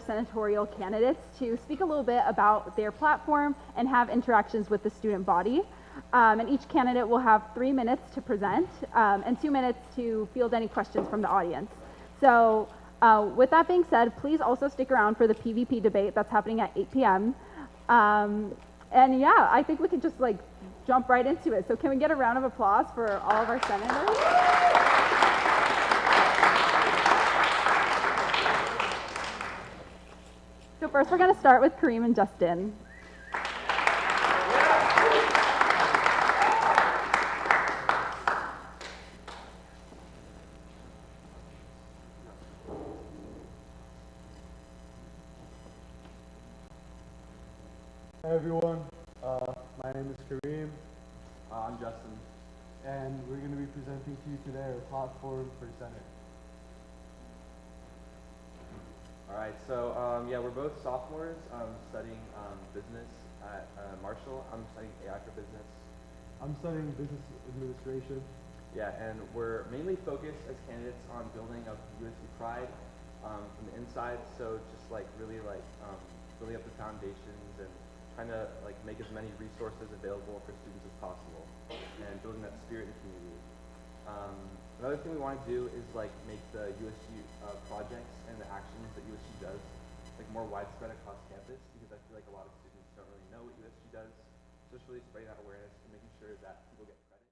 senatorial candidates to speak a little bit about their platform and have interactions with the student body. And each candidate will have 3 minutes to present and 2 minutes to field any questions from the audience. So with that being said, please also stick around for the PvP debate that's happening at 8 p.m. And yeah, I think we can just like jump right into it. So can we get a round of applause for all of our senators? So first we're going to start with Kareem and Justin. Hi everyone, my name is Kareem. I'm Justin. And we're going to be presenting to you today our platform for Senate. Alright, so yeah, we're both sophomores studying business at Marshall. I'm studying AI for business. I'm studying business administration. Yeah, and we're mainly focused as candidates on building up USC pride from the inside. So just like really building up the foundations and trying to like make as many resources available for students as possible and building that spirit in the community. Another thing we want to do is like make the USC projects and the actions that USC does like more widespread across campus, because I feel like a lot of students don't really know what USC does. So just really spreading that awareness and making sure that people get credit.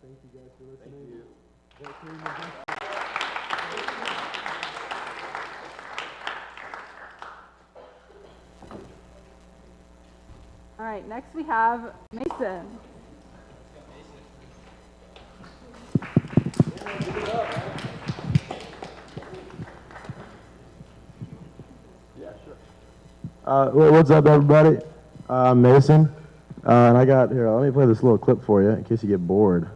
Thank you guys for listening. Thank you. All right, next we have Mason. Yeah, sure. What's up, everybody? I'm Mason. And I got, here, let me play this little clip for you in case you get bored.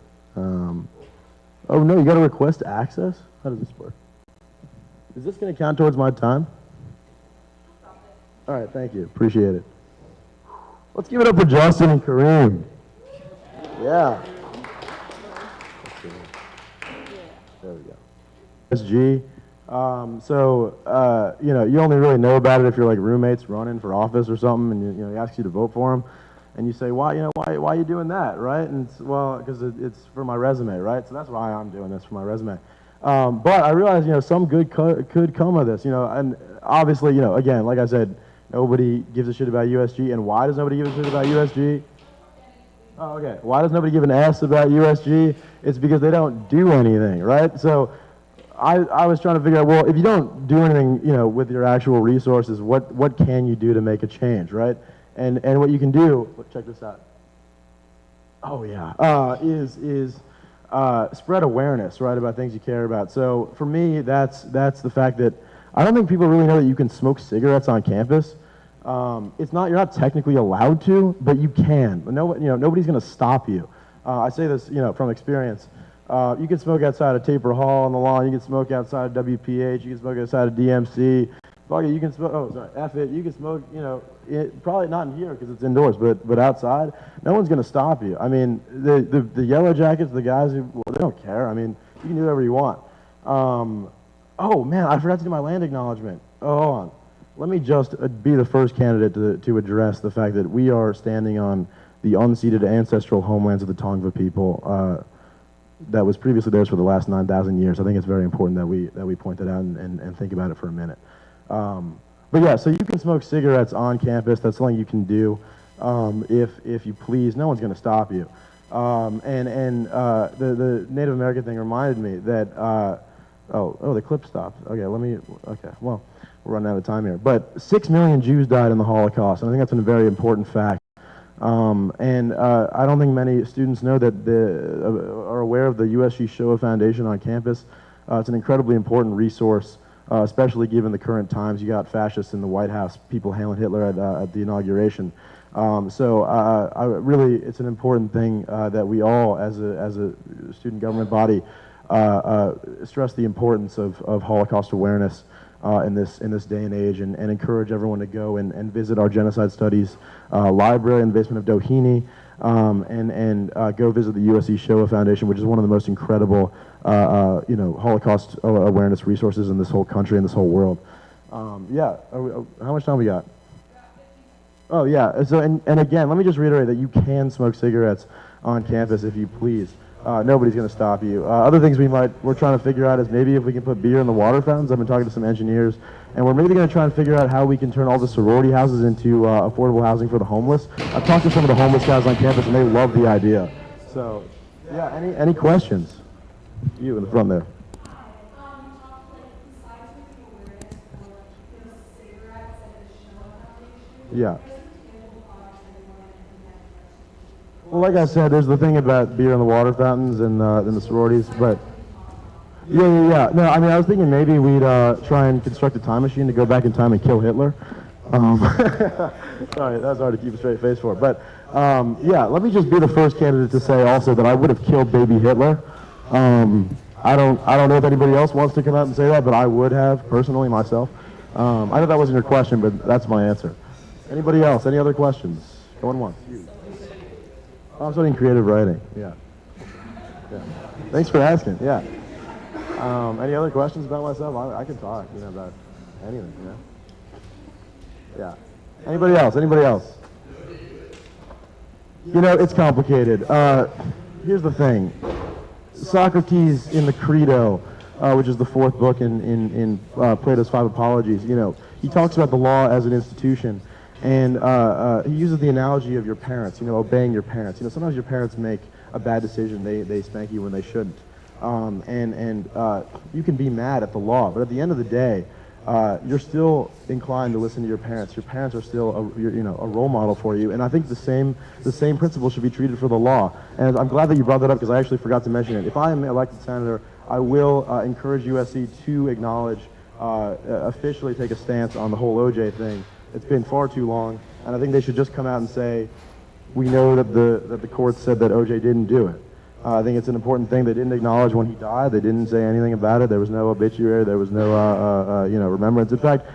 Oh, no, you got to request access? How does this work? Is this going to count towards my time? All right, thank you. Appreciate it. Let's give it up for Justin and Kareem. Yeah. There we go. SG. You only really know about it if you're like roommates running for office or something, and he asks you to vote for him, and you say, why are you doing that, right? And it's, well, because it's for my resume, right? So that's why I'm doing this, for my resume. But I realize, some good could come of this, and obviously, again, like I said, nobody gives a shit about USG, and why does nobody give a shit about USG? Oh, okay. Why does nobody give an S about USG? It's because they don't do anything, right? So I was trying to figure out, well, if you don't do anything, with your actual resources, what can you do to make a change, right? And what you can do, check this out. Oh yeah, is spread awareness, right, about things you care about. So for me, that's the fact that I don't think people really know that you can smoke cigarettes on campus. You're not technically allowed to, but you can. Nobody's going to stop you. I say this, from experience. You can smoke outside of Taper Hall on the lawn. You can smoke outside of WPH. You can smoke outside of DMC. You can smoke. Oh, sorry, F it. You can smoke. Probably not in here because it's indoors, but outside, no one's going to stop you. I mean, the Yellow Jackets, the guys who they don't care. I mean, you can do whatever you want. Oh man, I forgot to do my land acknowledgement. Oh, hold on. Let me just be the first candidate to address the fact that we are standing on the unceded ancestral homelands of the Tongva people. That was previously theirs for the last 9,000 years. I think it's very important that we point that out and think about it for a minute. But yeah, so you can smoke cigarettes on campus. That's something you can do if you please. No one's going to stop you. The Native American thing reminded me that the clip stopped. Okay, well, we're running out of time here. But 6 million Jews died in the Holocaust, and I think that's a very important fact. I don't think many students know that are aware of the USC Shoah Foundation on campus. It's an incredibly important resource, especially given the current times. You got fascists in the White House, people hailing Hitler at the inauguration. It's an important thing that we all, as a student government body, stress the importance of Holocaust awareness in this day and age, and encourage everyone to go and visit our genocide studies library in the basement of Doheny, and go visit the USC Shoah Foundation, which is one of the most incredible Holocaust awareness resources in this whole country and this whole world. How much time we got? Oh yeah. So and again, let me just reiterate that you can smoke cigarettes on campus if you please. Nobody's going to stop you. Other things we're trying to figure out is maybe if we can put beer in the water fountains. I've been talking to some engineers, and we're maybe going to try and figure out how we can turn all the sorority houses into affordable housing for the homeless. I've talked to some of the homeless guys on campus, and they love the idea. So, yeah, any questions? You in the front there. Yeah. Well, like I said, there's the thing about beer in the water fountains and the sororities, but yeah. No, I mean, I was thinking maybe we'd try and construct a time machine to go back in time and kill Hitler. Sorry, that was hard to keep a straight face for. But let me just be the first candidate to say also that I would have killed baby Hitler. I don't know if anybody else wants to come out and say that, but I would have personally myself. I know that wasn't your question, but that's my answer. Anybody else? Any other questions? Going once. I'm studying creative writing. Yeah. Thanks for asking. Yeah. Any other questions about myself? I can talk, about anything. Yeah. Anybody else? It's complicated. Here's the thing. Socrates in the Credo, which is the fourth book in Plato's Five Apologies, he talks about the law as an institution. And he uses the analogy of your parents, obeying your parents. Sometimes your parents make a bad decision. They spank you when they shouldn't. You can be mad at the law, but at the end of the day, you're still inclined to listen to your parents. Your parents are still a role model for you. And I think the same principle should be treated for the law. And I'm glad that you brought that up because I actually forgot to mention it. If I am elected senator, I will encourage USC to acknowledge, officially take a stance on the whole OJ thing. It's been far too long, and I think they should just come out and say, we know that the court said that OJ didn't do it. I think it's an important thing. They didn't acknowledge when he died. They didn't say anything about it. There was no obituary. There was no, remembrance. In fact,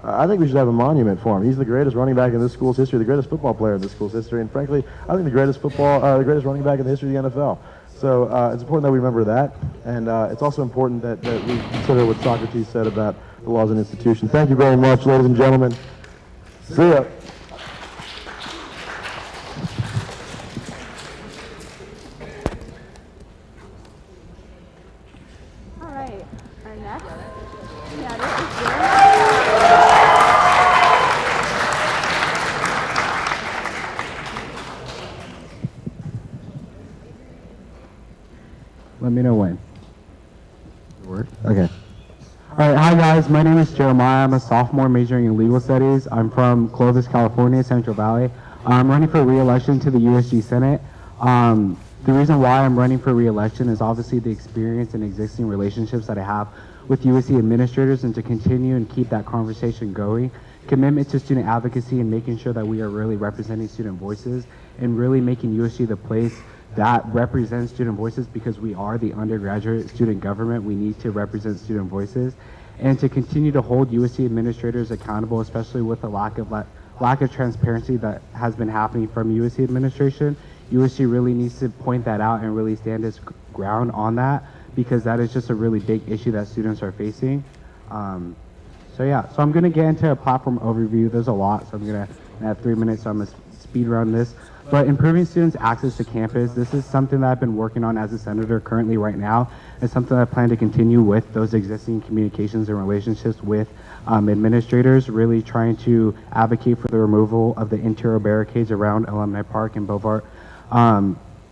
I think we should have a monument for him. He's the greatest running back in this school's history, the greatest football player in this school's history, and frankly, I think the greatest running back in the history of the NFL. So it's important that we remember that, and it's also important that we consider what Socrates said about the laws and institutions. Thank you very much, ladies and gentlemen. See ya. All right, our next candidate is Zehran. Let me know when. Work? Okay. All right, hi guys, my name is Jeremiah. I'm a sophomore majoring in legal studies. I'm from Clovis, California, Central Valley. I'm running for re-election to the USG Senate. The reason why I'm running for re-election is obviously the experience and existing relationships that I have with USC administrators, and to continue and keep that conversation going. Commitment to student advocacy and making sure that we are really representing student voices and really making USG the place that represents student voices, because we are the undergraduate student government. We need to represent student voices, and to continue to hold USC administrators accountable, especially with the lack of transparency that has been happening from USC administration. USC really needs to point that out and really stand its ground on that, because that is just a really big issue that students are facing. So I'm gonna get into a platform overview. There's a lot, so I'm gonna have 3 minutes, so I'm gonna speed run this. But improving students' access to campus, this is something that I've been working on as a senator currently right now. It's something I plan to continue with those existing communications and relationships with administrators, really trying to advocate for the removal of the interior barricades around Alumni Park and Bovart.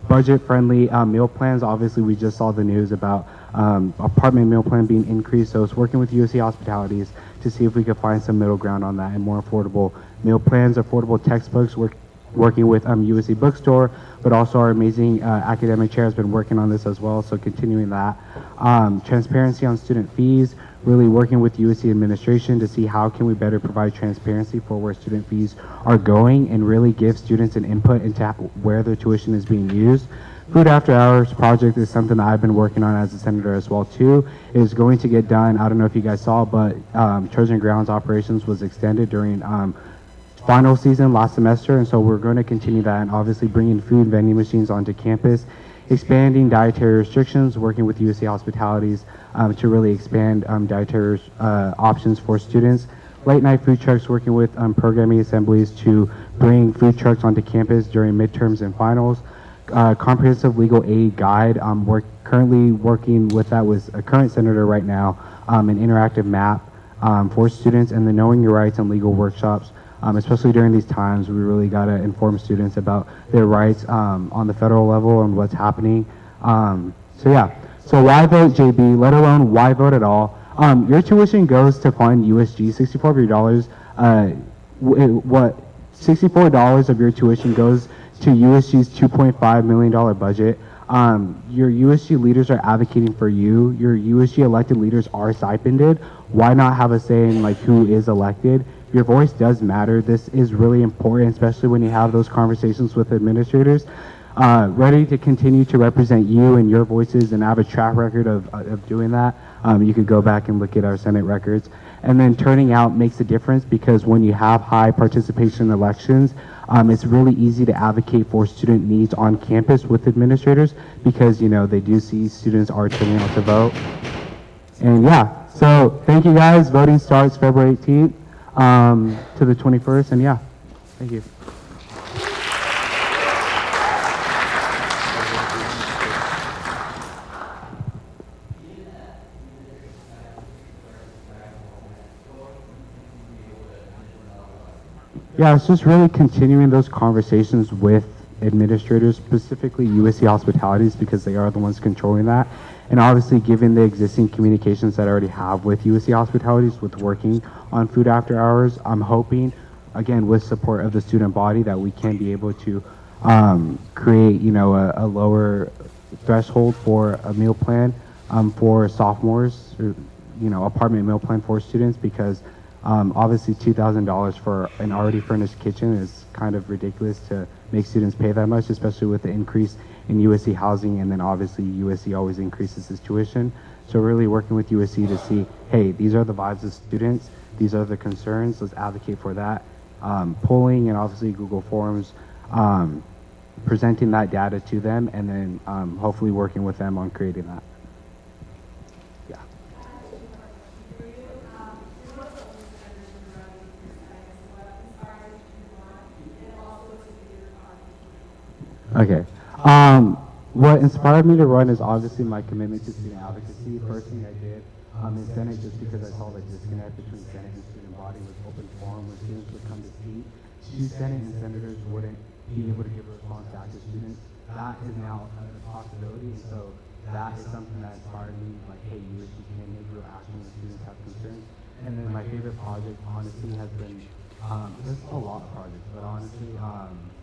Budget-friendly meal plans, obviously we just saw the news about apartment meal plan being increased, so it's working with USC Hospitalities to see if we could find some middle ground on that and more affordable meal plans, affordable textbooks, working with USC Bookstore, but also our amazing academic chair has been working on this as well, so continuing that. Transparency on student fees, really working with USC administration to see how can we better provide transparency for where student fees are going and really give students an input into where their tuition is being used. Food After Hours project is something that I've been working on as a senator as well too. It is going to get done. I don't know if you guys saw, but Trojan Grounds operations was extended during final season last semester, and so we're going to continue that, and obviously bringing food vending machines onto campus, expanding dietary restrictions, working with USC Hospitalities to really expand dietary options for students. Late night food trucks, working with programming assemblies to bring food trucks onto campus during midterms and finals. Comprehensive legal aid guide, we're currently working with that with a current senator right now, an interactive map for students, and the Knowing Your Rights and legal workshops. Especially during these times, we really got to inform students about their rights on the federal level and what's happening. So why vote JB, let alone why vote at all? Your tuition goes to fund USG, $64 of your dollars. $64 of your tuition goes to USG's $2.5 million budget. Your USG leaders are advocating for you. Your USG elected leaders are stipended. Why not have a say in like who is elected? Your voice does matter. This is really important, especially when you have those conversations with administrators. Ready to continue to represent you and your voices and have a track record of doing that. You could go back and look at our Senate records. And then turning out makes a difference, because when you have high participation in elections, it's really easy to advocate for student needs on campus with administrators, because they do see students are turning out to vote. And so thank you guys. Voting starts February 18th. To the 21st, and thank you. It's just really continuing those conversations with administrators, specifically USC Hospitalities, because they are the ones controlling that. And obviously, given the existing communications that I already have with USC Hospitalities with working on Food After Hours, I'm hoping, again, with support of the student body, that we can be able to create, a lower threshold for a meal plan for sophomores, or, apartment meal plan for students, because obviously $2,000 for an already furnished kitchen is kind of ridiculous to make students pay that much, especially with the increase in USC housing, and then obviously USC always increases its tuition. So really working with USC to see, hey, these are the vibes of students. these are the concerns, let's advocate for that. Polling and obviously Google Forms, presenting that data to them, and then hopefully working with them on creating that. Yeah. Okay. What inspired me to run is obviously my commitment to student advocacy. First thing I did in Senate, just because I saw the disconnect between Senate and student body was open forum when students would come to speak. Senate and senators wouldn't be able to give a response back to students. That is now a possibility, so that is something that inspired me, like, hey, USC can make real action when students have concerns. And then my favorite project, honestly, has been, there's a lot of projects, but honestly,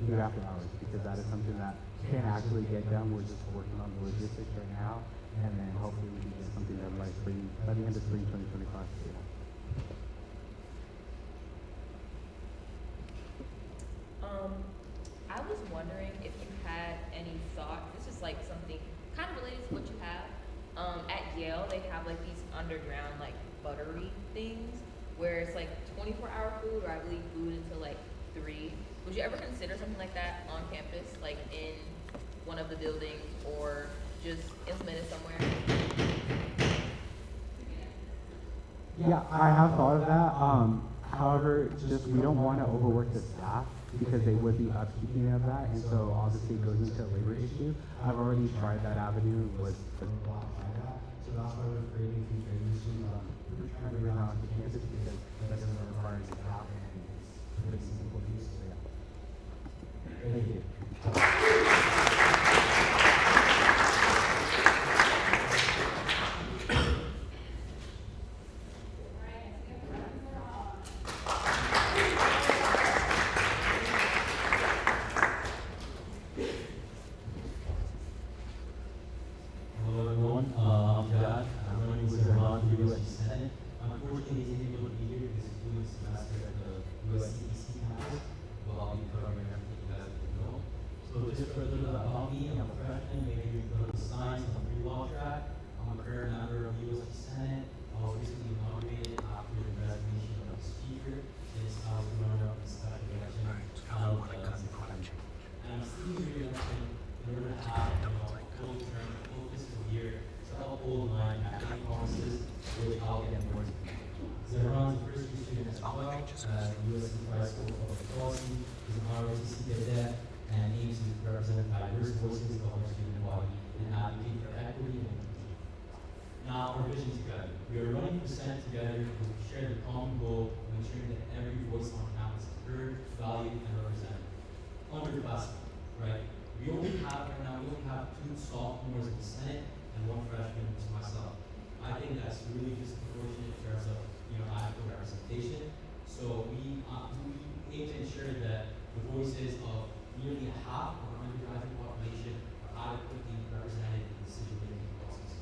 Food After Hours, because that is something that can actually get done. We're just working on the logistics right now, and then hopefully we can get something done by the end of spring 2025. Yeah. I was wondering if you had any thought, this is like something kind of related to what you have. At Yale, they have like these underground like buttery things where it's like 24-hour food, or I believe food until like 3. Would you ever consider something like that on campus, like in one of the buildings, or just implement it somewhere? Yeah, I have thought of that. However, just we don't want to overwork the staff because they would be upkeeping of that, and so obviously it goes into a labor issue. I've already tried that avenue with so that's why we're creating some training machines. We're trying to bring that onto campus because that doesn't require any staff and it's pretty simple to use. So yeah. Thank you. Hello everyone, I'm Jad. I'm running with Zehran for USC Senate. Unfortunately, he's able to be here because he's doing a semester at the USC campus, but I'll be covering everything you guys need to know. So just further about me, I'm a freshman majoring in political science on the pre-law track. I'm a current member of the USC Senate. I was recently inaugurated after the resignation of the speaker. This I was running up in special election. And I'm seeking re-election in order to have full term, full fiscal year to uphold my academic promises, which I'll get more into. Zehran's a first year student as well at USC Price School of Public Policy. He's an ROTC cadet and aims to represent diverse voices of our student body and advocate for equity and inclusion. Now, our vision together. We are running for Senate together because we share the common goal of ensuring that every voice on campus is heard, valued, and represented. Under capacity, right? We only have 2 sophomores in the Senate and 1 freshman, which is myself. I think that's really disproportionate in terms of adequate representation. So we aim to ensure that the voices of nearly half of our undergraduate population are adequately represented in the decision-making process.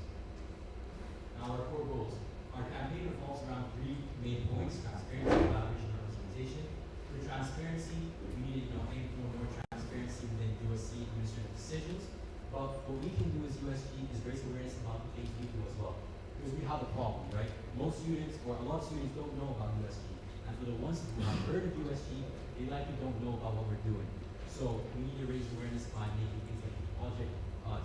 Now, our core goals. Our campaign revolves around 3 main points: transparency, collaboration, and representation. For transparency, we need aim for more transparency within USC administrative decisions. But what we can do as USG is raise awareness about the things we do as well. Because we have a problem, right? Most students, or a lot of students, don't know about USG. And for the ones who have heard of USG, they likely don't know about what we're doing. So we need to raise awareness by making things like the project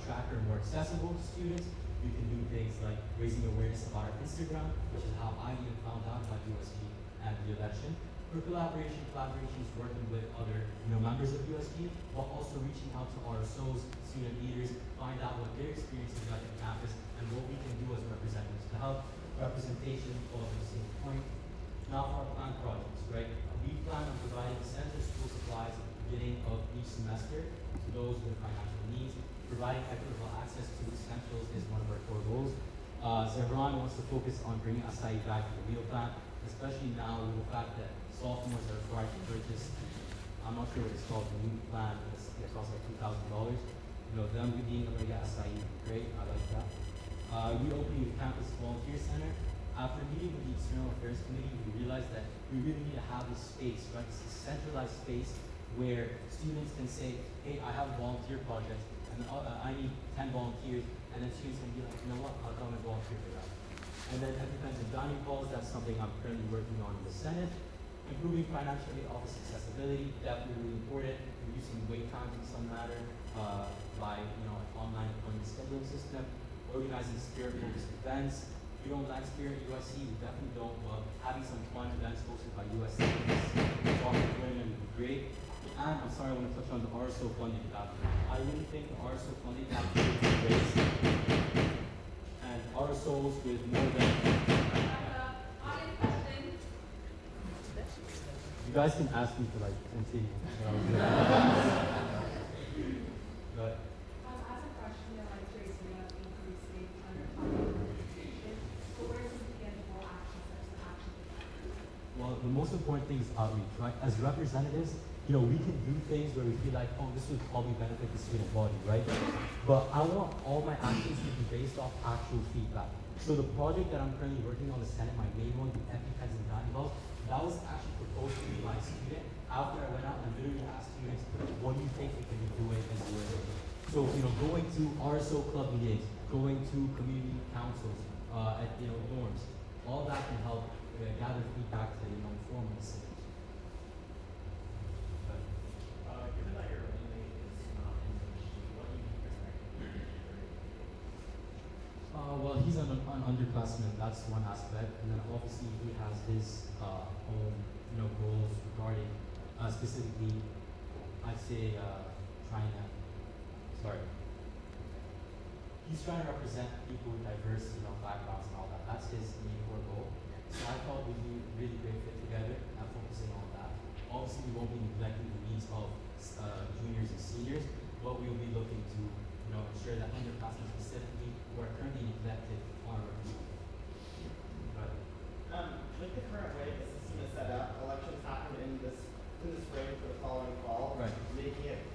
tracker more accessible to students. We can do things like raising awareness about our Instagram, which is how I even found out about USG and the election. For collaboration is working with other members of USG, while also reaching out to our SOs, student leaders, find out what their experiences are like on campus and what we can do as representatives to help representation of the same point. Now for our planned projects, right? We plan on providing essential school supplies at the beginning of each semester to those with financial needs. Providing equitable access to essentials is one of our core goals. Zehran wants to focus on bringing acai back to the meal plan, especially now with the fact that sophomores are required to purchase, I'm not sure what it's called, the new plan, it costs like $2,000. Them being able to get acai, great, I like that. Reopening the campus volunteer center. After meeting with the External Affairs Committee, we realized that we really need to have this space, right? This is a centralized space where students can say, hey, I have a volunteer project, and I need 10 volunteers, and then students can be like, you know what, I'll come and volunteer for that. And And then EpiPens and dining halls, that's something I'm currently working on in the Senate. Improving financial aid office accessibility, definitely really important. Reducing wait times in some matter by an online appointment scheduling system. Organizing spirit-focused events. We don't lack spirit at USC, we definitely don't. Having some fun events hosted by USC, women would be great. And I'm sorry, I want to touch on the RSO funding gap. I really think the RSO funding gap should be raised. And RSOs with more than... You guys can ask me to continue. But, As a freshman, I traced me up increased state under conversation. But where's the tangible action steps to action? well, the most important thing is outreach, right? As representatives, we can do things where we feel like, oh, this would probably benefit the student body, right? But I want all my actions to be based off actual feedback. So the project that I'm currently working on, the Senate, my main one, the EpiPens and dining halls, that was actually proposed to me by a student after I went out and literally asked students, what do you think we can be doing as a So, going to RSO club meetings, going to community councils, at, dorms, all that can help gather feedback to, inform the decisions. Given that your roommate is not in the machine, what do you expect? Well, he's an underclassman, that's one aspect, and then obviously he has his own, goals regarding specifically, I'd say, he's trying to represent people with diverse, backgrounds and all that. That's his main core goal. So I thought we'd be really great fit together and focusing on that. Obviously, we won't be neglecting the needs of juniors and seniors, but we'll be looking to, ensure that underclassmen specifically who are currently neglected are represented. With the current way the system is set up, elections happen in the spring for the following fall, Right. making it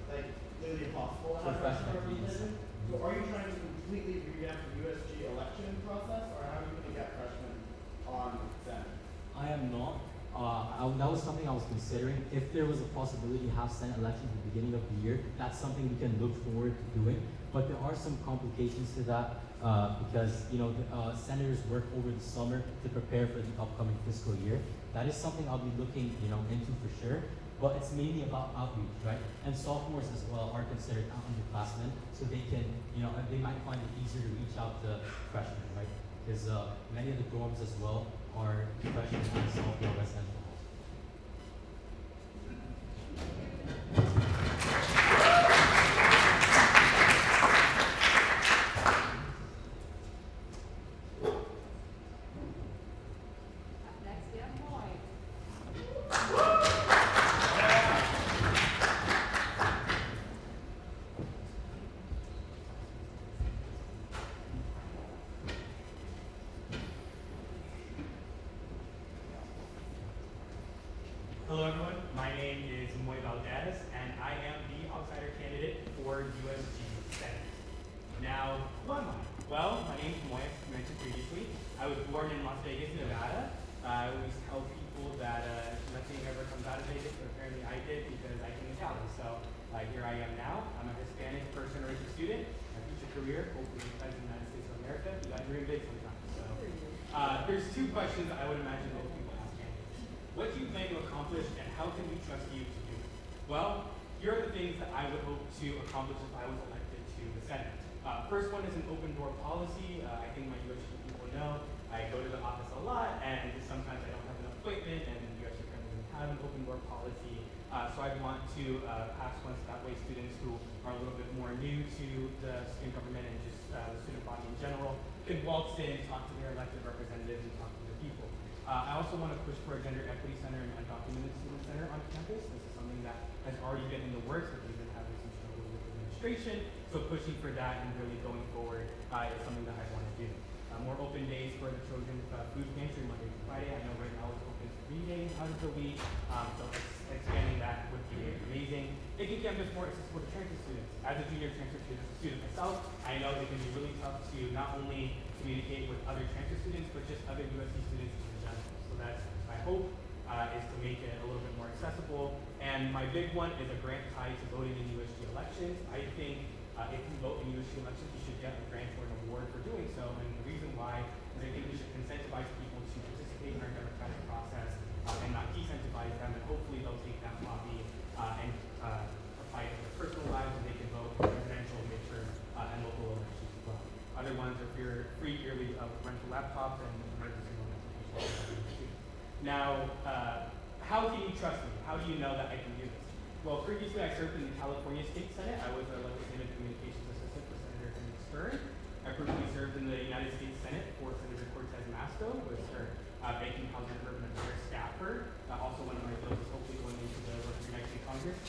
nearly impossible to For have freshmen freshman to be in the representation. So are you trying to completely revamp the USG election process, or how are you going to get freshmen on Senate? I am not. That was something I was considering. If there was a possibility to have Senate elections at the beginning of the year, that's something we can look forward to doing. But there are some complications to that because the senators work over the summer to prepare for the upcoming fiscal year. That is something I'll be looking into for sure. But it's mainly about outreach, right? And sophomores as well are considered underclassmen, so they can, they might find it easier to reach out to freshmen, right? Because many of the dorms as well are freshmen and sophomore residential halls. Next, we have Moy. Hello everyone, my name is Moy Valdez and I am the outsider candidate for USG Senate. Now, who am I? Well, my name is Moy, as mentioned previously. I was born in Las Vegas, Nevada. I always tell people that nothing ever comes out of Vegas, but apparently I did because I came to Cali. So here I am now. I'm a Hispanic first-generation student. My future career, hopefully the President of the United States of America. You guys dream big sometimes. So there's two questions I would imagine most people ask candidates. What do you plan to accomplish and how can we trust you to do it? Well, here are the things that I would hope to accomplish if I was elected to the Senate. First one is an open door policy. I think my USC people know I go to the office a lot and sometimes I don't have an appointment and USC currently doesn't have an open door policy. So I'd want to pass one so that way students who are a little bit more new to the student government and just the student body in general can waltz in, talk to their elected representatives and talk to the people. I also want to push for a gender equity center and undocumented student center on campus. This is something that has already been in the works, but we've been having some struggles with administration. So pushing for that and really going forward is something that I want to do. More open days for the children's food pantry Monday to Friday. I know right now it's open 3 days out of the week, so expanding that would be amazing. Making campus more accessible to transfer students. As a junior transfer student myself, I know it can be really tough to not only communicate with other transfer students, but just other USC students in general. So that's my hope, is to make it a little bit more accessible. And my big one is a grant tied to voting in USG elections. I think if you vote in USC elections, you should get a grant or an award for doing so. And the reason why is I think we should incentivize people to participate in our democratic process and not decentivize them, and hopefully they'll take that lobby and apply it to their personal lives, and they can vote in presidential, midterm, and local elections as well. Other ones are free yearly rental laptops and emergency loan applications. Now, how can you trust me? How do you know that I can do this? Well, previously I served in the California State Senate. I was a legislative communications assistant for Senator Henry Stern. I personally served in the United States Senate for Senator Cortez Masto, was her banking, housing, and urban affairs staffer. Also one of my bills is hopefully going into the United States Congress.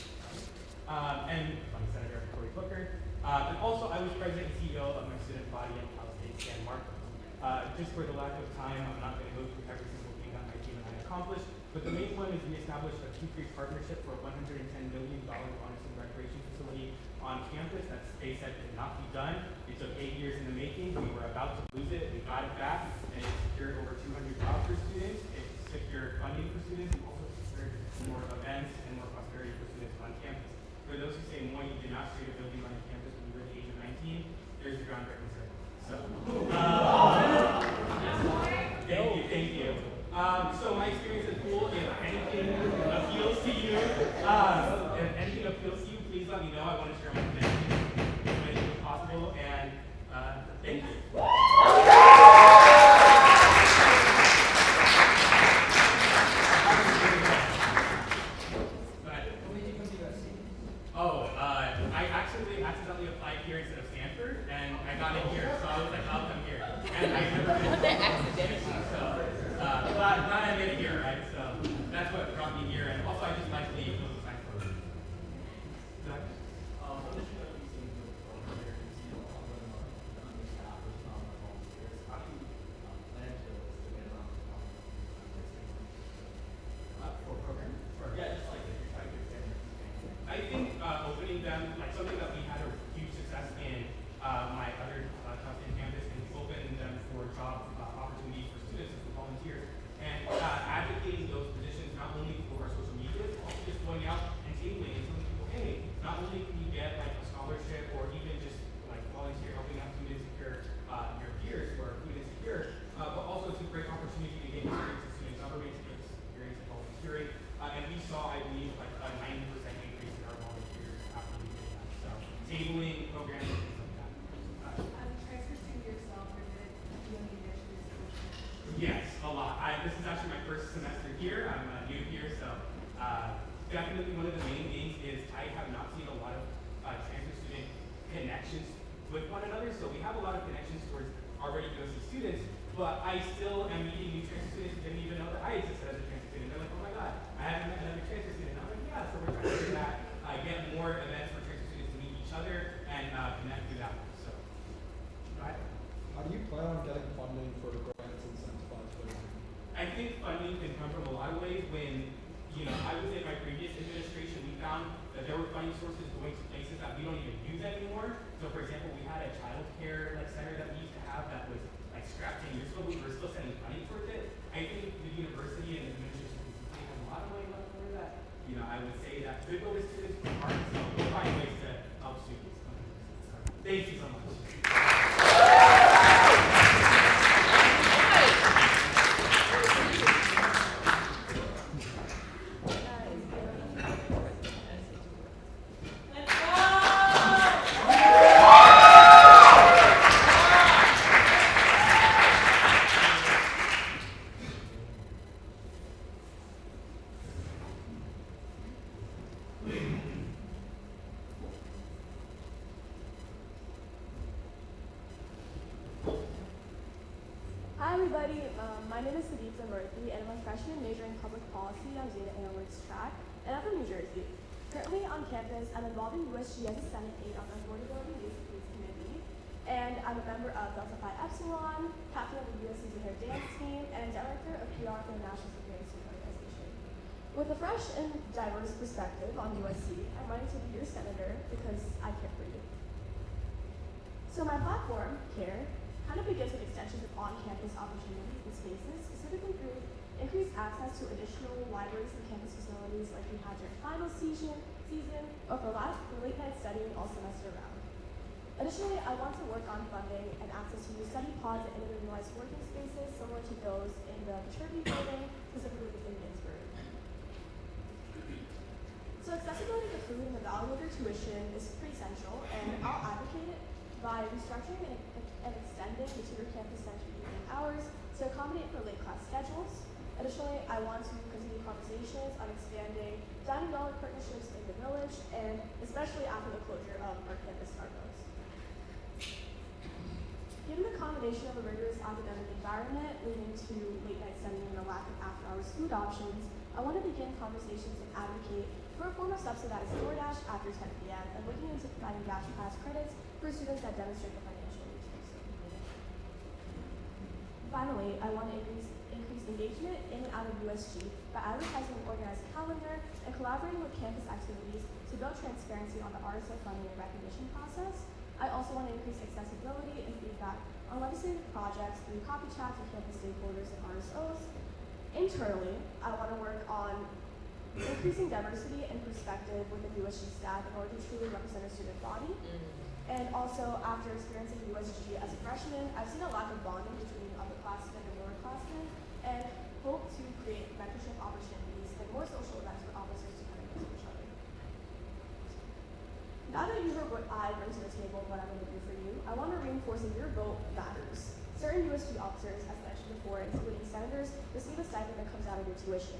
And Senator Cory Booker. And also I was president and CEO of my student body at Cal State San Marcos. Just for the lack of time, I'm not going to go through every single thing that my team and I accomplished, but the main one is we established a Q3 partnership for a $110 million wellness and recreation facility on campus that they said could not be done. It took 8 years in the making. We were about to lose it. We got it back, and it secured over 200 jobs for students. It secured funding for students, and also secured more events and more prosperity for students on campus. For those who say, Moy, you did not create a building on campus when you were the age of 19, there's your groundbreaking ceremony. So, thank you. So my experience at Pool, if anything appeals to you, please let me know. I want to share my connections as many as possible, and thank you. I actually accidentally applied here instead of Stanford, and I got it here, so I was like, I'll come here. And I never been accidentally, so glad I made it here, right? So that's what brought me here, and also I just like the political science program. I think opening them, like something that we had a huge success in my other California campus, and opening them for job opportunities for students and for volunteers, and advocating those positions not only for our social media, but also just going out and tabling and telling people, hey, not only can you get like a scholarship or even just like volunteer helping out food insecure your peers who are food insecure, but also it's a great opportunity to gain experience in student government, to get experience in volunteering, and we saw, I believe, like a 90% increase in our volunteers after we did that. So tabling programs and things like that. Transfer student yourself, or did you only initially switch? Yes, a lot. This is actually my first semester here. I'm new here, so definitely one of the main things is I have not seen a lot of transfer student connections with one another. So we have a lot of connections towards already USC students, but I still am meeting new transfer students who didn't even know that I existed as a transfer student. They're like, oh my god, I haven't met another transfer student. I'm like, yeah, so we're trying to do that, get more events for transfer students to meet each other and connect through that one. So, go ahead. How do you plan on getting funding for grants incentivized ways? I think funding can come from a lot of ways. When, I was in my previous administration, we found that there were funding sources going to places that we don't even use anymore. So for example, we had a child care center that we used to have that was like scrapped 10 years ago, but we were still sending money towards it. I think the university and the administration has a lot of money left over that. I would say that could go to students from heart, so we'll find ways to help students. Thank you so much. Hi everybody, my name is Sudeepta Murthy and I'm a freshman majoring in public policy on data analytics track, and I'm from New Jersey. Currently on campus, I'm involved in USG as a Senate aide on the Affordability Youth Police Committee, and I'm a member of Delta Phi Epsilon, captain of the USC's Hair Dance Team, and director of PR for the National Security Student Organization. With a fresh and diverse perspective on USC, I'm running to be your senator because I care for you. So my platform, CARE, kind of begins with extensions of on-campus opportunities and spaces, specifically through increased access to additional libraries and campus facilities like we had during final season, or for late night studying all semester round. Additionally, I want to work on funding and access to new study pods and individualized working spaces similar to those in the Maturity Building, specifically within Ginsburg. So accessibility to food and the value of your tuition is pretty central, and I'll advocate it by restructuring and extending the tutor campus center evening hours to accommodate for late class schedules. Additionally, I want to continue conversations on expanding dining dollar partnerships in the village, and especially after the closure of our campus Starbucks. Given the combination of a rigorous academic environment leading to late night studying and a lack of after-hours food options, I want to begin conversations and advocate for a form of subsidized DoorDash after 10 p.m. and looking into providing Dash Pass credits for students that demonstrate the financial resources. Finally, I want to increase engagement in and out of USG by advertising an organized calendar and collaborating with campus activities to build transparency on the RSO funding and recognition process. I also want to increase accessibility and feedback on legislative projects through copy chats with campus stakeholders and RSOs. Internally, I want to work on increasing diversity and perspective within USG staff in order to truly represent a student body. And also, after experiencing USG as a freshman, I've seen a lack of bonding between upperclassmen and lowerclassmen, and hope to create mentorship opportunities and more social events for officers to kind of know each other. Now that you heard what I bring to the table and what I'm going to do for you, I want to reinforce that your vote matters. Certain USG officers, as mentioned before, including senators, receive a stipend that comes out of your tuition.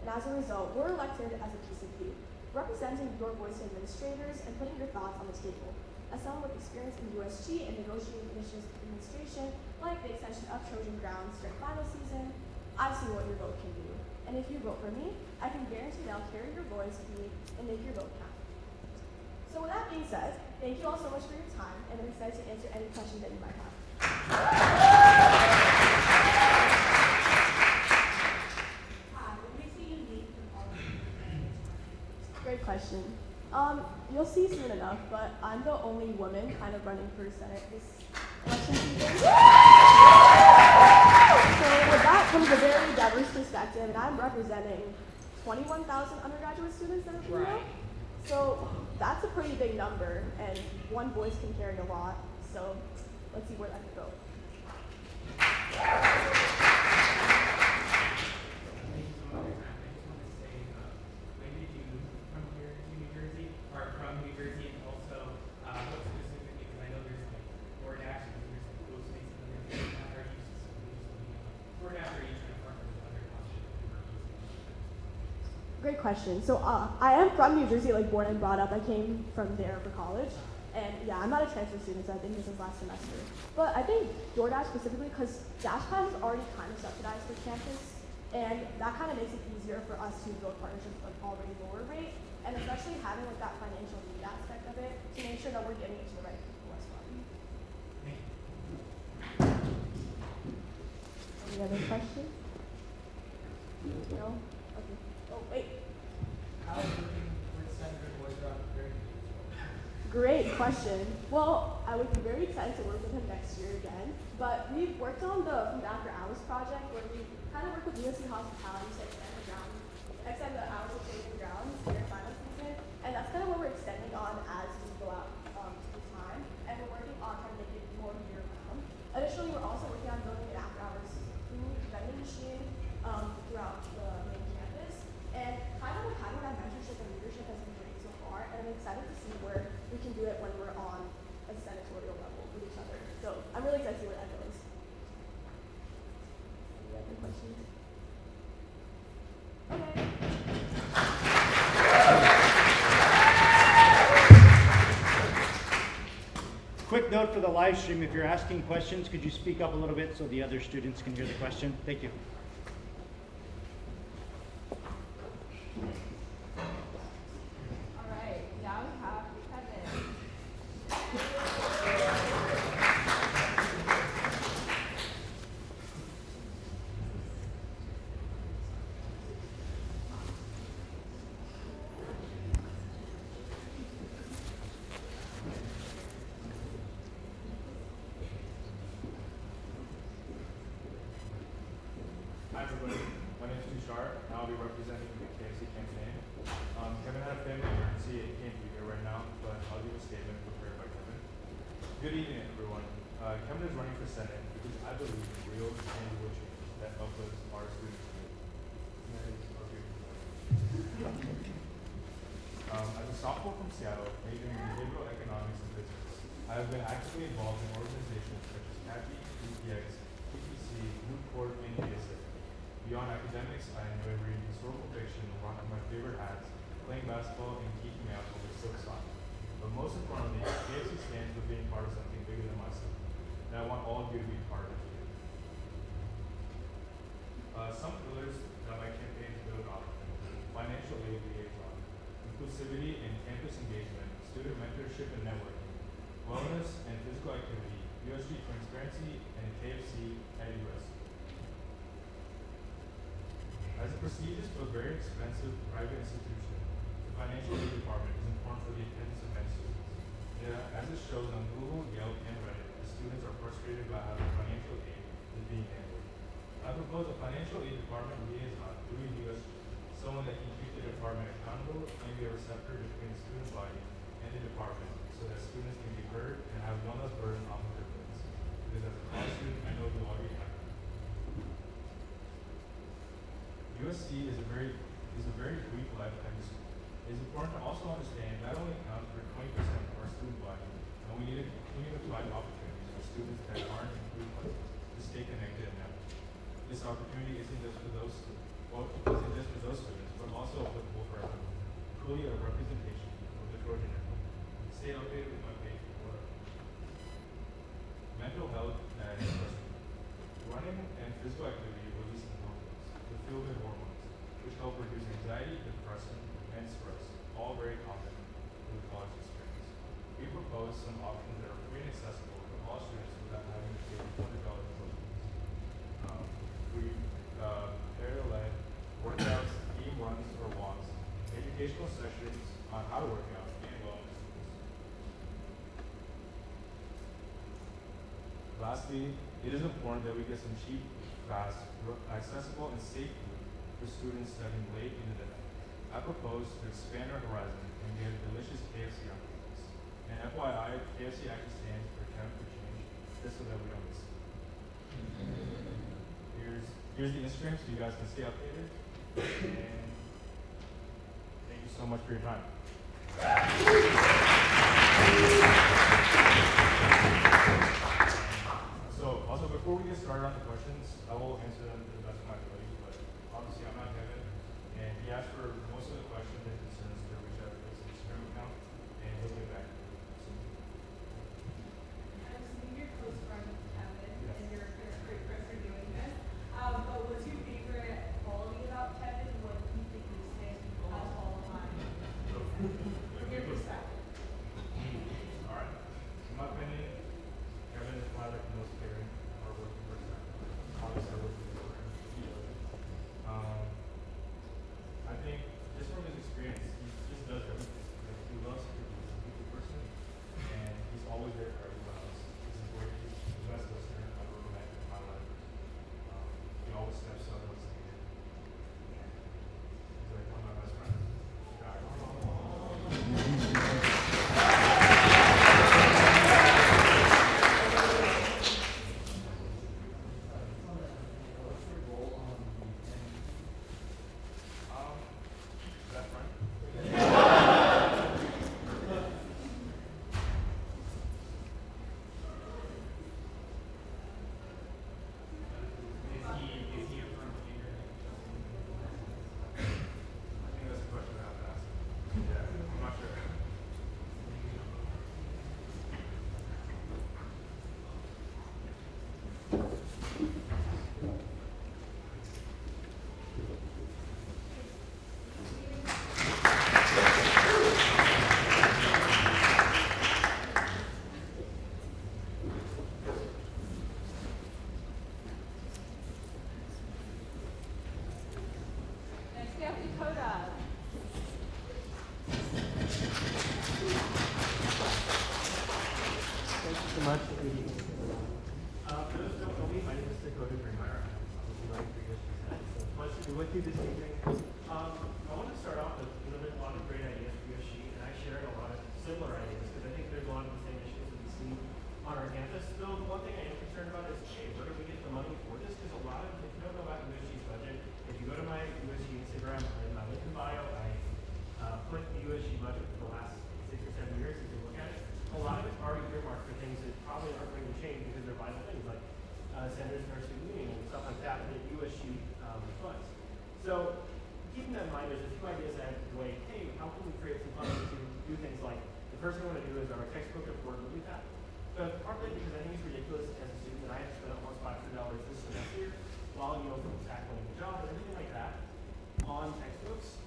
And as a result, we're elected as a piece of you, representing your voice to administrators and putting your thoughts on the table. As someone with experience in USG and negotiating initiatives with administration, like the extension of Trojan Grounds during final season, I see what your vote can do. And if you vote for me, I can guarantee that I'll carry your voice with me and make your vote count. So with that being said, thank you all so much for your time, and I'm excited to answer any questions that you might have. Hi, what makes you unique from all of you? Great question. You'll see soon enough, but I'm the only woman kind of running for Senate this election season. So with that comes a very diverse perspective, and I'm representing 21,000 undergraduate students that are female. So that's a pretty big number, and one voice can carry a lot. So let's see where that can go. Great question. So I am from New Jersey, like born and brought up. I came from there for college. And yeah, I'm not a transfer student, so I've been here since last semester. But I think DoorDash specifically, because Dash Pass is already kind of subsidized for campus, and that kind of makes it easier for us to build partnerships with an already lower rate, and especially having like that financial need aspect of it to make sure that we're getting it to the right people as well. Any other questions? No? Okay. Oh, wait. How is working with Senator Boisrond preparing you? Great question. Well, I would be very excited to work with him next year again, but we've worked on the Food After Hours project where we kind of work with USC Hospitality to extend the hours of trading grounds during final season, and that's kind of what we're extending on as we go out to the time, and we're working on trying to make it more year-round. Additionally, we're also working on building an after-hours food vending machine throughout the main campus, and kind of like having that mentorship and leadership has been great so far, and I'm excited to see where we can do it when we're on a senatorial level with each other. So I'm really excited to see where that goes. Any other questions? Okay. Quick note for the live stream, if you're asking questions, could you speak up a little bit so the other students can hear the question? Thank you. All right, now we have Kevin. Hi everybody, my name is Tushar, and I'll be representing the KFC campaign. Kevin had a family emergency and he can't be here right now, but I'll give a statement prepared by Kevin. Good evening, everyone. Kevin is running for Senate because I believe in real, tangible change that uplifts our students. That is our beautiful. As a sophomore from Seattle, majoring in behavioral economics and business, I have been actively involved in organizations such as CAPI, EPX, PPC, Moot Court, and DSA. Beyond academics, I enjoy reading historical fiction, rocking my favorite hats, playing basketball, and keeping out over silk sock. But most importantly, KFC stands for being part of something bigger than myself. And I want all of you to be part of it too. Some pillars that my campaign is built on: financial aid liaison, inclusivity and campus engagement, student mentorship and networking, wellness and physical activity, USG transparency, and KFC at USC. As a prestigious but very expensive private institution, the financial aid department is important for the attendance of many students. Yeah, as it shows on Google, Yelp, and Reddit, the students are frustrated by how the financial aid is being handled. I propose a financial aid department liaison through USG, someone that can keep the department accountable and be a receptor between the student body and the department so that students can be heard and have one less burden off of their plates. Because as a college student, I know you already have that. USC is a very brief lifetime school. It is important to also understand that only accounts for 20% of our student body, and we need to continue to provide opportunities for students that aren't in group classes to stay connected and network. This opportunity isn't just for those students, but also applicable for everyone, truly a representation of the Trojan network. Stay updated with my page for mental health and stress. Running and physical activity release endorphins, the feel-good hormones, which help reduce anxiety, depression, and stress, all very common in the college experience. We propose some options that are free and accessible to all students without having to pay $100 tuition. Pair-led workouts, team runs or walks, educational sessions on how to work out, and wellness tools. Lastly, it is important that we get some cheap, fast, accessible, and safe food for students studying late into the night. I propose to expand our horizon and get a delicious KFC on campus. And FYI, KFC actually stands for Kevin for Change, just so that we don't miss it. Here's the Instagram so you guys can stay updated. And thank you so much for your time. So, also before we get started on the questions, I will answer them to the best of my ability, but obviously I'm not Kevin, and he asked for most of the questions and concerns to reach out to his Instagram account, and he'll get back to you soon. I'm assuming you're close friends with Kevin, and you're a great friend for doing this. But what's your favorite quality about Kevin? What do you think makes him all time? From your perspective. All right. In my opinion, Kevin is probably like the most caring, hardworking person. Obviously, I work with his program. I think just from his experience, he just does everything. Like, he loves people. He's a people person, and he's always there for everyone else. He's the best listener I've ever met in my life. He always steps up what's needed. He's like one of my best friends. Next we have Dakota. Thank you so much. For those who don't know me, my name is Dakota Driemeyer. I'll be running for USC Senate. So pleasure to be with you this evening. I want to start off with a lot of great ideas for USC, and I share a lot of similar ideas because I think there's a lot of the same issues that we see So the one thing I am concerned about is, hey, where do we get the money for this? Because a lot of, if you don't know about USG's budget, if you go to my USG Instagram, in my link in bio, I put the USG budget for the last 6 or 7 years. You can look at it. A lot of it's already earmarked for things that probably aren't going to change because they're vital things like senators and our student union and stuff like that that USG funds. So keeping that in mind, there's a few ideas I have to weigh. Hey, how can we create some funding to do things like, the first thing I want to do is our textbook affordability tab. But partly because I think it's ridiculous as a student that I have to spend almost $500 this semester while, from tackling the job and everything like that on textbooks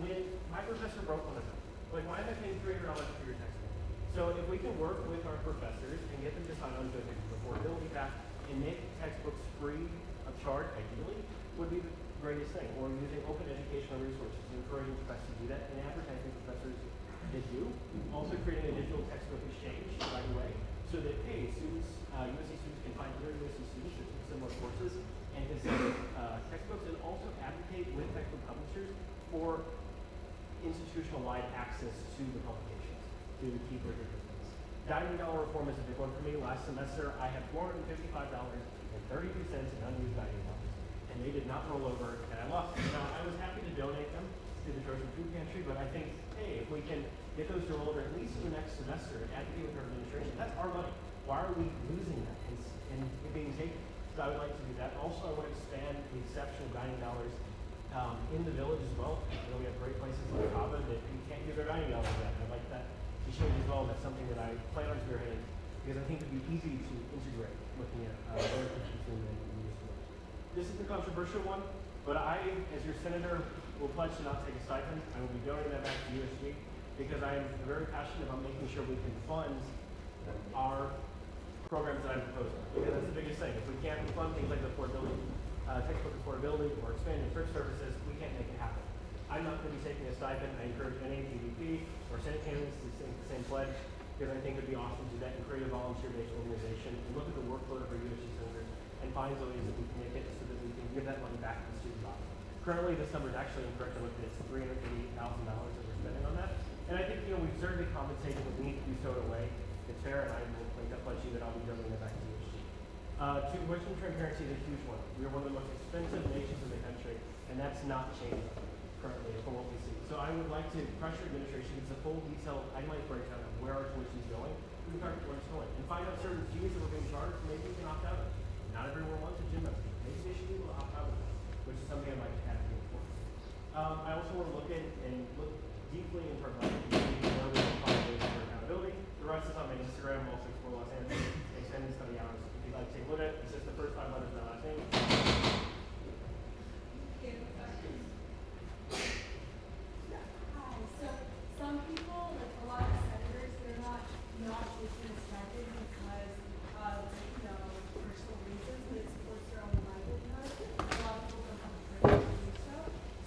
when my professor broke one of them. Like, why am I paying $300 for your textbook? So if we can work with our professors and get them to sign on to the affordability tab and make textbooks free of charge, ideally, would be the greatest thing. Or using open educational resources, encouraging professors to do that, and advertising professors that do. Also creating a digital textbook exchange right away, so that, hey, students, USC students can find other USC students that took similar courses and can send textbooks, and also advocate with textbook publishers for institutional-wide access to the publications, to keep their different things. $90 reform is a big one for me. Last semester, I had $455.32 in unused dining dollars, and they did not roll over, and I lost them. Now, I was happy to donate them to the Trojan Food Pantry, but I think, hey, if we can get those to roll over at least for the next semester and advocate with our administration, that's our money. Why are we losing that and it being taken? So I would like to do that. Also, I want to expand the exceptional dining dollars in the village as well. You know, we have great places like Cava that you can't use their dining dollars at. I'd like that to change as well. That's something that I plan on spearheading because I think it would be easy to integrate looking at between the schools. This is the controversial one, but I, as your senator, will pledge to not take a stipend. I will be donating that back to USG because I am very passionate about making sure we can fund our programs that I'm proposing. Because that's the biggest thing. If we can't fund things like the affordability, textbook affordability, or expanding search services, we can't make it happen. I'm not going to be taking a stipend. I encourage any PDP or Senate candidates to take the same pledge because I think it would be awesome to do that and create a volunteer-based organization and look at the workload of our USG senators and find ways that we can make it so that we can give that money back to the student body. Currently, this number is actually incorrect. I looked at it, it's $388,000 that we're spending on that. And I think, we've certainly compensated, but we need to do so in a way that's fair, and I will make that pledge to you that I'll be donating it back to USG. Tuition transparency is a huge one. We are one of the most expensive nations in the country, and that's not changing currently from what we see. So I would like to pressure administration to get a full detailed itemized breakdown of where our tuition is going, who the target where it's going, and find out certain fees that we're being charged, maybe we can opt out of it. Not everyone wants a gym membership. Maybe they should be able to opt out of that, which is something I'd like to advocate for. I also want to look in and look deeply into our budget and see where we can find ways for accountability. The rest is on my Instagram, also Explore Los Angeles, extended study hours. If you'd like to take a look at it, it's just the first 5 letters of my last name. Hi, so some people, like a lot of senators, they're not taking a stipend because of, personal reasons, but it supports their own livelihood. A lot of people don't have the courage to do so.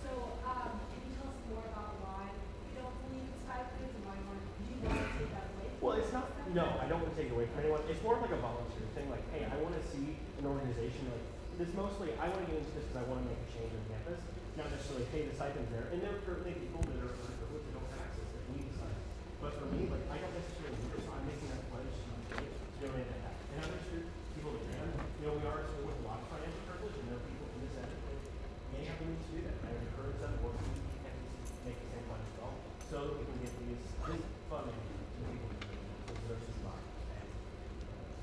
So, can you tell us more about why you don't believe in stipends and why do you want to take that away? Well, it's not, no, I don't want to take it away from anyone. It's more like a volunteer thing, like, hey, I want to see an organization like this. Mostly, I want to get into this because I want to make a change on campus, not necessarily pay the stipends there. And there are certainly people that are privileged that don't have access that need the stipend. But for me, like, I don't necessarily need it, so I'm making that pledge to donate that back. And other people that can, we are a school with a lot of financial privilege, and there are people in the Senate that may have the means to do that. I would encourage them to work with the campus to make the same pledge as well, so that we can get this funding to people who deserve this money.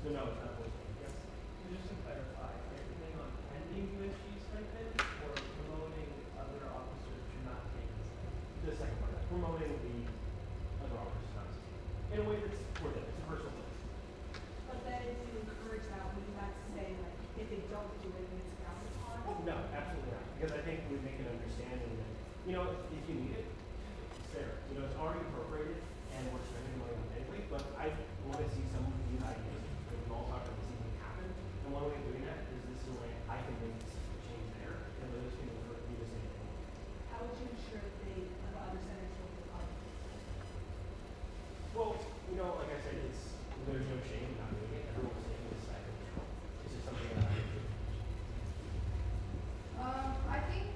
So no, it's not worth it. Yes? Just to clarify, are you planning on ending USG stipend or promoting other officers to not take the stipend? The second part, promoting the other officers not to take. In a way that's worth it. It's a personal thing. But then if you encourage that, would you not say, like, if they don't do it, it's frowned upon? No, absolutely not. Because I think we make an understanding that, if you need it, it's there. It's already appropriated and we're spending money on it anyway, but I want to see some of these ideas that we've all talked about this evening happen. And one way of doing that is this is a way I can make this change there and others can do the same thing. How would you ensure that the other senators will be up? Well, like I said, there's no shame in not doing it. Everyone's taking this side of control. This is something that I do. I think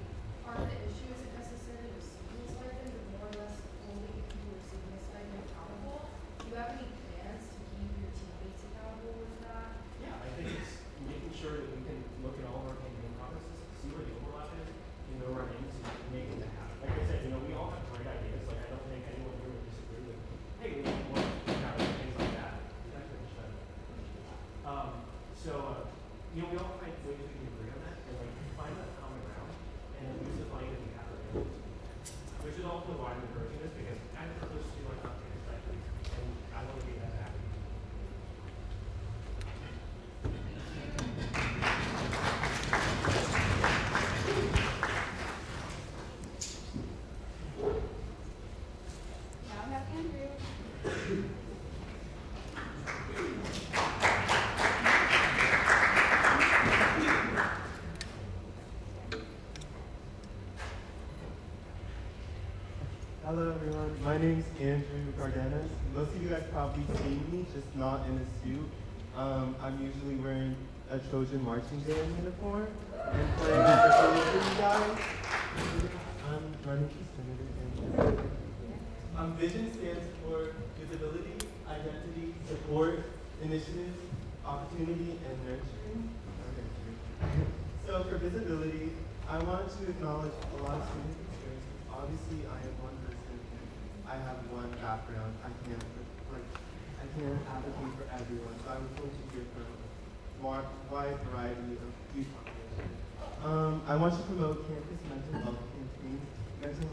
part of the issue isn't necessarily receiving a stipend, but more or less holding people receiving a stipend accountable. Do you have any plans to keep your we all find ways we can agree on that, and like find that common ground, and use the funding that we have available. Which is also why I'm encouraging this, because I'm privileged to like not take perspective, and I want to be that happy. Now I have Andrew. Hello everyone, my name is Andrew Cardenas. Most of you guys probably see me, just not in a suit. I'm usually wearing a Trojan marching band uniform and playing for you guys. I'm running for senator. Vision stands for visibility, identity, support, initiative, opportunity, and nurturing. So for visibility, I wanted to acknowledge a lot of student experiences. Obviously, I am one person. I have one background. I can't advocate for everyone. So I was hoping to hear from a wide variety of youth populations. I want to promote campus mental health campaigns. Mental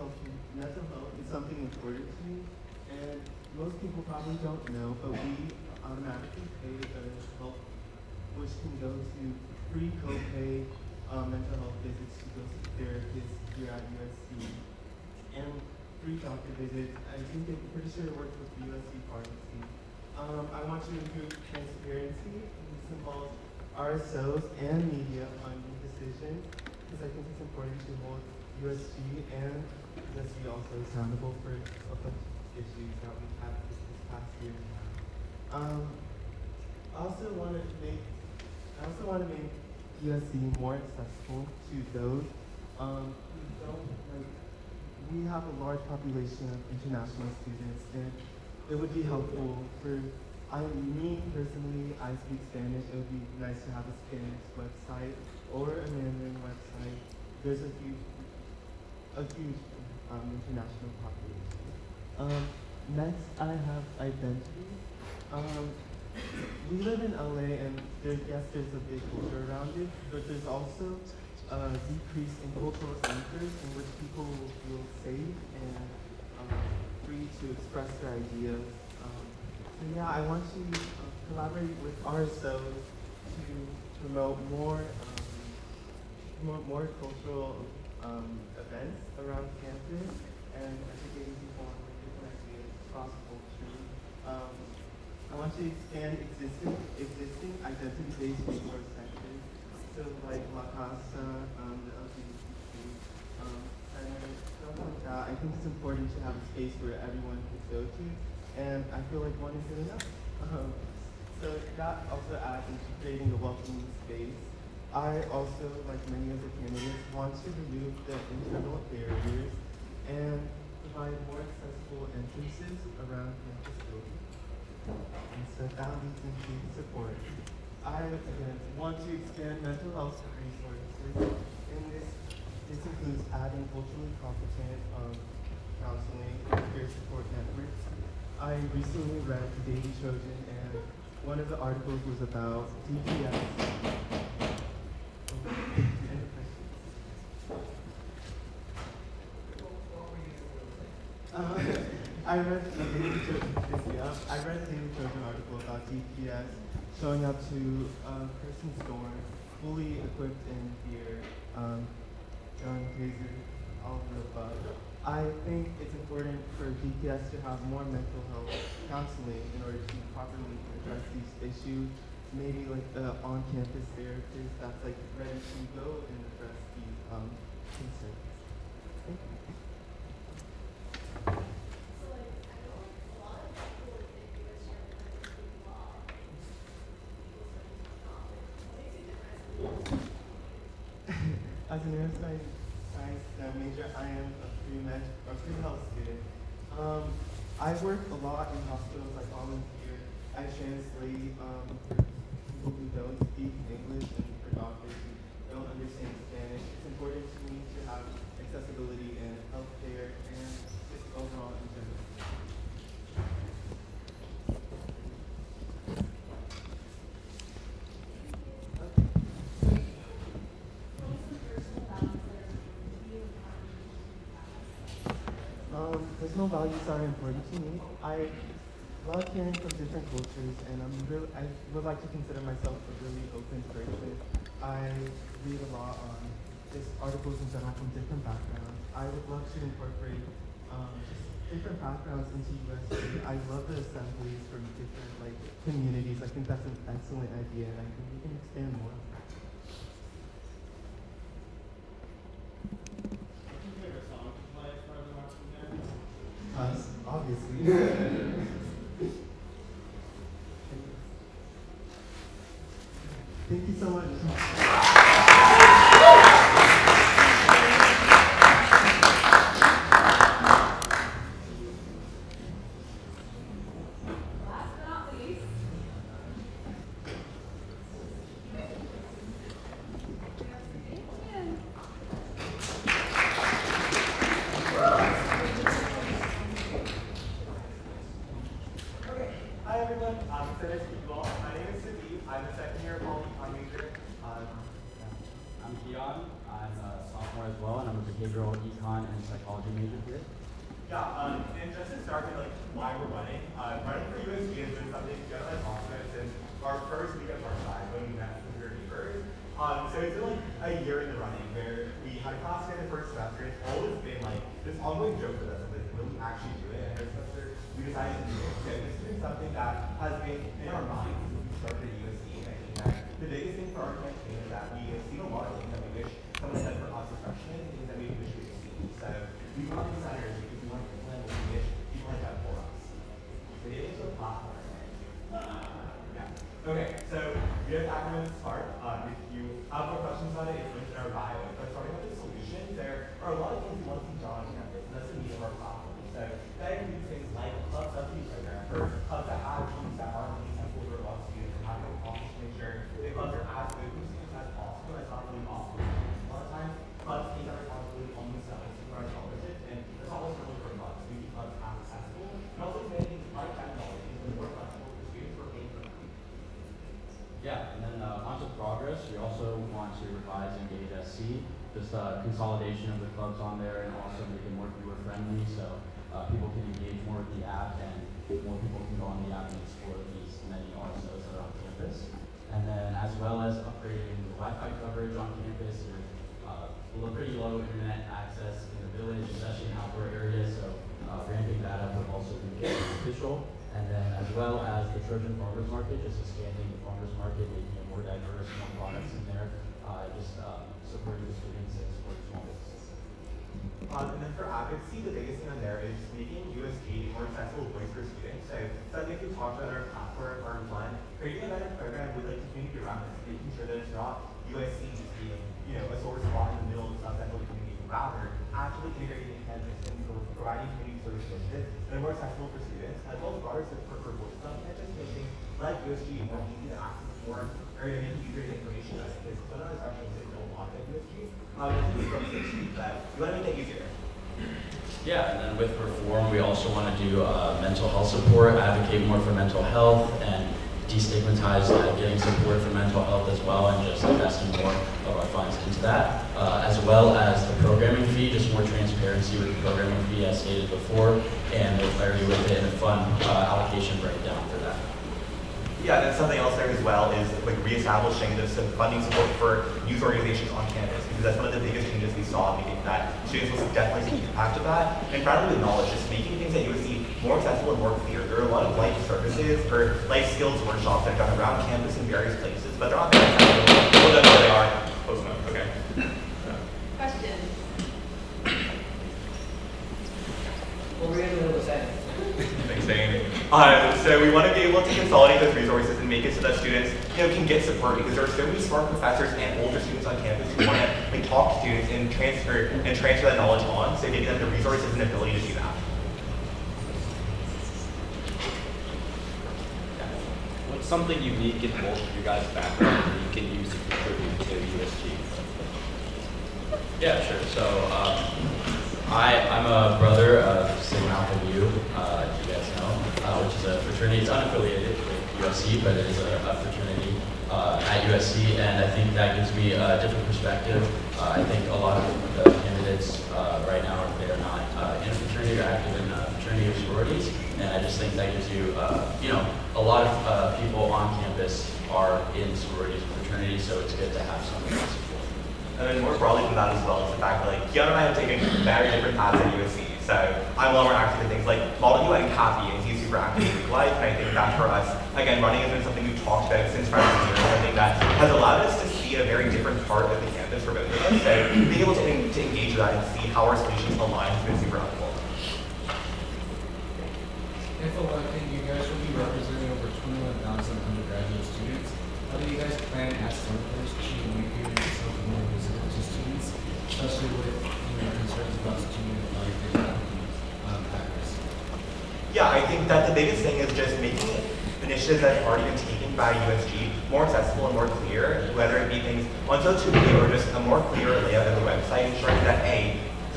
health is something important to me, and most people probably don't know, but we automatically pay the help, which can go to free copay mental health visits to go to therapists here at USC, and free doctor visits. I think I'm pretty sure it works with the USC pharmacy. I want to improve transparency. This involves RSOs and media on decisions, because I think it's important to hold USG and USC also accountable for a bunch of issues that we've had this past year. I also want to make USC more accessible to those who don't like. We have a large population of international students, and it would be helpful for me personally. I speak Spanish. It would be nice to have a Spanish website or a Mandarin website. There's a huge international population. Next, I have identity. We live in LA, and there's a big culture around it, but there's also a decrease in cultural centers in which people will feel safe and free to express their ideas. So yeah, I want to collaborate with RSOs to promote more cultural events around campus and educating people on different ideas across culture. I want to expand existing identity-based resource centers, so like Makasi, the LGBTQ center, stuff like that. I think it's important to have a space where everyone can go to, and I feel like one isn't enough. So that also adds into creating a welcoming space. I also, like many of the candidates, want to remove the internal barriers and provide more accessible entrances around campus buildings. And so that leads into support. I, again, want to expand mental health resources, and this includes adding culturally competent counseling and peer support networks. I recently read The Daily Trojan, and one of the articles was about DPS. I read the Daily Trojan article about DPS showing up to a person's dorm, fully equipped in gear, gun, taser, all of the above. I think it's important for DPS to have more mental health counseling in order to properly address these issues. Maybe like the on-campus therapist that's like ready to go and address these concerns. Thank you. As a neuroscience major, I am a pre-health student. I work a lot in hospitals. I volunteer. I translate for people who don't speak English and for doctors who don't understand Spanish. It's important to me to have accessibility in healthcare and just overall in general. personal values are important to me. I love hearing from different cultures, and I would like to consider myself a really open person. I read a lot on just articles in general from different backgrounds. I would love to incorporate just different backgrounds into USC. I love the assemblies from different communities. I think that's an excellent idea, and I think we can expand more. Us, obviously. Thank you so much. I'm Kian. I'm a sophomore as well, and I'm a behavioral econ and psychology major here. Yeah, and just to start with why we're running for USC has been something just as awesome since our first week of our side when we met with your neighbors. So it's been a year in the running where we had a class in the first semester. It's always been this ongoing joke with us of will we actually do it? And this semester we decided to do it. So this has been something that has been in our minds since we started at USC. And I think that the biggest thing for our campaign is that we have seen a lot of things that we wish someone said for us as freshmen and things that we wish we could see. So we want these centers because we want to implement what we wish people had done for us. So get into a platform. Yeah. Okay, so we have acronyms SMART. If you have more questions about it, it's linked in our bio. But starting with the solution, there are a lot of things we want to see done on campus, and that's the need of our platform. So that includes things like a club subsidy program for clubs that have teams that aren't really simple for a lot of students and having a process to make sure the clubs are as open to students as possible. That's not really possible. A lot of times, clubs take that responsibility on themselves to provide scholarships, and that's always really for clubs. We keep clubs as accessible, and also make things like technology more flexible for students who are paying for them. Yeah, and then onto progress, we also want to revise Engage SC, just consolidation of the clubs on there and also make it more viewer friendly so people can engage more with the app and more people can go on the app and explore these many RSOs that are on campus. And then as well as upgrading the Wi-Fi coverage on campus. There's pretty low internet access in the village, especially in outdoor areas, so ramping that up would also be beneficial. And then as well as the Trojan Farmers Market, just expanding the farmers market, making it more diverse, more products in there, supporting the students and supporting small businesses. And then for advocacy, the biggest thing on there is just making USG more accessible voice for students. So something we talked about our platform, our one, creating a better program with community around this, making sure that it's not USC just being, a sore spot in the middle of the South Central community, rather actually integrating campus and providing community service initiatives that are more accessible for students, as well as broader support for voices on campus, making like USG more easy to access more, or making easier to information out because sometimes actually they don't want at USG. But we want to make that easier. Yeah, and then with reform, we also want to do mental health support, advocate more for mental health, and destigmatize getting support for mental health as well, and just investing more of our funds into that, as well as the programming fee, just more transparency with the programming fee as stated before, and more clarity with it and a fund allocation breakdown for that. Yeah, and something else there as well is reestablishing some funding support for youth organizations on campus, because that's one of the biggest changes we saw. We think that students will definitely see the impact of that. And finally, with knowledge, just making things at USC more accessible and more clear. There are a lot of life services or life skills workshops that are done around campus in various places, but they're not very accessible. We'll know where they are. Close enough. Okay. Question. What were you in the middle of saying? Thanks, Amy. So we want to be able to consolidate those resources and make it so that students, can get support, because there are so many smart professors and older students on campus who want to talk to students and transfer that knowledge on, so giving them the resources and ability to do that. What's something unique in both of you guys' backgrounds that you can use to contribute to USG? Yeah, sure. So I'm a brother of Sigma Alpha U, you guys know, which is a fraternity. It's unaffiliated with USC, but it is a fraternity at USC, and I think that gives me a different perspective. I think a lot of the candidates right now, they are not in a fraternity or active in a fraternity or sororities, and I just think that gives you, a lot of people on campus are in sororities and fraternities, so it's good to have something to support. And then more broadly than that as well, is the fact that Kian and I have taken very different paths at USC. So I'm a lot more active in things like Model U and Kathy, and he's super active in Greek life, and I think that for us, again, running has been something we've talked about since freshman year, and I think that has allowed us to see a very different part of the campus for both of us. So being able to engage with that and see how our solutions align has been super helpful. If elected, you guys will be representing over 21,000 undergraduate students. How do you guys plan as senators to make yourself more visible to students, especially with concerns about student life and accuracy? Yeah, I think that the biggest thing is just making initiatives that have already been taken by USG more accessible and more clear, whether it be things on social media or just a more clear layout of the website, ensuring that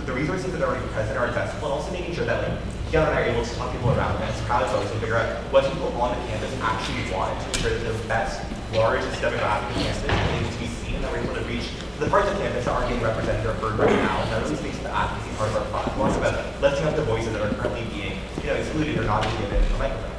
the resources that are already present are accessible, and also making sure that Kian and I are able to talk people around us, crowdsource, and figure out what people on the campus actually want to ensure that the best, largest demographic of campus is able to be seen, and that we're able to reach the parts of campus that aren't being represented or heard right now. And that really speaks to the advocacy part of our platform, about lifting up the voices that are currently being excluded or not being given a microphone.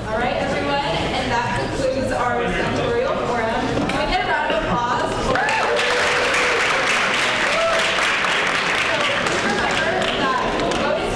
All right, everyone, and that concludes our senatorial forum. Can we get a round of applause for remember that voting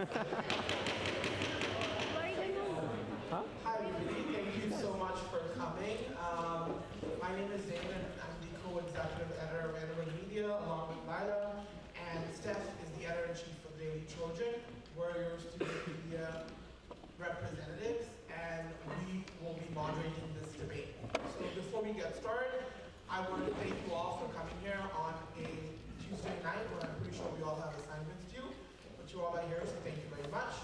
Hi, everybody. Thank you so much for coming. My name is Zehran. I'm the co-executive editor of Yonover Media, along with Elija. And Steph is the editor-in-chief of Daily Trojan. We're your student media representatives, and we will be moderating this debate. So before we get started, I want to thank you all for coming here on a Tuesday night when I'm pretty sure we all have assignments due, but you all are here, so thank you very much.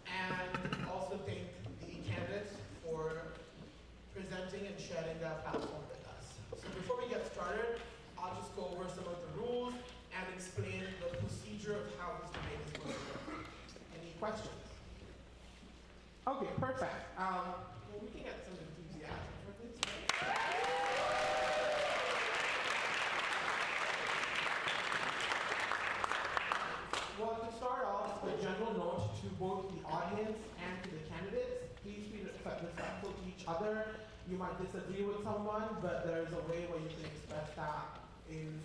And also thank the candidates for presenting and sharing their platform with us. So before we get started, I'll just go over some of the rules and explain the procedure of how this debate is going to work. Any questions? Okay, perfect. Well, we can get some enthusiasm for this. Well, to start off, a general note to both the audience and to the candidates, please be respectful to each other. You might disagree with someone, but there's a way where you can express that in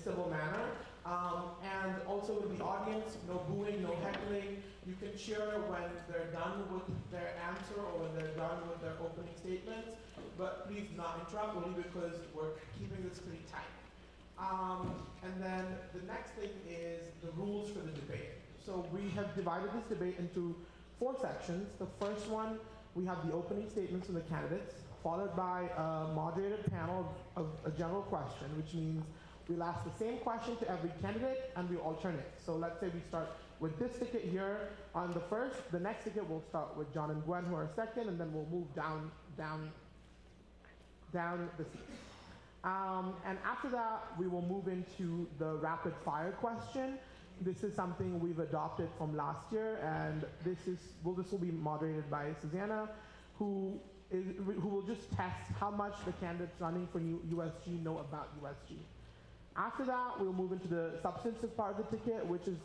civil manner. And also with the audience, no booing, no heckling. You can cheer when they're done with their answer or when they're done with their opening statements, but please do not interrupt, only because we're keeping this pretty tight. And then the next thing is the rules for the debate. So we have divided this debate into 4 sections. The first one, we have the opening statements from the candidates, followed by a moderated panel of a general question, which means we'll ask the same question to every candidate and we alternate. So let's say we start with this ticket here on the first. The next ticket we'll start with John and Gwen, who are second, and then we'll move down the seats. And after that, we will move into the rapid fire question. This is something we've adopted from last year, and this will be moderated by Susanna, who will just test how much the candidates running for USG know about USG. After that, we'll move into the substantive part of the ticket, which is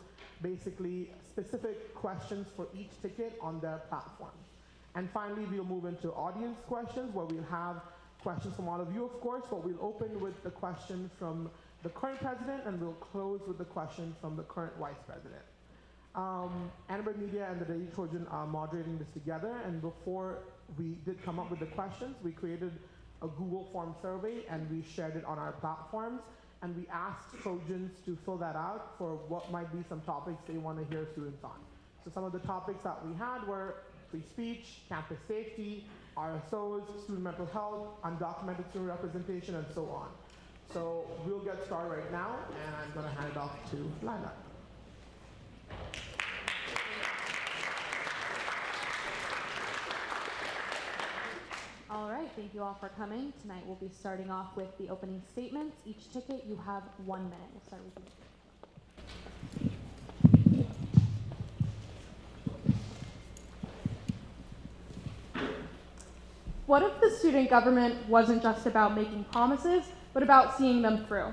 basically specific questions for each ticket on their platform. And finally, we'll move into audience questions, where we'll have questions from all of you, of course, but we'll open with the question from the current president, and we'll close with the question from the current vice president. Yonover Media and the Daily Trojan are moderating this together, and before we did come up with the questions, we created a Google form survey and we shared it on our platforms, and we asked Trojans to fill that out for what might be some topics they want to hear students on. So some of the topics that we had were free speech, campus safety, RSOs, student mental health, undocumented student representation, and so on. So we'll get started right now, and I'm going to hand it off to Elija. All right, thank you all for coming. Tonight we'll be starting off with the opening statements. Each ticket, you have 1 minute. We'll start with you. What if the student government wasn't just about making promises, but about seeing them through?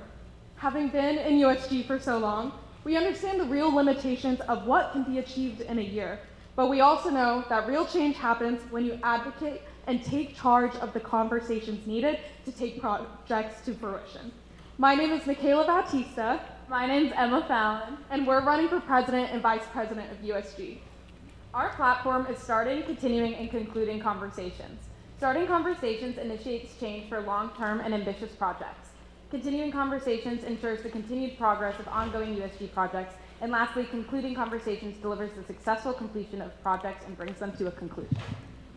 Having been in USG for so long, we understand the real limitations of what can be achieved in a year, but we also know that real change happens when you advocate and take charge of the conversations needed to take projects to fruition. My name is Mikaela Bautista. My name's Emma Fallon. And we're running for president and vice president of USG. Our platform is starting, continuing, and concluding conversations. Starting conversations initiates change for long-term and ambitious projects. Continuing conversations ensures the continued progress of ongoing USG projects. And lastly, concluding conversations delivers the successful completion of projects and brings them to a conclusion.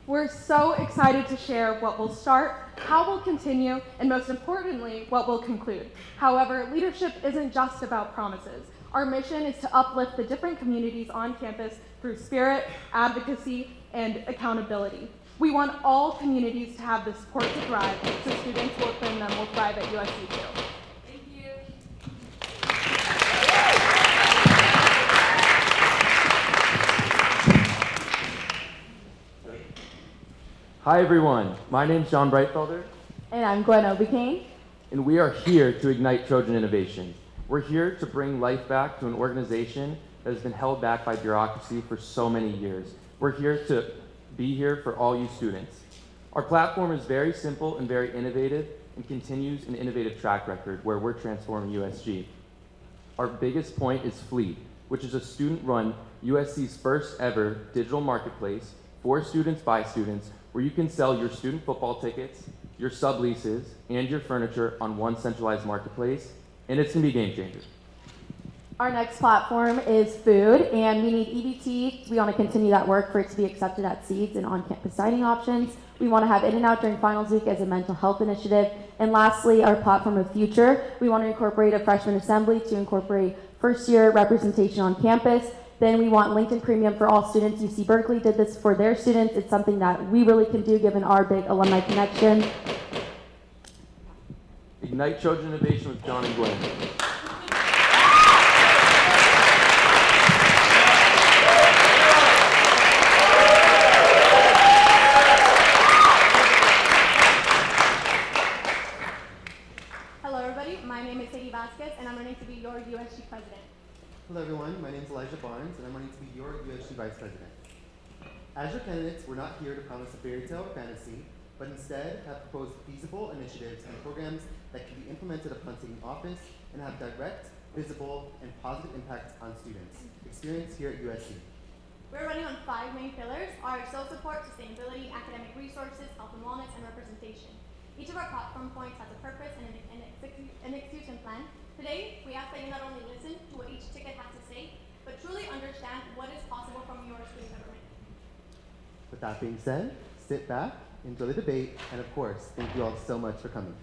We're so excited to share what will start, how we'll continue, and most importantly, what will conclude. However, leadership isn't just about promises. Our mission is to uplift the different communities on campus through spirit, advocacy, and accountability. We want all communities to have the support to thrive, so students within them will thrive at USC too. Thank you. Hi everyone, my name's John Breitfelder. And I'm Gwen Obicane. And we are here to ignite Trojan innovation. We're here to bring life back to an organization that has been held back by bureaucracy for so many years. We're here to be here for all you students. Our platform is very simple and very innovative and continues an innovative track record where we're transforming USG. Our biggest point is Fleet, which is a student-run USC's first ever digital marketplace for students by students, where you can sell your student football tickets, your subleases, and your furniture on one centralized marketplace, and it's gonna be a game changer. Our next platform is food, and we need EBT. We want to continue that work for it to be accepted at Seeds and on-campus dining options. We want to have In-N-Out during finals week as a mental health initiative. And lastly, our platform of future. We want to incorporate a freshman assembly to incorporate first-year representation on campus. Then we want LinkedIn Premium for all students. UC Berkeley did this for their students. It's something that we really can do given our big alumni connection. Ignite Trojan Innovation with John and Gwen. Hello everybody, my name is Heydy Vasquez and I'm running to be your USG president. Hello everyone, my name is Elija Barnes and I'm running to be your USG vice president. As your candidates, we're not here to promise a fairy tale or fantasy, but instead have proposed feasible initiatives and programs that can be implemented upon taking office and have direct, visible, and positive impacts on students. Experience here at USC. We're running on 5 main pillars: our social support, sustainability, academic resources, health and wellness, and representation. Each of our platform points has a purpose and an execution plan. Today, we ask that you not only listen to what each ticket has to say, but truly understand what is possible from your student government. With that being said, sit back, enjoy the debate, and of course, thank you all so much for coming.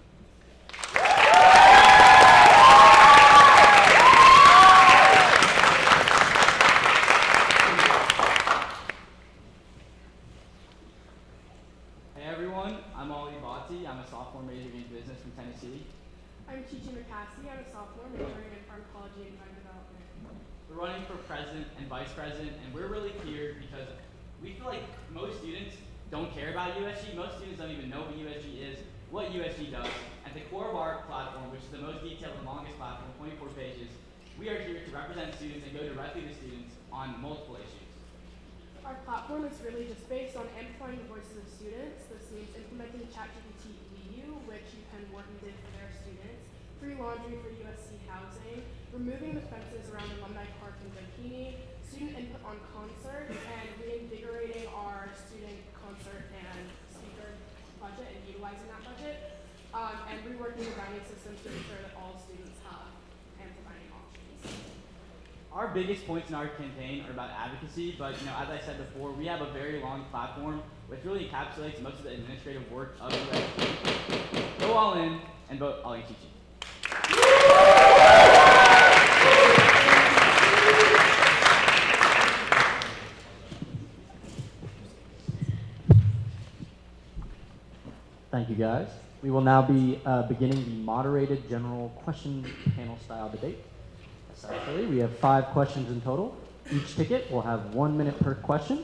Hey everyone, I'm Bhatti. I'm a sophomore majoring in business from Tennessee. I'm Chichi, Makasi. I'm a sophomore majoring in pharmacology and environmental development. We're running for president and vice president, and we're really here because we feel like most students don't care about USG. Most students don't even know what USG is, what USG does. At the core of our platform, which is the most detailed and longest platform, 24 pages, we are here to represent students and go directly to students on multiple issues. Our platform is really just based on amplifying the voices of students. This means implementing ChatGPT EU, which UPenn Wharton did for their students, free laundry for USC housing, removing the fences around Alumni Park and Bikini, student input on concerts, and reinvigorating our student concert and speaker budget and utilizing that budget, and reworking the dining system to ensure that all students have ample dining options. Our biggest points in our campaign are about advocacy, but as I said before, we have a very long platform which really encapsulates most of the administrative work of USG. Go all in and vote all in Chichi. Thank you, guys. We will now be beginning the moderated general question panel style debate. Essentially, we have 5 questions in total. Each ticket will have 1 minute per question.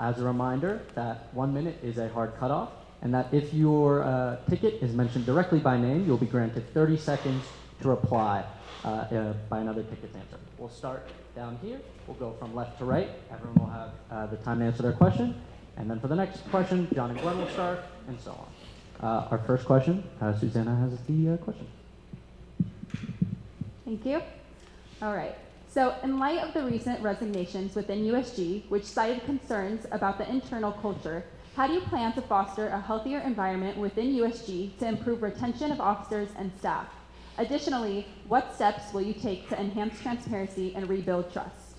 As a reminder, that 1 minute is a hard cutoff, and that if your ticket is mentioned directly by name, you'll be granted 30 seconds to reply by another ticket's answer. We'll start down here. We'll go from left to right. Everyone will have the time to answer their question. And then for the next question, John and Gwen will start, and so on. Our first question, Susanna has the question. Thank you. All right. So in light of the recent resignations within USG, which cited concerns about the internal culture, how do you plan to foster a healthier environment within USG to improve retention of officers and staff? Additionally, what steps will you take to enhance transparency and rebuild trust?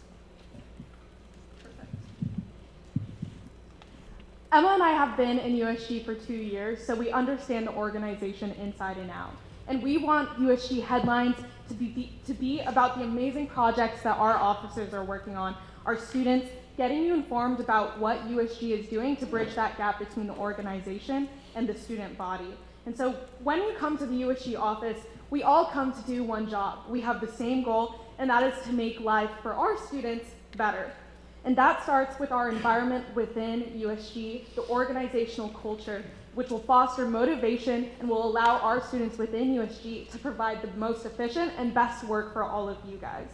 Emma and I have been in USG for 2 years, so we understand the organization inside and out. And we want USG headlines to be about the amazing projects that our officers are working on, our students, getting you informed about what USG is doing to bridge that gap between the organization and the student body. And so when you come to the USG office, we all come to do one job. We have the same goal, and that is to make life for our students better. And that starts with our environment within USG, the organizational culture, which will foster motivation and will allow our students within USG to provide the most efficient and best work for all of you guys.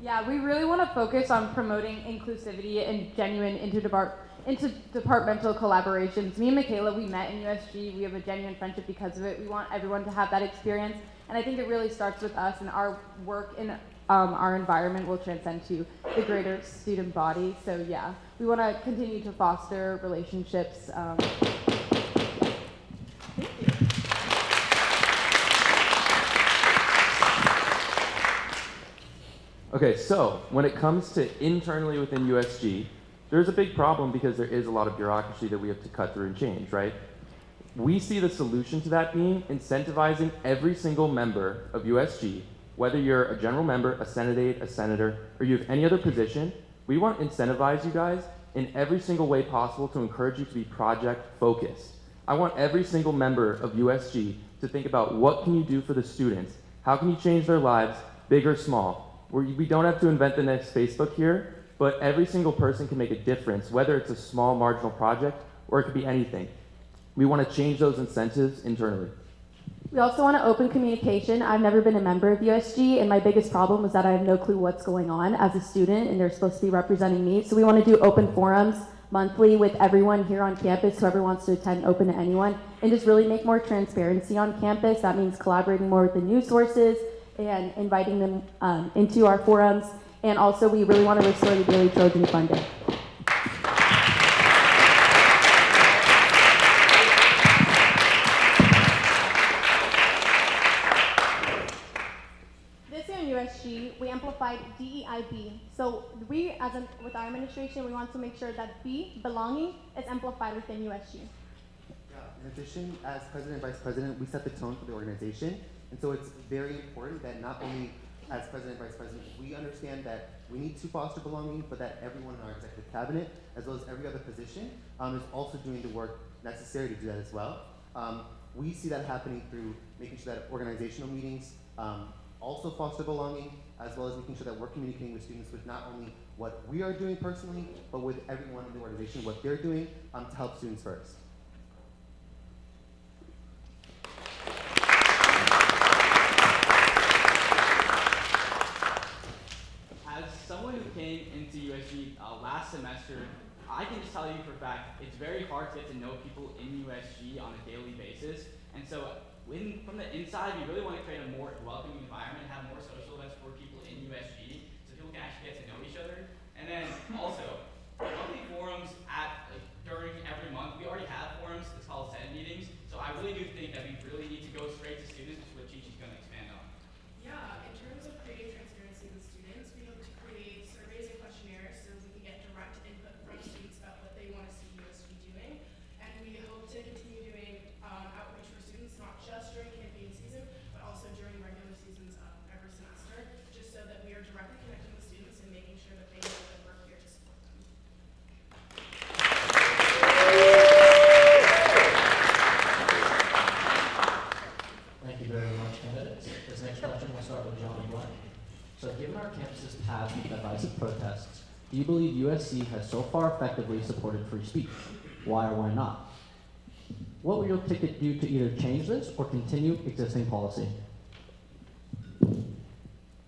Yeah, we really want to focus on promoting inclusivity and genuine interdepartmental collaborations. Me and Mikaela, we met in USG. We have a genuine friendship because of it. We want everyone to have that experience. And I think it really starts with us and our work in our environment will transcend to the greater student body. So yeah, we want to continue to foster relationships. Okay, so when it comes to internally within USG, there's a big problem because there is a lot of bureaucracy that we have to cut through and change, right? We see the solution to that being incentivizing every single member of USG, whether you're a general member, a Senate aide, a senator, or you have any other position. We want to incentivize you guys in every single way possible to encourage you to be project focused. I want every single member of USG to think about what can you do for the students? How can you change their lives, big or small? We don't have to invent the next Facebook here, but every single person can make a difference, whether it's a small marginal project or it could be anything. We want to change those incentives internally. We also want to open communication. I've never been a member of USG, and my biggest problem was that I have no clue what's going on as a student, and they're supposed to be representing me. So we want to do open forums monthly with everyone here on campus, whoever wants to attend, open to anyone, and just really make more transparency on campus. That means collaborating more with the news sources and inviting them into our forums. And also, we really want to restore the daily Trojan funding. This year in USG, we amplified DEIB. So we, with our administration, we want to make sure that B, belonging, is amplified within USG. Yeah, in addition, as president and vice president, we set the tone for the organization. And so it's very important that not only as president and vice president, we understand that we need to foster belonging, but that everyone in our executive cabinet, as well as every other position, is also doing the work necessary to do that as well. We see that happening through making sure that organizational meetings also foster belonging, as well as making sure that we're communicating with students with not only what we are doing personally, but with everyone in the organization, what they're doing to help students first. As someone who came into USG last semester, I can just tell you for a fact, it's very hard to get to know people in USG on a daily basis. And so from the inside, we really want to create a more welcoming environment, have more social events for people in USG so people can actually get to know each other. And then also, monthly forums during every month. We already have forums, it's called Senate meetings. So I really do think that we really need to go straight to students, which is what Chichi's going to expand on. Yeah, in terms of creating transparency with students, we hope to create surveys and questionnaires so we can get direct input from students about what they want to see USG doing. And we hope to continue doing outreach for students, not just during campaign season, but also during regular seasons every semester, just so that we are directly connecting with students and making sure that they know that we're here to support them. Thank you very much, candidates. This next question will start with John and Gwen. So given our campus's past with divisive protests, do you believe USC has so far effectively supported free speech? Why or why not? What will your ticket do to either change this or continue existing policy?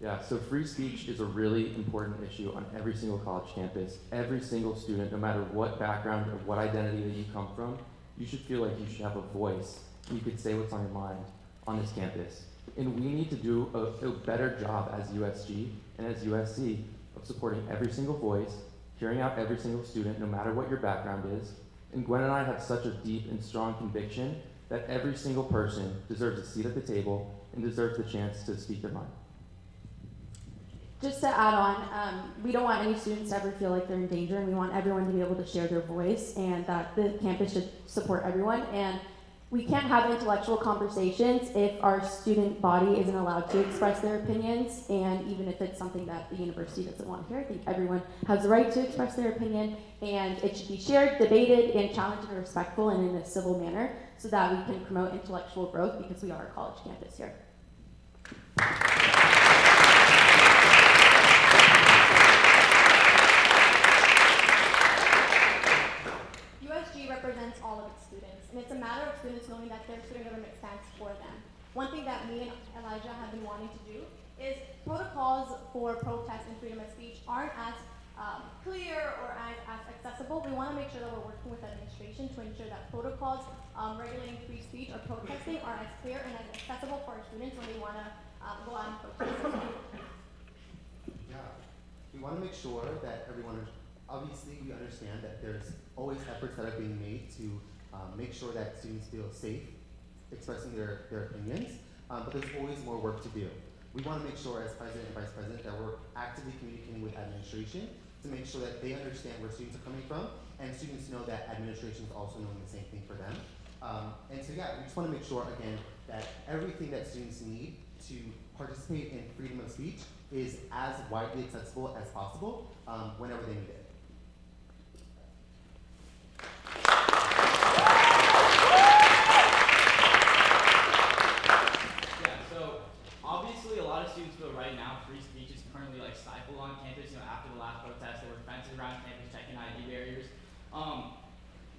Yeah, so free speech is a really important issue on every single college campus. Every single student, no matter what background or what identity that you come from, you should feel like you should have a voice. You could say what's on your mind on this campus. And we need to do a better job as USG and as USC of supporting every single voice, hearing out every single student, no matter what your background is. And Gwen and I have such a deep and strong conviction that every single person deserves a seat at the table and deserves the chance to speak their mind. Just to add on, we don't want any students to ever feel like they're in danger, and we want everyone to be able to share their voice, and that the campus should support everyone. And we can't have intellectual conversations if our student body isn't allowed to express their opinions, and even if it's something that the university doesn't want to hear. I think everyone has the right to express their opinion, and it should be shared, debated, and challenged in a respectful and in a civil manner so that we can promote intellectual growth, because we are a college campus here. USG represents all of its students, and it's a matter of students knowing that their student government stands for them. One thing that me and Elija have been wanting to do is protocols for protest and freedom of speech aren't as clear or as accessible. We want to make sure that we're working with administration to ensure that protocols regulating free speech or protesting are as clear and as accessible for our students when they want to go out and protest. Yeah, we want to make sure that everyone, obviously we understand that there's always efforts that are being made to make sure that students feel safe expressing their opinions, but there's always more work to do. We want to make sure as president and vice president that we're actively communicating with administration to make sure that they understand where students are coming from, and students know that administration is also knowing the same thing for them. And so yeah, we just want to make sure, again, that everything that students need to participate in freedom of speech is as widely accessible as possible whenever they need it. Yeah, so obviously a lot of students feel right now free speech is currently like stifled on campus. You know, after the last protest, there were fences around campus checking ID barriers.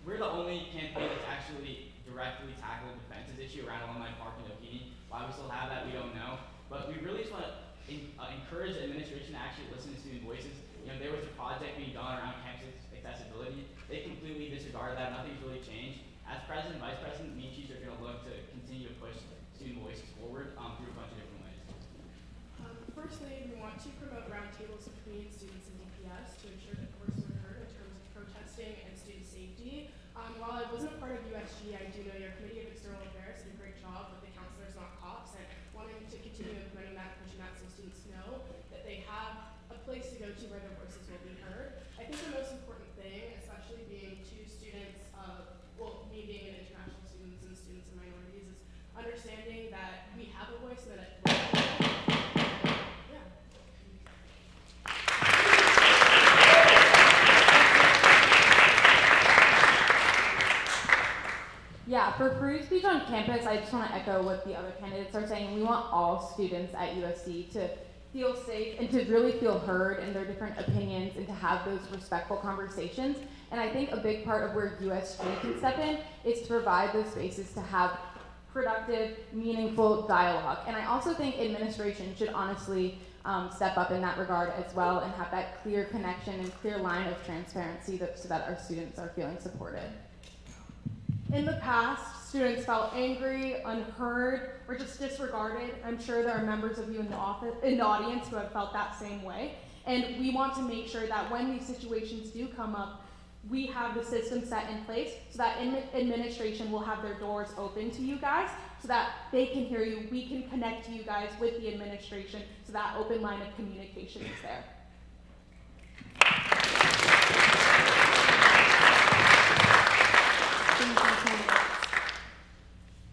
We're the only campaign that's actually directly tackled the fences issue around Alumni Park in Dokini. Why we still have that, we don't know. But we really just want to encourage the administration to actually listen to student voices. You know, there was a project being done around campus accessibility. They completely disregarded that. Nothing's really changed. As president and vice president, me and Chichi are going to look to continue to push student voices forward through a bunch of different ways. Firstly, we want to promote roundtables between students and DPS to ensure that voices are heard in terms of protesting and student safety. While I wasn't a part of USG, I do know your Committee of External Affairs did a great job with the Counselors Not Cops and wanting to continue implementing that, pushing that so students know that they have a place to go to where their voices will be heard. I think the most important thing, especially being two students, me being an international student and students and minorities, is understanding that we have a voice and that Yeah, for free speech on campus, I just want to echo what the other candidates are saying. We want all students at USC to feel safe and to really feel heard in their different opinions and to have those respectful conversations. And I think a big part of where USG can step in is to provide those spaces to have productive, meaningful dialogue. And I also think administration should honestly step up in that regard as well and have that clear connection and clear line of transparency so that our students are feeling supported. In the past, students felt angry, unheard, or just disregarded. I'm sure there are members of you in the audience who have felt that same way. And we want to make sure that when these situations do come up, we have the system set in place so that administration will have their doors open to you guys so that they can hear you, we can connect you guys with the administration so that open line of communication is there.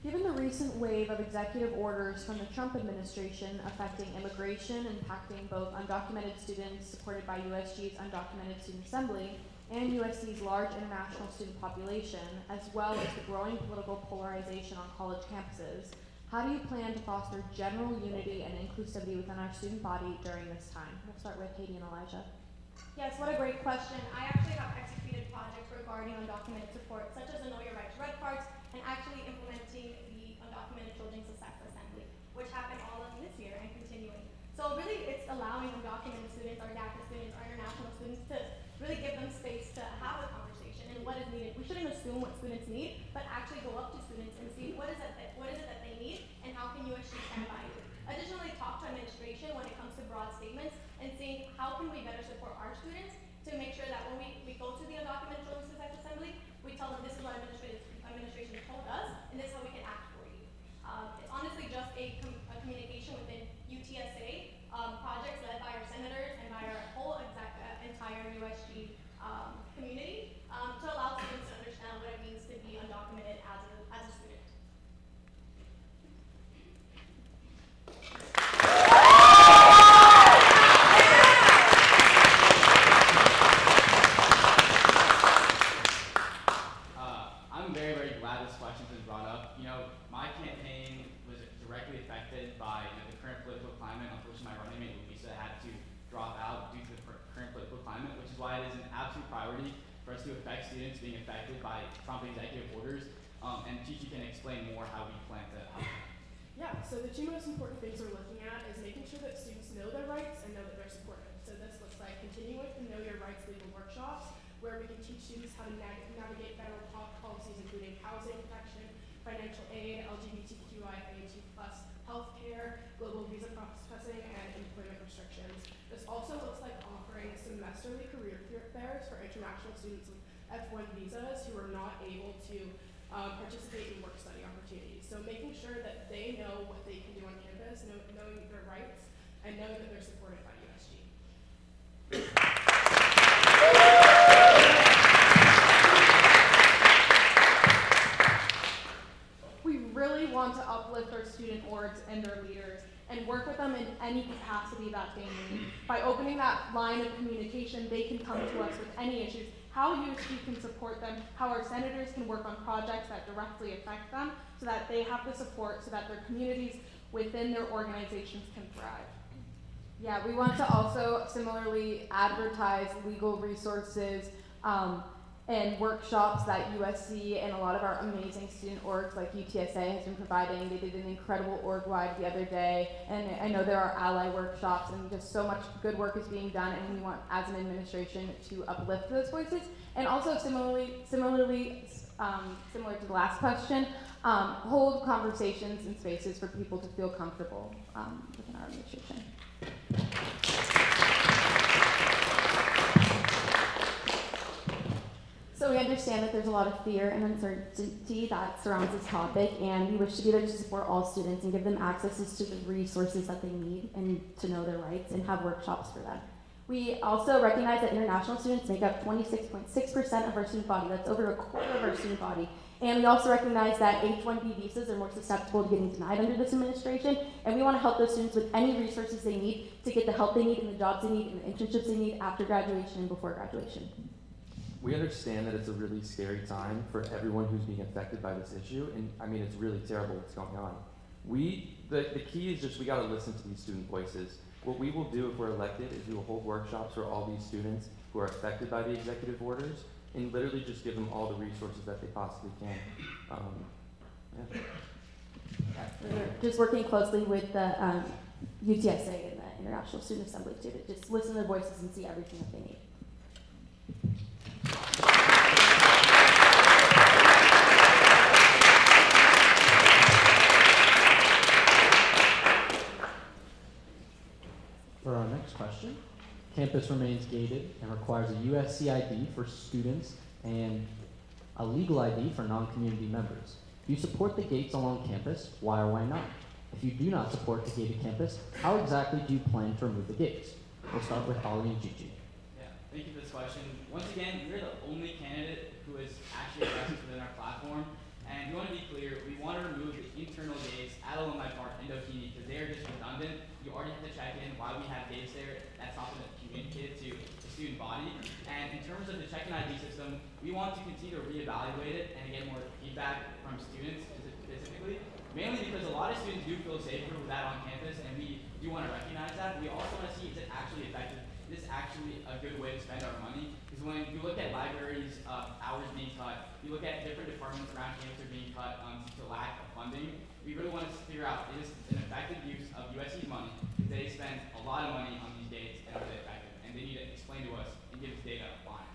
Given the recent wave of executive orders from the Trump administration affecting immigration, impacting both undocumented students supported by USG's Undocumented Student Assembly and USC's large international student population, as well as the growing political polarization on college campuses, how do you plan to foster general unity and inclusivity within our student body during this time? We'll start with Heydy and Elija. Yes, what a great question. I actually have executed projects regarding undocumented support, such as the Know Your Rights Red Cards, and actually implementing the Undocumented Children's Assembly, which happened all of this year and continuing. So really, it's allowing undocumented students, our DACA students, our international students to really give them space to have a conversation and what is needed. We shouldn't assume what students need, but actually go up to students and see what is it that they need and how can USG stand by you. Additionally, talk to administration when it comes to broad statements and seeing how can we better support our students to make sure that when we go to the Undocumented Children's Assembly, we tell them this is what administration told us and this is how we can act for you. It's honestly just a communication within UTSA projects led by our senators and by our whole entire USG community to allow students to understand what it means to be undocumented as a student. I'm very, very glad this question's been brought up. You know, my campaign was directly affected by the current political climate. Unfortunately, my running mate, Bautista, had to drop out due to the current political climate, which is why it is an absolute priority for us to affect students being affected by Trump executive orders. And Chichi can explain more how we plan to help. Yeah, so the two most important things we're looking at is making sure that students know their rights and know that they're supported. So this looks like continuing with the Know Your Rights legal workshops, where we can teach students how to navigate federal policies, including housing protection, financial aid, LGBTQIA2+, healthcare, global visa processing, and employment restrictions. This also semesterly career fairs for international students with F1 visas who are not able to participate in work study opportunities. So making sure that they know what they can do on campus, knowing their rights, and knowing that they're supported by USG. We really want to uplift our student orgs and their leaders and work with them in any capacity that they need. By opening that line of communication, they can come to us with any issues, how USG can support them, how our senators can work on projects that directly affect them, so that they have the support, so that their communities within their organizations can thrive. Yeah, we want to also similarly advertise legal resources and workshops that USC and a lot of our amazing student orgs like UTSA has been providing. They did an incredible org-wide the other day, and I know there are ally workshops, and just so much good work is being done, and we want, as an administration, to uplift those voices. And also similar to the last question, hold conversations and spaces for people to feel comfortable within our administration. So we understand that there's a lot of fear and uncertainty that surrounds this topic, and we wish to be there to support all students and give them access to the resources that they need and to know their rights and have workshops for them. We also recognize that international students make up 26.6% of our student body. That's over a quarter of our student body. And we also recognize that H-1B visas are more susceptible to getting denied under this administration, and we want to help those students with any resources they need to get the help they need and the jobs they need and the internships they need after graduation and before graduation. We understand that it's a really scary time for everyone who's being affected by this issue, and I mean, it's really terrible what's going on. The key is just we gotta listen to these student voices. What we will do if we're elected is we will hold workshops for all these students who are affected by the executive orders and literally just give them all the resources that they possibly can. We're just working closely with the UTSA and the International Student Assembly too, to just listen to their voices and see everything that they need. For our next question, campus remains gated and requires a USC ID for students and a legal ID for non-community members. Do you support the gates along campus? Why or why not? If you do not support the gated campus, how exactly do you plan to remove the gates? We'll start with Fallon and Chichi. Yeah, thank you for this question. Once again, we're the only candidate who is actually addressed within our platform. And we want to be clear, we want to remove the internal gates at Alumni Park and Dokini because they are just redundant. You already have to check in why we have gates there. That's not going to communicate to the student body. And in terms of the check-in ID system, we want to continue to reevaluate it and get more feedback from students specifically. Mainly because a lot of students do feel safer with that on campus, and we do want to recognize that. We also want to see, is it actually effective? Is this actually a good way to spend our money? Because when you look at libraries, hours being cut, you look at different departments around campus are being cut due to lack of funding, we really want to figure out, is this an effective use of USC's money? Because they spend a lot of money on these dates, and are they effective? And they need to explain to us and give us data on it.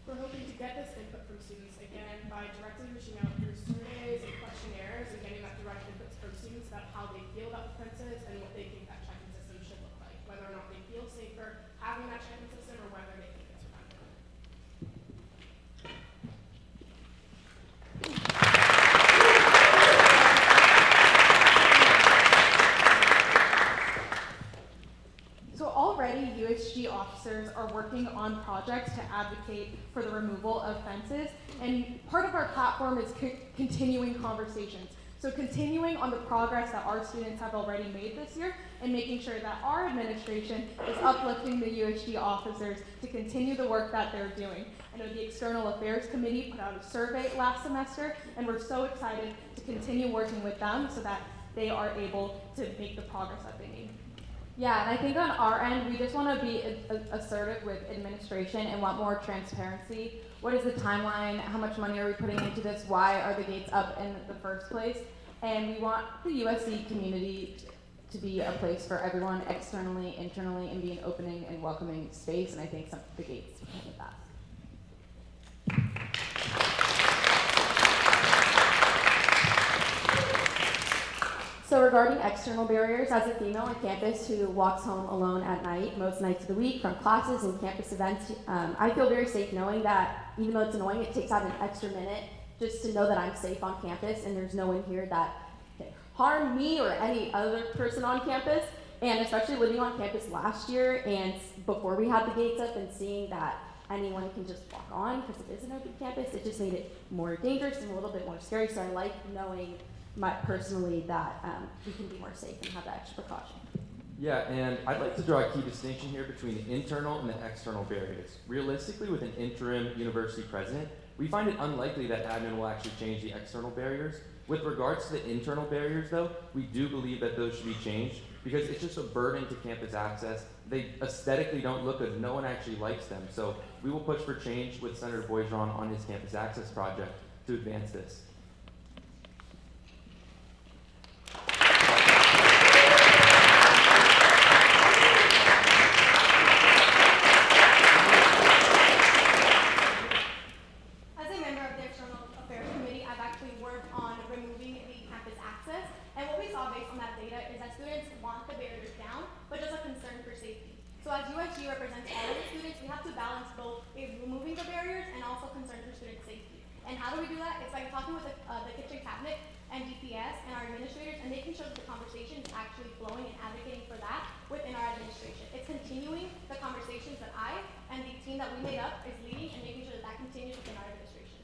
We're hoping to get this input from students, again, by directly reaching out through surveys and questionnaires and getting that direct input from students about how they feel about the fences and what they think that check-in system should look like, whether or not they feel safer having that check-in system or whether they think it's redundant. So already USG officers are working on projects to advocate for the removal of fences, and part of our platform is continuing conversations. So continuing on the progress that our students have already made this year and making sure that our administration is uplifting the USG officers to continue the work that they're doing. I know the External Affairs Committee put out a survey last semester, and we're so excited to continue working with them so that they are able to make the progress that they need. Yeah, and I think on our end, we just want to be assertive with administration and want more transparency. What is the timeline? How much money are we putting into this? Why are the gates up in the first place? And we want the USC community to be a place for everyone, externally, internally, and be an opening and welcoming space, and I think some of the gates come with that. So regarding external barriers, as a female on campus who walks home alone at night, most nights of the week, from classes and campus events, I feel very safe knowing that even though it's annoying, it takes out an extra minute just to know that I'm safe on campus and there's no one here that can harm me or any other person on campus. And especially living on campus last year and before we had the gates up and seeing that anyone can just walk on because it is an open campus, it just made it more dangerous and a little bit more scary. So I like knowing personally that we can be more safe and have that extra precaution. Yeah, and I'd like to draw a key distinction here between the internal and the external barriers. Realistically, with an interim university president, we find it unlikely that admin will actually change the external barriers. With regards to the internal barriers, though, we do believe that those should be changed because it's just a burden to campus access. They aesthetically don't look good. No one actually likes them. So we will push for change with Senator Boisrond on his campus access project to advance this. As a member of the External Affairs Committee, I've actually worked on removing the campus access, and what we saw based on that data is that students want the barriers down, but just a concern for safety. So as USG represents all of the students, we have to balance both removing the barriers and also concern for student safety. And how do we do that? It's by talking with the kitchen cabinet and DPS and our administrators and making sure that the conversation is actually flowing and advocating for that within our administration. It's continuing the conversations that I and the team that we made up is leading and making sure that that continues within our administration.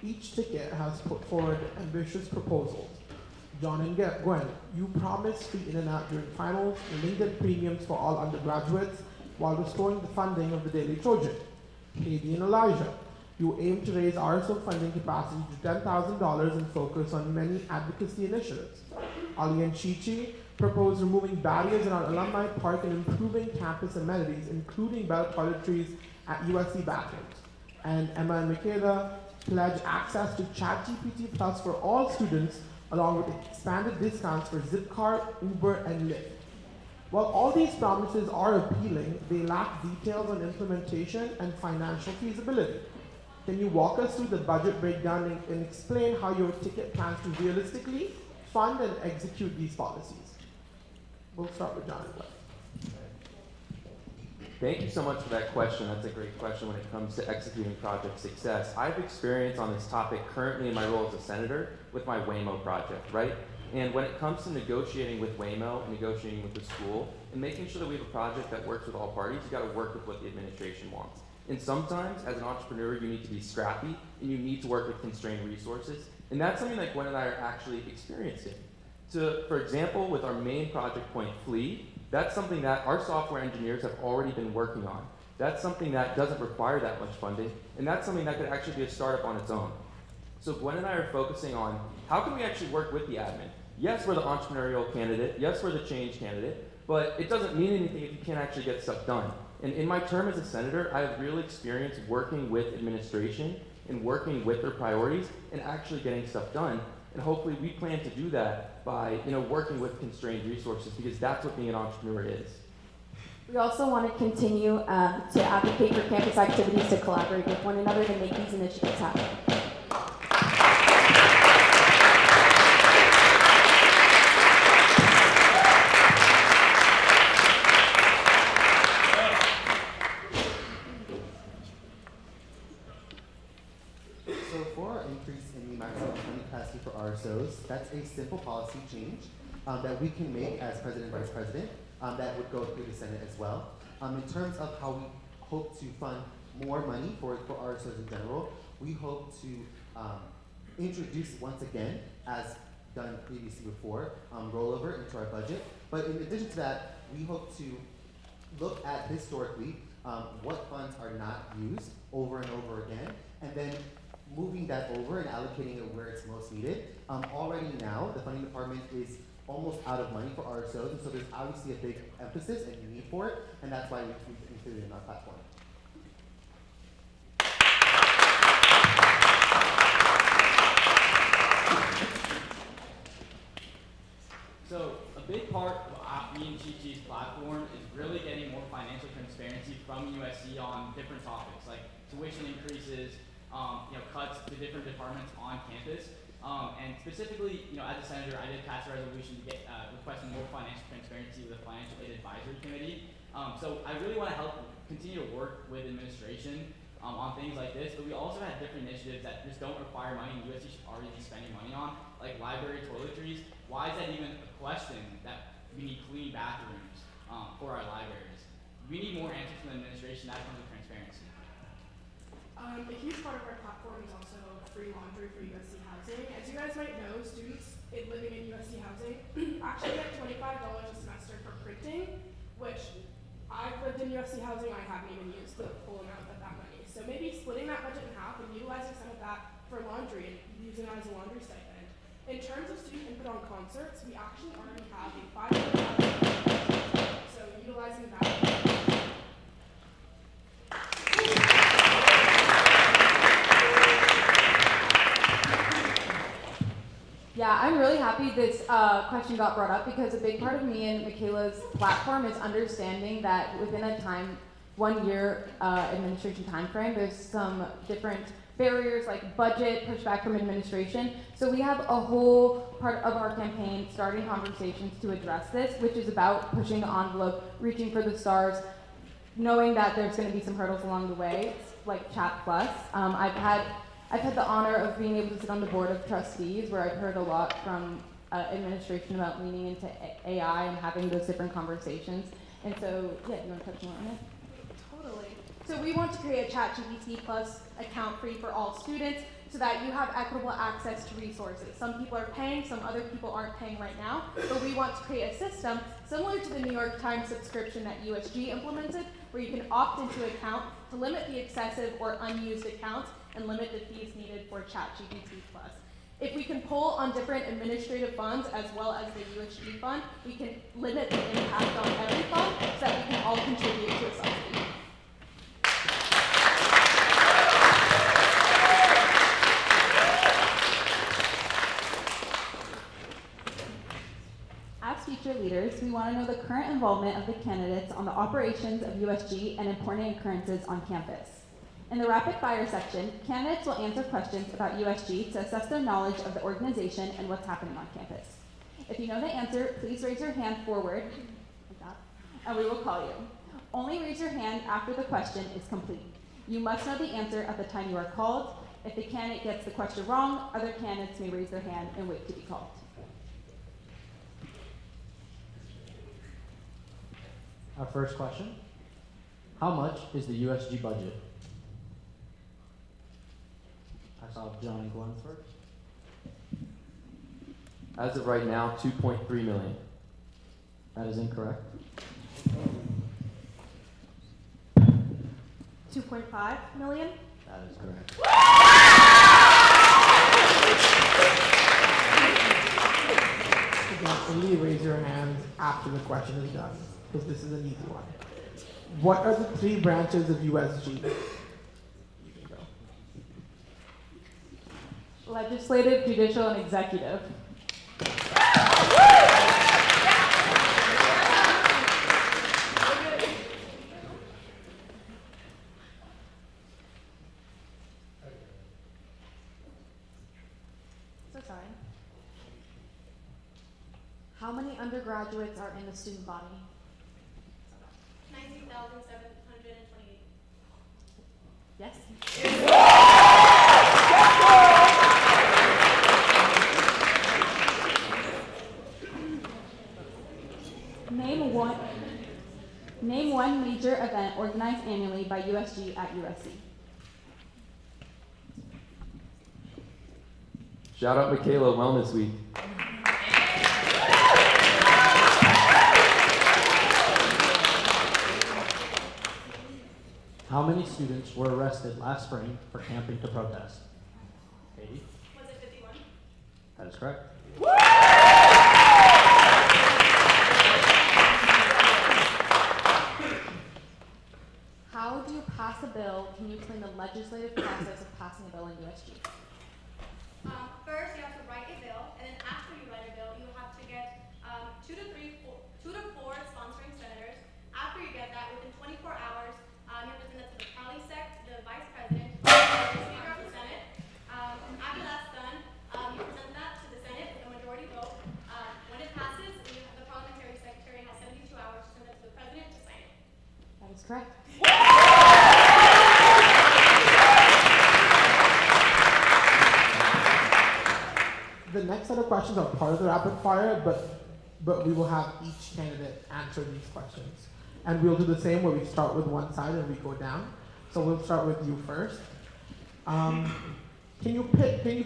Each ticket has put forward ambitious proposals. John and Gwen, you promised free in and out during finals, LinkedIn premiums for all undergraduates, while restoring the funding of the Daily Trojan. Heydy and Elija, you aim to raise RSO funding capacity to $10,000 and focus on many advocacy initiatives. Ali and Chichi propose removing barriers in our alumni park and improving campus amenities, including bell toiletries at USC bathrooms. And Emma and Mikaela pledge access to ChatGPT Plus for all students, along with expanded discounts for Zipcar, Uber, and Lyft. While all these promises are appealing, they lack details on implementation and financial feasibility. Can you walk us through the budget breakdown and explain how your ticket plans to realistically fund and execute these policies? We'll start with John and Gwen. Thank you so much for that question. That's a great question when it comes to executing project success. I have experience on this topic currently in my role as a senator with my Waymo project, right? And when it comes to negotiating with Waymo and negotiating with the school and making sure that we have a project that works with all parties, you gotta work with what the administration wants. And sometimes, as an entrepreneur, you need to be scrappy and you need to work with constrained resources. And that's something that Gwen and I are actually experiencing. So, for example, with our main project point, Flee, that's something that our software engineers have already been working on. That's something that doesn't require that much funding, and that's something that could actually be a startup on its own. So Gwen and I are focusing on how can we actually work with the admin? Yes, we're the entrepreneurial candidate. Yes, we're the change candidate, but it doesn't mean anything if you can't actually get stuff done. And in my term as a senator, I have real experience working with administration and working with their priorities and actually getting stuff done. And hopefully we plan to do that by working with constrained resources, because that's what being an entrepreneur is. We also want to continue to advocate for campus activities to collaborate with one another to make these initiatives happen. So for our increase in the maximum funding capacity for RSOs, that's a simple policy change that we can make as President and Vice President that would go through the Senate as well. In terms of how we hope to fund more money for RSOs in general, we hope to introduce once again, as done previously before, rollover into our budget. But in addition to that, we hope to look at historically what funds are not used over and over again, and then moving that over and allocating it where it's most needed. Already now, the funding department is almost out of money for RSOs, and so there's obviously a big emphasis and need for it, and that's why we included it in our platform. So a big part part of me and Chichi's platform is really getting more financial transparency from USC on different topics, like tuition increases, cuts to different departments on campus. And specifically, as a senator, I did pass a resolution to get requesting more financial transparency with the Financial Aid Advisory Committee. So I really want to help continue to work with administration on things like this, but we also have different initiatives that just don't require money and USC should already be spending money on, like library toiletries. Why is that even a question that we need clean bathrooms for our libraries? We need more answers from the administration that comes with transparency. A huge part of our platform is also free laundry for USC housing. As you guys might know, students living in USC housing actually get $25 a semester for printing, which I've lived in USC housing, I haven't even used the full amount of that money. So maybe splitting that budget in half and utilizing some of that for laundry and using it as a laundry stipend. In terms of student input on concerts, we actually already have a $500,000, so utilizing that. Yeah, I'm really happy this question got brought up because a big part of me and Mikaela's platform is understanding that within a 1 year administration time frame, there's some different barriers like budget, pushback from administration. So we have a whole part of our campaign starting conversations to address this, which is about pushing the envelope, reaching for the stars, knowing that there's going to be some hurdles along the way, like Chat Plus. I've had the honor of being able to sit on the board of trustees where I've heard a lot from administration about leaning into AI and having those different conversations. And so, yeah, do you want to touch more on it? Totally. So we want to create a ChatGPT Plus account free for all students so that you have equitable access to resources. Some people are paying, some other people aren't paying right now, but we want to create a system similar to the New York Times subscription that USG implemented, where you can opt into an account to limit the excessive or unused accounts and limit the fees needed for ChatGPT Plus. If we can pull on different administrative funds as well as the USG fund, we can limit the impact on every fund so that we can all contribute to a subsidy. As future leaders, we want to know the current involvement of the candidates on the operations of USG and important occurrences on campus. In the rapid fire section, candidates will answer questions about USG to assess their knowledge of the organization and what's happening on campus. If you know the answer, please raise your hand forward, like that, and we will call you. Only raise your hand after the question is complete. You must know the answer at the time you are called. If the candidate gets the question wrong, other candidates may raise their hand and wait to be called. Our first question, how much is the USG budget? I saw John and Gwen first. As of right now, 2.3 million. That is incorrect. 2.5 million? That is correct. Again, only raise your hand after the question is done, because this is an easy one. What are the 3 branches of USG? Legislative, judicial, and executive. So sorry. How many undergraduates are in the student body? 19,728. Yes? Name one major event organized annually by USG at USC. Shout out Mikaela, Wellness Week. How many students were arrested last spring for camping to protest? Heydy? Was it 51? That is correct. How do you pass a bill? Can you explain the legislative process of passing a bill in USG? First, you have to write a bill, and then after you write a bill, you have to get 2 to 3 correct. The next set of questions are part of the rapid fire, but we will have each candidate answer these questions. And we'll do the same where we start with one side and we go down. So we'll start with you first. Can you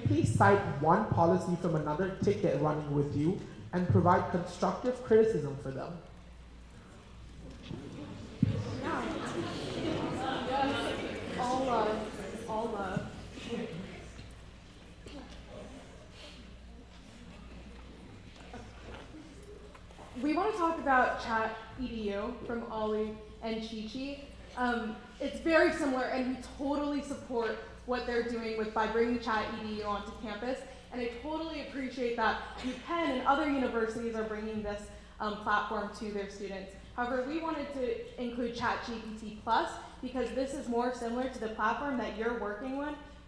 please cite one policy from another ticket running with you and provide constructive criticism for them? All love, all love. We want to talk about Chat EDU from Ollie and Chichi. It's very similar, and we totally support what they're doing by bringing Chat EDU onto campus. And I totally appreciate that UPenn and other universities are bringing this platform to their students. However, we wanted to include ChatGPT Plus because this is more similar to the platform that you're working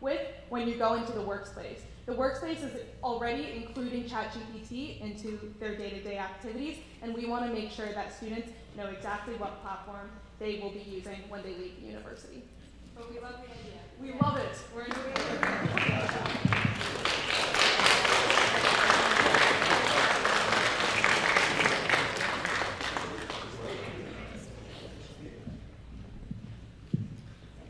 with when you go into the workspace. The workspace is already including ChatGPT into their day-to-day activities, and we want to make sure that students know exactly what platform they will be using when they leave the university. But we love the idea. We love it. We're in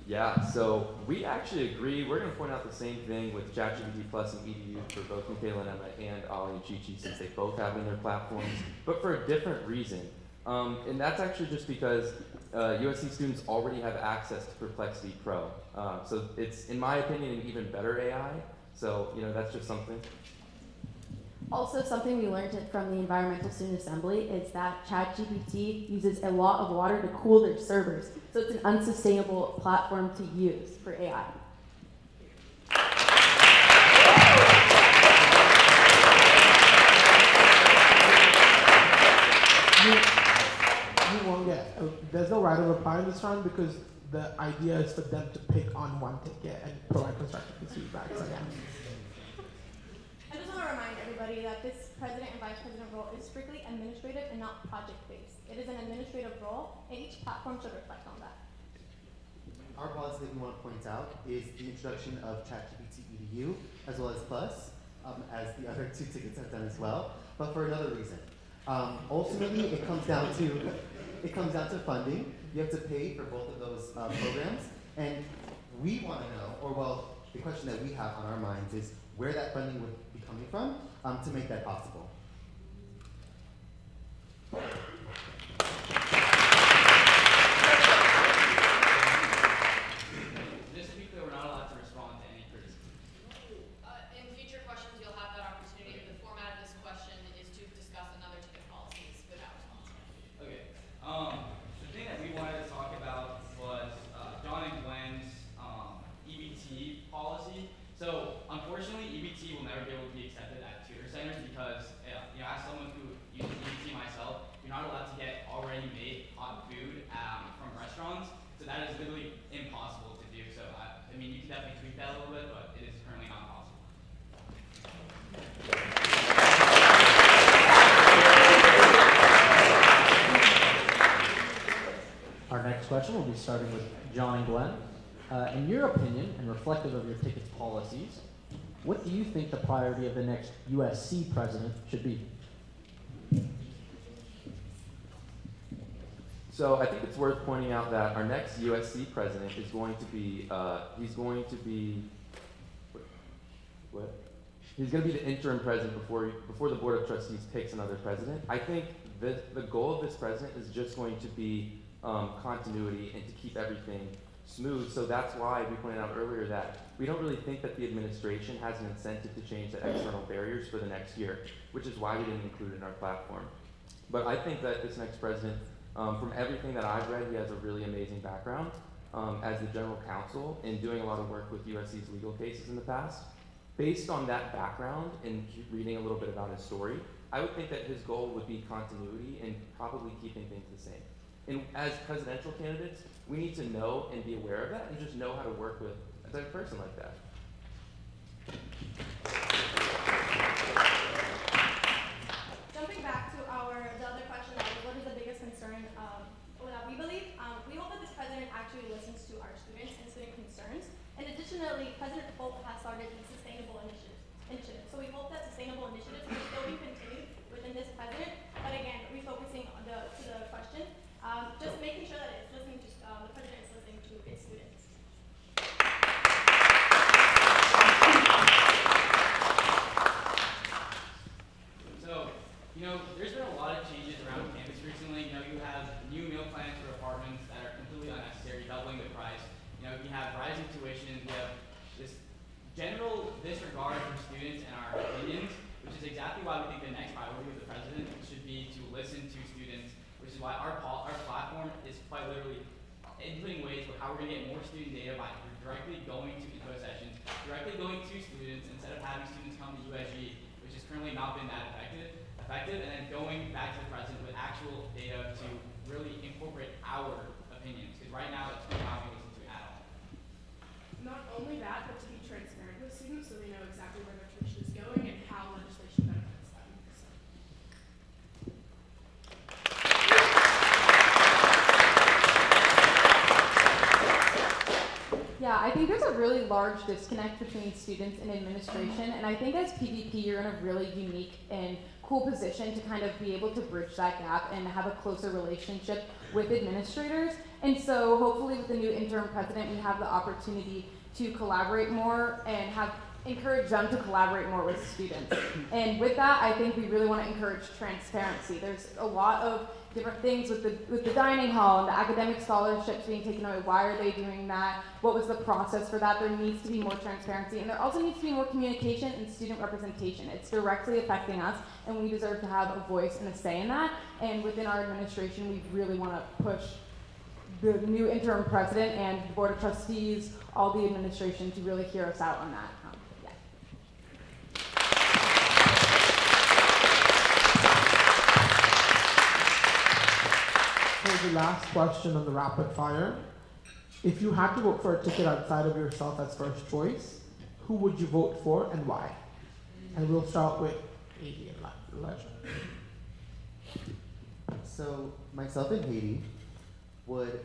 Yeah, so we actually agree. We're going to point out the same thing with ChatGPT Plus and EDU for both Mikaela and Emma and Ollie and Chichi, since they both have in their platforms, but for a different reason. And that's actually just because USC students already have access to Perplexity Pro. So it's, in my opinion, an even better AI. So, that's just something. Also, something we learned from the Environmental Student Assembly is that ChatGPT uses a lot of water to cool their servers, so it's an unsustainable platform to use for AI. You won't get, there's no right of reply in this round because the idea is for them to pick on one ticket and provide constructive feedback. So yeah. I just want to remind everybody that this president and vice president role is strictly administrative and not project-based. It is an administrative role, and each platform should reflect on that. Our policy that we want to point out is the introduction of ChatGPT EDU as well as Plus, as the other two tickets have done as well, but for another reason. Ultimately, it comes down to funding. You have to pay for both of those programs, and we want to know, or well, the question that we have on our minds is where that funding would be coming from to make that possible. Just to be clear, we're not allowed to respond to any criticism. In future questions, you'll have that opportunity. The format of this question is to discuss another ticket policies without response. Okay. The thing that we wanted to talk about was John and Gwen's EBT policy. So unfortunately, EBT will never be able to be accepted at tutor centers because, as someone who uses EBT myself, you're not allowed to get already made hot food from restaurants. So that is literally impossible to do. So I mean, you can definitely tweak that a little bit, but it is currently not possible. Our next question will be starting with John and Gwen. In your opinion, and reflective of your ticket's policies, what do you think the priority of the next USC president should be? So I think it's worth pointing out that our next USC president is going to be, he's going to be the interim president before the Board of Trustees picks another president. I think the goal of this president is just going to be continuity and to keep everything smooth. So that's why we pointed out earlier that we don't really think that the administration has an incentive to change the external barriers for the next year, which is why we didn't include it in our platform. But I think that this next president, from everything that I've read, he has a really amazing background as the general counsel and doing a lot of work with USC's legal cases in the past. Based on that background and reading a little bit about his story, I would think that his goal would be continuity and probably keeping things the same. And as presidential candidates, we need to know and be aware of that and just know how to work with a person like that. Jumping back to the other question, that was what is the biggest concern that we believe? We hope that large disconnect between students and administration, and I think as PVP, you're in a really unique and cool position to kind of be able to bridge that gap and have a closer relationship with administrators. And so hopefully with the new interim president, we have the opportunity to collaborate more and encourage them to collaborate more with students. And with that, I think we really want to encourage transparency. There's a lot of different things with the dining hall and the academic scholarships being taken away. Why are they doing that? What was the process for that? There needs to be more transparency, and there also needs to be more communication and student representation. It's directly affecting us, and we deserve to have a voice and a say in that. And within our administration, we really want to push the new interim president and the board of trustees, all the administration, to really hear us out on that. So the last question on the rapid fire. If you had to vote for a ticket outside of yourself as first choice, who would you vote for and why? And we'll start with Heydy and Elija. So myself and Heydy would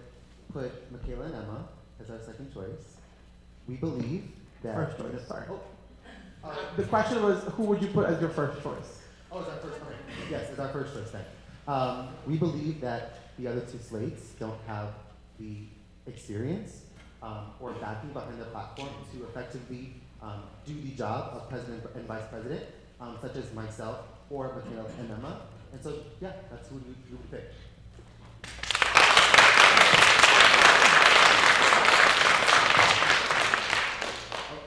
put Mikaela and Emma as our second choice. We believe that First choice, sorry. The question was, who would you put as your first choice? Oh, it's our first choice. Yes, it's our first choice then. We believe that the other two slates don't have the experience or backing behind the platform to effectively do the job of president and vice president, such as myself or Mikaela and Emma. And so, yeah, that's who we would pick.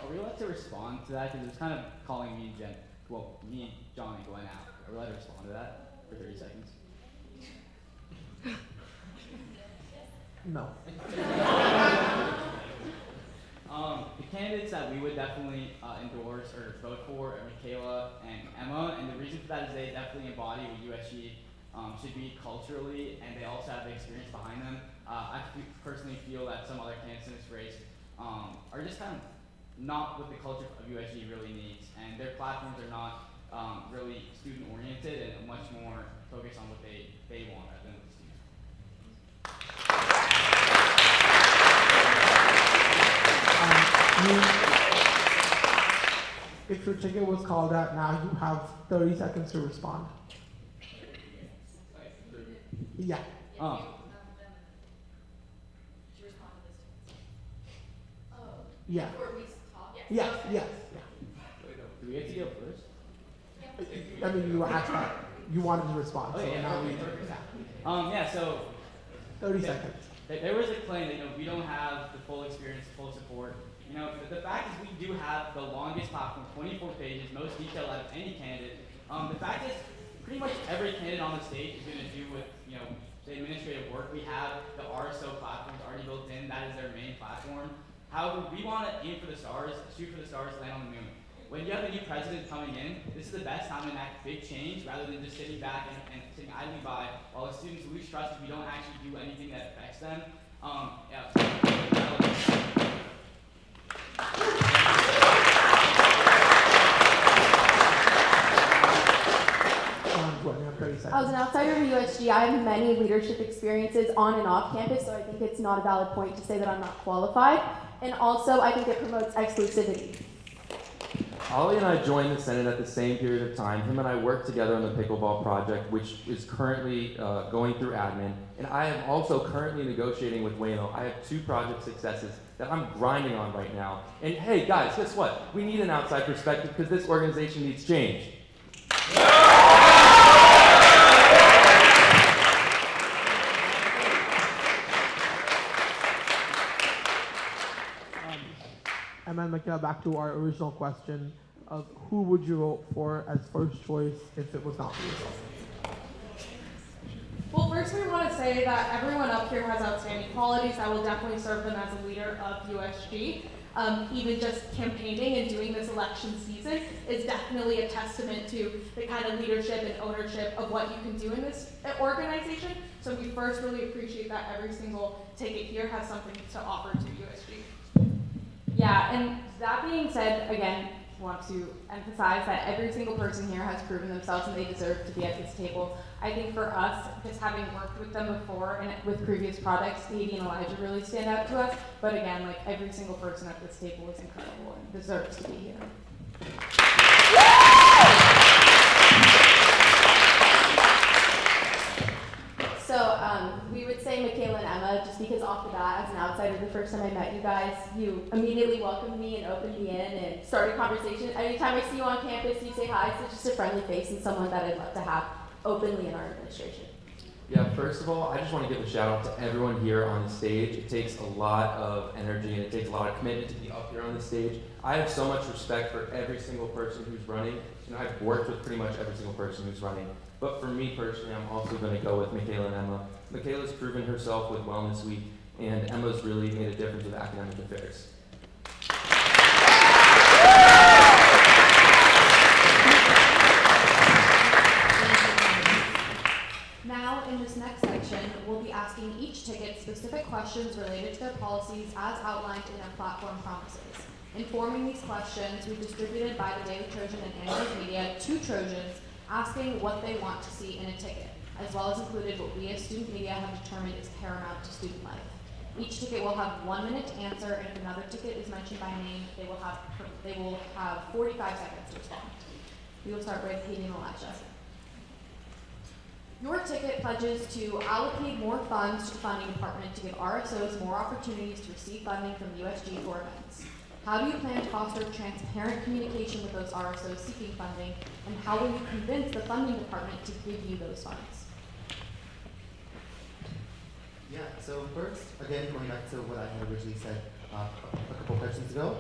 Are we allowed to respond to that? Because it's kind of calling me and John and Gwen out. Are we allowed to respond to that for 30 seconds? No. The candidates that we would definitely endorse or vote for are Mikaela and Emma, and the reason for that is they definitely embody what USG should be culturally, and they also have the experience behind them. I personally feel that some other candidates in this race are just kind of not what the culture of USG really needs, and their platforms are not really student-oriented and much more focused on what they want rather than what the students If your ticket was called out now, you have 30 seconds to respond. Yeah. Yeah. Yes, yes. Do we have to go first? I mean, you asked that. You wanted to respond. Oh, so yeah, now we, so 30 seconds. There was a claim that we don't have the full experience, full support. The fact is we do have the longest platform, 24 pages, most detailed out of any candidate. The fact is pretty much every candidate on the stage is going to do with the administrative work. We have the RSO platforms already built in. That is their main platform. However, we want to aim for the stars, shoot for the stars, land on the moon. When you have a new president coming in, this is the best time to enact big change rather than just sitting back and sitting idly by while the students lose trust if we don't actually do anything that affects them. As an outsider of USG, I have many leadership experiences on and off campus, so I think it's not a valid point to say that I'm not qualified. And also, I think it promotes exclusivity. Ollie and I joined the Senate at the same period of time. Him and I worked together on the pickleball project, which is currently going through admin. And I am also currently negotiating with Wayno. I have 2 project successes that I'm grinding on right now. And hey, guys, guess what? We need an outside perspective because this organization needs change. And then Mikaela, back to our original question of who would you vote for as first choice if it was not for yourself? Well, first we want to say that everyone up here has outstanding qualities. I will definitely serve them as a leader of USG. Even just campaigning and doing this election season is definitely a testament to the kind of leadership and ownership of what you can do in this organization. So we first really appreciate that every single ticket here has something to offer to USG. Yeah, and that being said, again, want to emphasize that every single person here has proven themselves and they deserve to be at this table. I think for us, just having worked with them before and with previous projects, Heydy and Elija really stand out to us. But again, like every single person at this table is incredible and deserves to be here. So we would say Mikaela and Emma, just because off the bat, as an outsider, the first time I met you guys, you immediately welcomed me and opened me in and started a conversation. Anytime I see you on campus, you say hi. So just a friendly face and someone that I'd love to have openly in our administration. Yeah, first of all, I just want to give a shout out to everyone here on the stage. It takes a lot of energy and it takes a lot of commitment to be up here on the stage. I have so much respect for every single person who's running. You know, I've worked with pretty much every single person who's running. But for me personally, I'm also going to go with Mikaela and Emma. Mikaela's proven herself with Wellness Week, and Emma's really made a difference with academic affairs. Now, in this next section, we'll be asking each ticket specific questions related to their policies as outlined in their platform promises. Informing these questions, we distributed by the Daily Trojan and Android Media 2 Trojans asking what they want to see in a ticket, as well as included what we as student media have determined is paramount to student life. Each ticket will have 1 minute to answer, and if another ticket is mentioned by name, they will have 45 seconds to respond. We will start with Heydy and Elija. Your ticket pledges to allocate more funds to the funding department to give RSOs more opportunities to receive funding from USG for events. How do you plan to foster transparent communication with those RSOs seeking funding, and how will you convince the funding department to give you those funds? Yeah, so first, again, going back to what I had originally said a couple questions ago,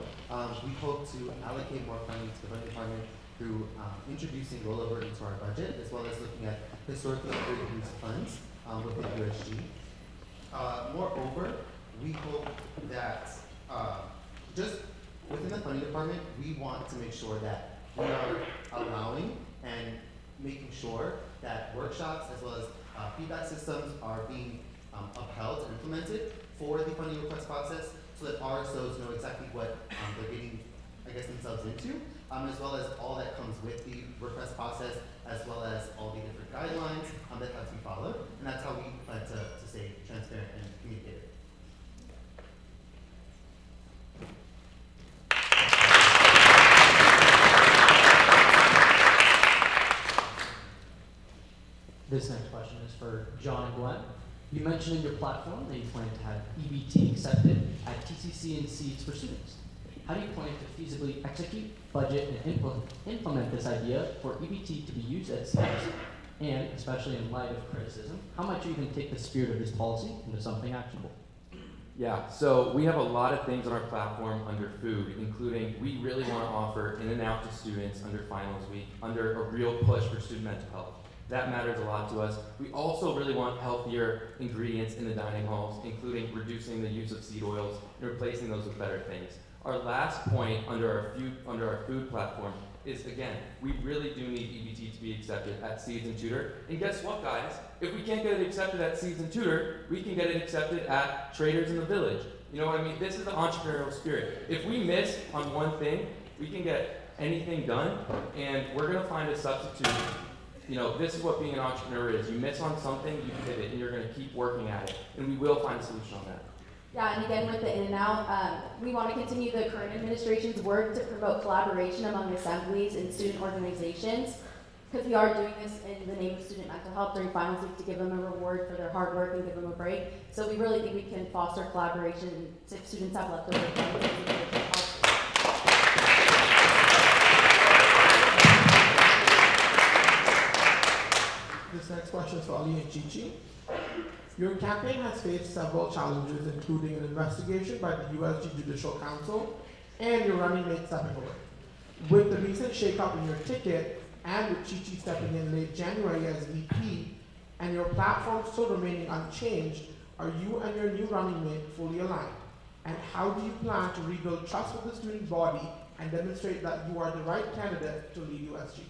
we hope to allocate more funding to the funding department through introducing rollover into our budget, as well as looking at historically underused funds within USG. Moreover, we hope that just within the funding department, we want to make sure that we are allowing and making sure that workshops as well as feedback systems are being upheld and implemented for the funding request process, so that RSOs know exactly what they're getting, I guess, themselves into, as well as all that comes with the request process, as well as all the different guidelines that have to be followed. And that's how we plan to stay transparent and communicative. This next question is for John and Gwen. You mentioned in your platform that you plan to have EBT accepted at TCC and seats for students. How do you plan to feasibly execute, budget, and implement this idea for EBT to be used at seats? And, especially in light of criticism, how might you even take the spirit of this policy into something actionable? Yeah, so we have a lot of things on our platform under food, including we really want to offer in and out to students under finals week, under a real push for student mental health. That matters a lot to us. We also really want healthier ingredients in the dining halls, including reducing the use of seed oils and replacing those with better things. Our last point under our food platform is, again, we really do need EBT to be accepted at Seeds and Tutor. And guess what, guys? If we can't get it accepted at Seeds and Tutor, we can get it accepted at Traders in the Village. You know what I mean? This is the entrepreneurial spirit. If we miss on one thing, we can get anything done, and we're gonna find a substitute. You know, this is what being an entrepreneur is. You miss on something, you pivot, and you're gonna keep working at it. And we will find a solution on that. Yeah, and again, with the in and out, we want to continue the current administration's work to promote collaboration among assemblies and student organizations, because we are doing this in the name of student mental health during finals week to give them a reward for their hard work and give them a break. So we really think we can foster collaboration if students have leftover funds. This next question is for Ali and Chichi. Your campaign has faced several challenges, including an investigation by the USG Judicial Council and your running mate stepping away. With the recent shakeup in your ticket and with Chichi stepping in late January as VP and your platform still remaining unchanged, are you and your new running mate fully aligned? And how do you plan to rebuild trust with the student body and demonstrate that you are the right candidate to lead USG?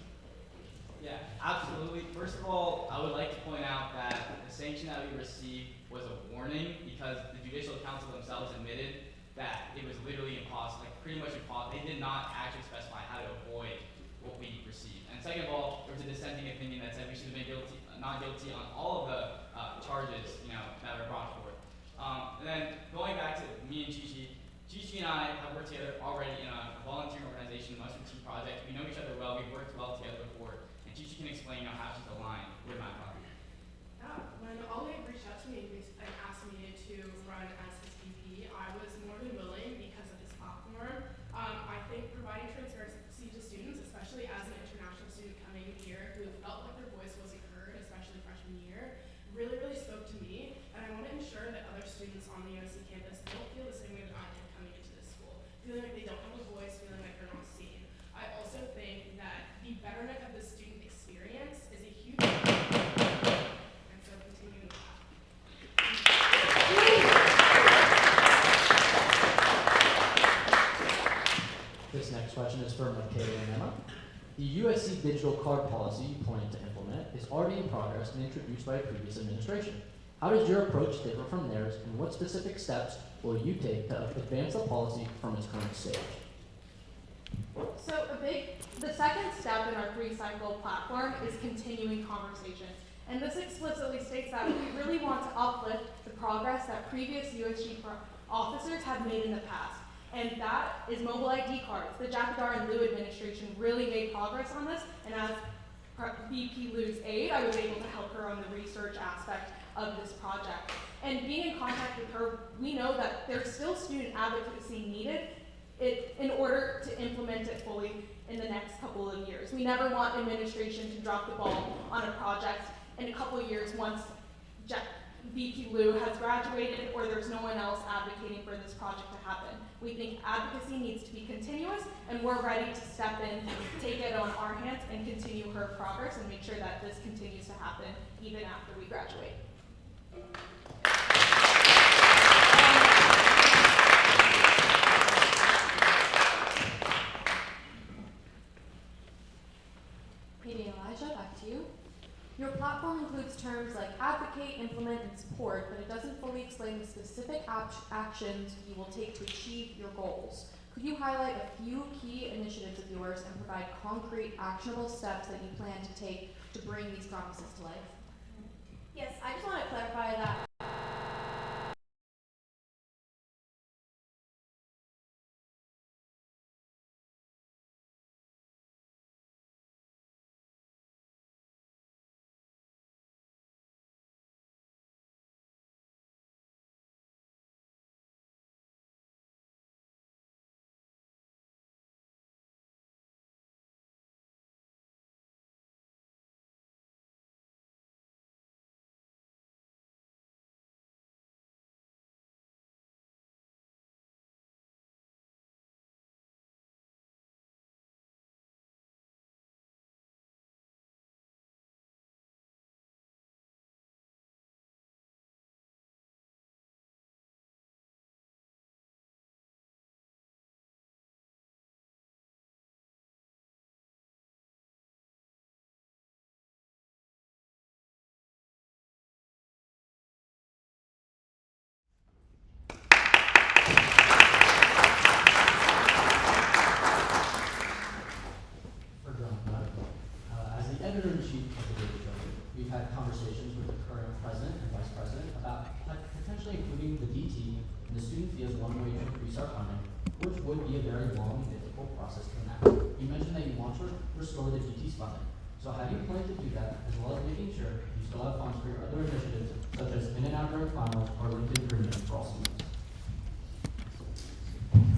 Yeah, absolutely. First of all, I would like to point out that the sanction that we received was a warning because the Judicial Council themselves admitted that it was literally impossible, like pretty much impossible. They did not actually specify how to avoid what we received. And second of all, there was a dissenting opinion that said we should have been guilty, not guilty on all of the charges, that were brought forth. And then going back to me and Chichi, Chichi and I have worked together already in a volunteer organization, the Mushroom Tea Project. We know each other well. We've worked well together before. And Chichi can explain, how she's aligned with my project. Yeah, when Oleg reached out to me and asked me to run as his VP, I was more than willing because of his platform. I think providing transparency to students, especially as an international student coming here who felt like their voice wasn't heard, especially freshman year, really, really spoke to me. And I want to ensure that other students on the USC campus don't feel the same way that I did coming into this school, feeling like they don't have a voice, feeling like they're not seen. I also think that the betterment of the student experience is a huge and so continuing with that. This next question is for Mikaela and Emma. The USC digital card policy you plan to implement is already in progress and introduced by a previous administration. How does your approach differ from theirs, and what specific steps will you take to advance the policy from its current stage? So the second step in our 3-cycle platform is continuing conversations. And this explicitly states that we really want to uplift the progress that previous USG officers have made in the past. And that is mobile ID cards. The Jackadar and Liu administration really made progress on this, and as VP Liu's aide, I was able to help her on the research aspect of this project. And being in contact with her, we know that there's still student advocacy needed in order to implement it fully in the next couple of years. We never want administration to drop the ball on a project in a couple of years once VP Liu has graduated or there's no one else advocating for this project to happen. We think advocacy needs to be continuous, and we're ready to step in, take it on our hands, and continue her progress and make sure that this continues to happen even after we graduate. Heydy and Elija, back to you. Your platform includes terms like advocate, implement, and support, but it doesn't fully explain the specific actions you will take to achieve your goals. Could you highlight a few key initiatives of yours and provide concrete, actionable steps that you plan to take to bring these promises to life? Yes, I just want to clarify that. editor-in-chief of the Breitfelder, we've had conversations with the current president and vice president about potentially including the DT in the student fee as one way to increase our funding, which would be a very long and difficult process to enact. You mentioned that you want to restore the DT's funding. So how do you plan to do that, as well as making sure you still have funds for your other initiatives, such as in and out during finals or LinkedIn Premium for all students?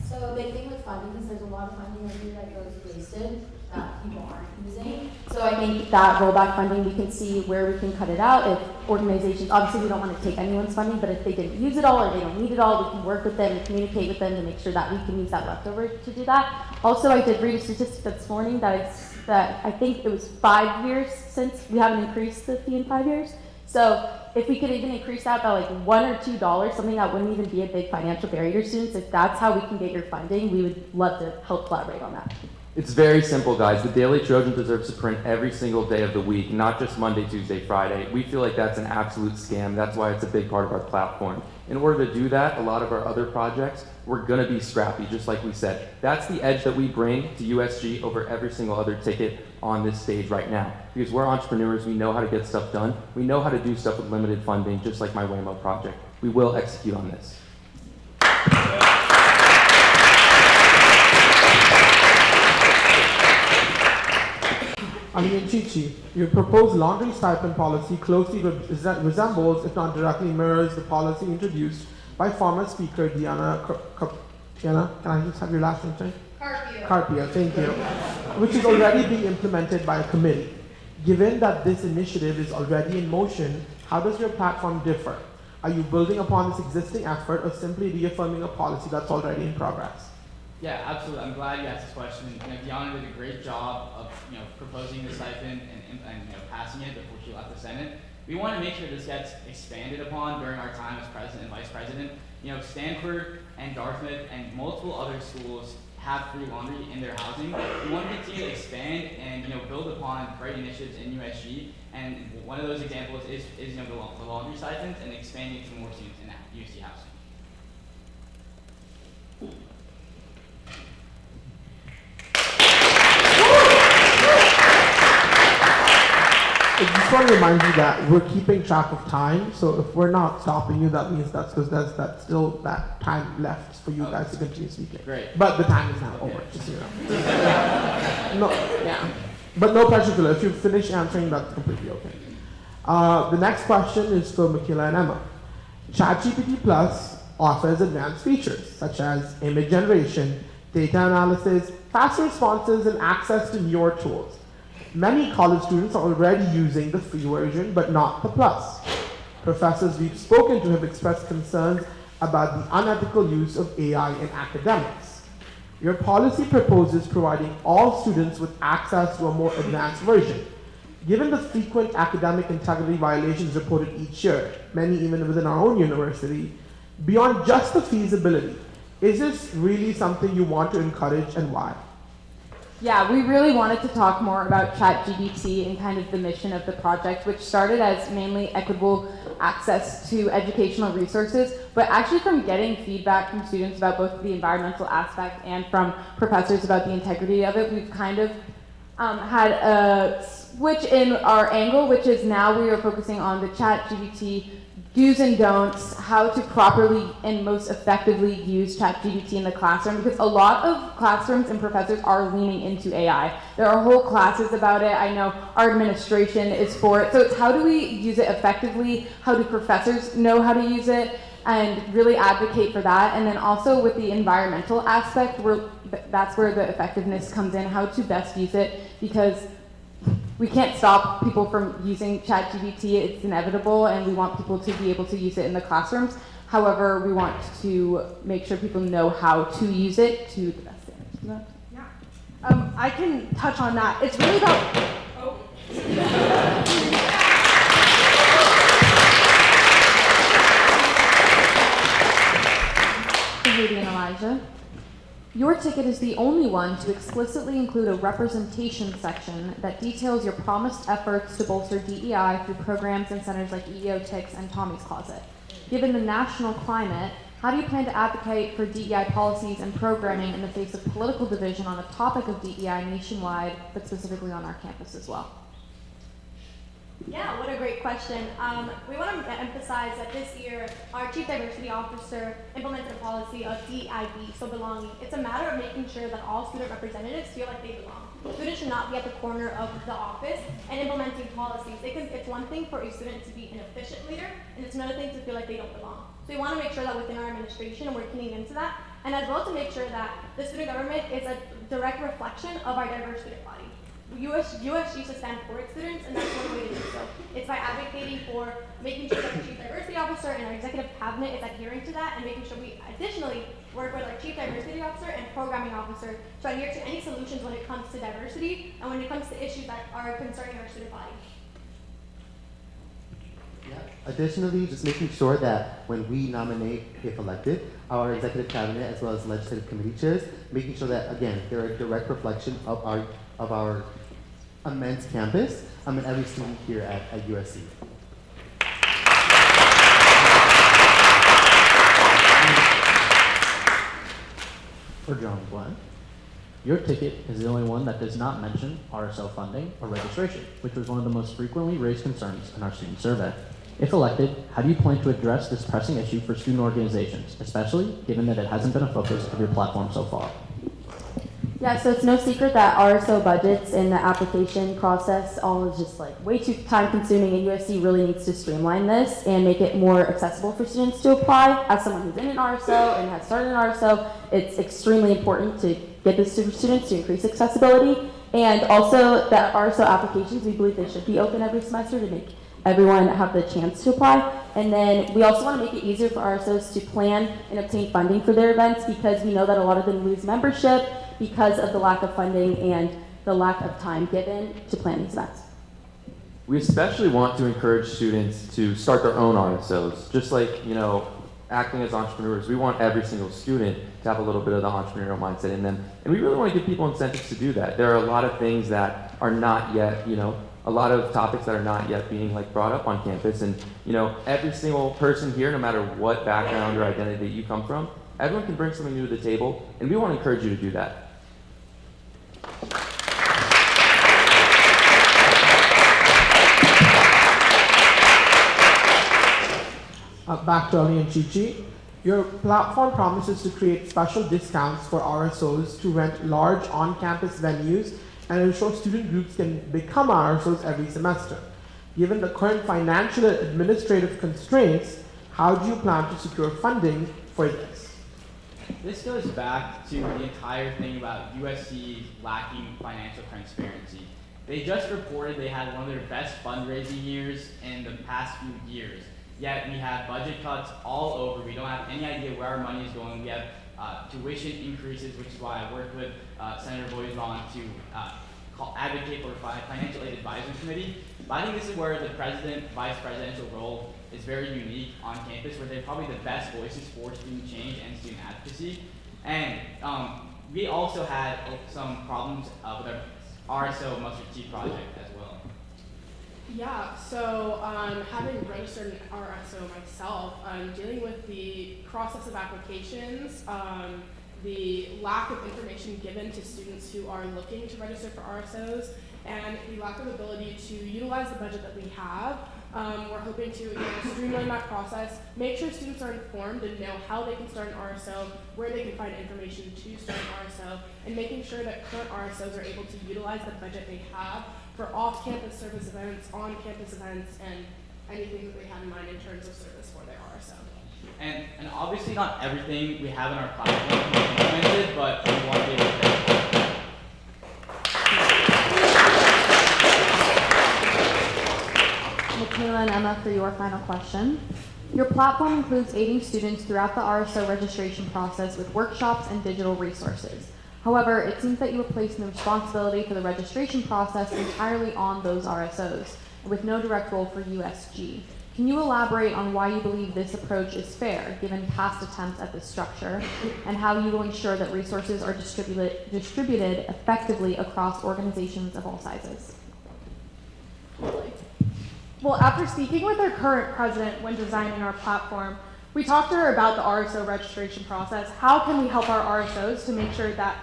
So the big thing with funding is there's a lot of funding every year that goes wasted that people aren't using. So I think that rollback funding, we can see where we can cut it out. If organizations, obviously we don't want to take anyone's funding, but if they didn't use it all or they don't need it all, we can work with them and communicate with them to make sure that we can use that leftover to do that. Also, I did read a statistic this morning that I think it was 5 years since we haven't increased the fee in 5 years. So if we could even increase that by like $1 or $2, something that wouldn't even be a big financial barrier to students, if that's how we can get your funding, we would love to help collaborate on that. It's very simple, guys. The Daily Trojan deserves to print every single day of the week, not just Monday, Tuesday, Friday. We feel like that's an absolute scam. That's why it's a big part of our platform. In order to do that, a lot of our other projects, we're gonna be scrappy, just like we said. That's the edge that we bring to USG over every single other ticket on this stage right now. Because we're entrepreneurs, we know how to get stuff done. We know how to do stuff with limited funding, just like my Waymo project. We will execute on this. Chichi, your proposed laundry stipend policy closely resembles, if not directly mirrors, the policy introduced by former Speaker Diana, can I just have your last name, sorry? Carpio, thank you, which is already being implemented by a committee. Given that this initiative is already in motion, how does your platform differ? Are you building upon this existing effort or simply reaffirming a policy that's already in progress? Yeah, absolutely. I'm glad you asked this question. Diana did a great job of proposing the stipend and passing it before she left the Senate. We want to make sure this gets expanded upon during our time as president and vice president. Stanford and Dartmouth and multiple other schools have free laundry in their housing. We want to continue to expand and build upon great initiatives in USG. And one of those examples is the laundry stipends and expanding to more students in USG housing. I just want to remind you that we're keeping track of time, so if we're not stopping you, that means that's because that's still that time left for you guys to continue speaking. Great. But the time is now over, just so you know. No, yeah. But no pressure, Phil. If you finish answering, that's completely okay. The next question is for Mikaela and Emma. ChatGPT Plus offers advanced features such as image generation, data analysis, faster responses, and access to newer tools. Many college students are already using the free version, but not the Plus. Professors we've spoken to have expressed concerns about the unethical use of AI in academics. Your policy proposes providing all students with access to a more advanced version. Given the frequent academic integrity violations reported each year, many even within our own university, beyond just the feasibility, is this really something you want to encourage and why? Yeah, we really wanted to talk more about ChatGPT and kind of the mission of the project, which started as mainly equitable access to educational resources, but actually from getting feedback from students about both the environmental aspect and from professors about the integrity of it, we've kind of had a switch in our angle, which is now we are focusing on the ChatGPT do's and don'ts, how to properly and most effectively use ChatGPT in the classroom, because a lot of classrooms and professors are leaning into AI. There are whole classes about it. I know our administration is for it. So it's how do we use it effectively? How do professors know how to use it? And really advocate for that. And then also with the environmental aspect, that's where the effectiveness comes in, how to best use it, because we can't stop people from using ChatGPT. It's inevitable, and we want people to be able to use it in the classrooms. However, we want to make sure people know how to use it to the best standards. Yeah. I can touch on that. It's really about... Heydy and Elija. Your ticket is the only one to explicitly include a representation section that details your promised efforts to bolster DEI through programs and centers like EEO-TICS and Tommy's Closet. Given the national climate, how do you plan to advocate for DEI policies and programming in the face of political division on a topic of DEI nationwide, but specifically on our campus as well? Yeah, what a great question. We want to emphasize that this year, our Chief Diversity Officer implemented a policy of DIB, so belonging. It's a matter of making sure that all student representatives feel like they belong. Students should not be at the corner of the office and implementing policies. It's one thing for a student to be an efficient leader, and it's another thing to feel like they don't belong. So we want to make sure that within our administration, we're keying into that, and as well to make sure that the student government is a direct reflection of our diverse student body. USG used to stand for its students, and that's one way to do so. It's by advocating for making sure that the Chief Diversity Officer and our Executive Cabinet is adhering to that, and making sure we additionally work with our Chief Diversity Officer and Programming Officer to adhere to any solutions when it comes to diversity and when it comes to issues that are concerning our student body. Yeah. Additionally, just making sure that when we nominate, if elected, our executive cabinet as well as legislative committee chairs, making sure that, again, they're a direct reflection of our immense campus and every student here at USC. For John Gwen, your ticket is the only one that does not mention RSO funding or registration, which was one of the most frequently raised concerns in our student survey. If elected, how do you plan to address this pressing issue for student organizations, especially given that it hasn't been a focus of your platform so far? Yeah, so it's no secret that RSO budgets and the application process all is just like way too time consuming, and USC really needs to streamline this and make it more accessible for students to apply. As someone who's in an RSO and has started an RSO, it's extremely important to get this to students to increase accessibility. And also that RSO applications, we believe they should be open every semester to make everyone have the chance to apply. And then we also want to make it easier for RSOs to plan and obtain funding for their events, because we know that a lot of them lose membership because of the lack of funding and the lack of time given to plan these events. We especially want to encourage students to start their own RSOs. Just like, acting as entrepreneurs, we want every single student to have a little bit of the entrepreneurial mindset in them. And we really want to give people incentives to do that. There are a lot of things that are not yet, a lot of topics that are not yet being brought up on campus. And, every single person here, no matter what background or identity you come from, everyone can bring something new to the table. And we want to encourage you to do that. Back to Ali and Chichi. Your platform promises to create special discounts for RSOs to rent large on-campus venues and ensure student groups can become RSOs every semester. Given the current financial and administrative constraints, how do you plan to secure funding for this? This goes back to the entire thing about USC lacking financial transparency. They just reported they had one of their best fundraising years in the past few years. Yet we have budget cuts all over. We don't have any idea where our money is going. We have tuition increases, which is why I worked with Senator Boisrond to advocate for a financial aid advisory committee. But I think this is where the vice presidential role is very unique on campus, where they're probably the best voices for student change and student advocacy. And we also had some problems with our RSO mustard seed project as well. Yeah, so having registered an RSO myself, dealing with the process of applications, the lack of information given to students who are looking to register for RSOs, and the lack of ability to utilize the budget that we have. We're hoping to streamline that process, make sure students are informed and know how they can start an RSO, where they can find information to start an RSO, and making sure that current RSOs are able to utilize the budget they have for off-campus service events, on-campus events, and anything that they have in mind in terms of service for their RSO. And obviously not everything we have in our platform is implemented, but we want to be able to. Mikaela and Emma, for your final question. Your platform includes aiding students throughout the RSO registration process with workshops and digital resources. However, it seems that you are placing the responsibility for the registration process entirely on those RSOs, with no direct role for USG. Can you elaborate on why you believe this approach is fair, given past attempts at this structure, and how you will ensure that resources are distributed effectively across organizations of all sizes? Well, after speaking with our current president when designing our platform, we talked to her about the RSO registration process. How can we help our RSOs to make sure that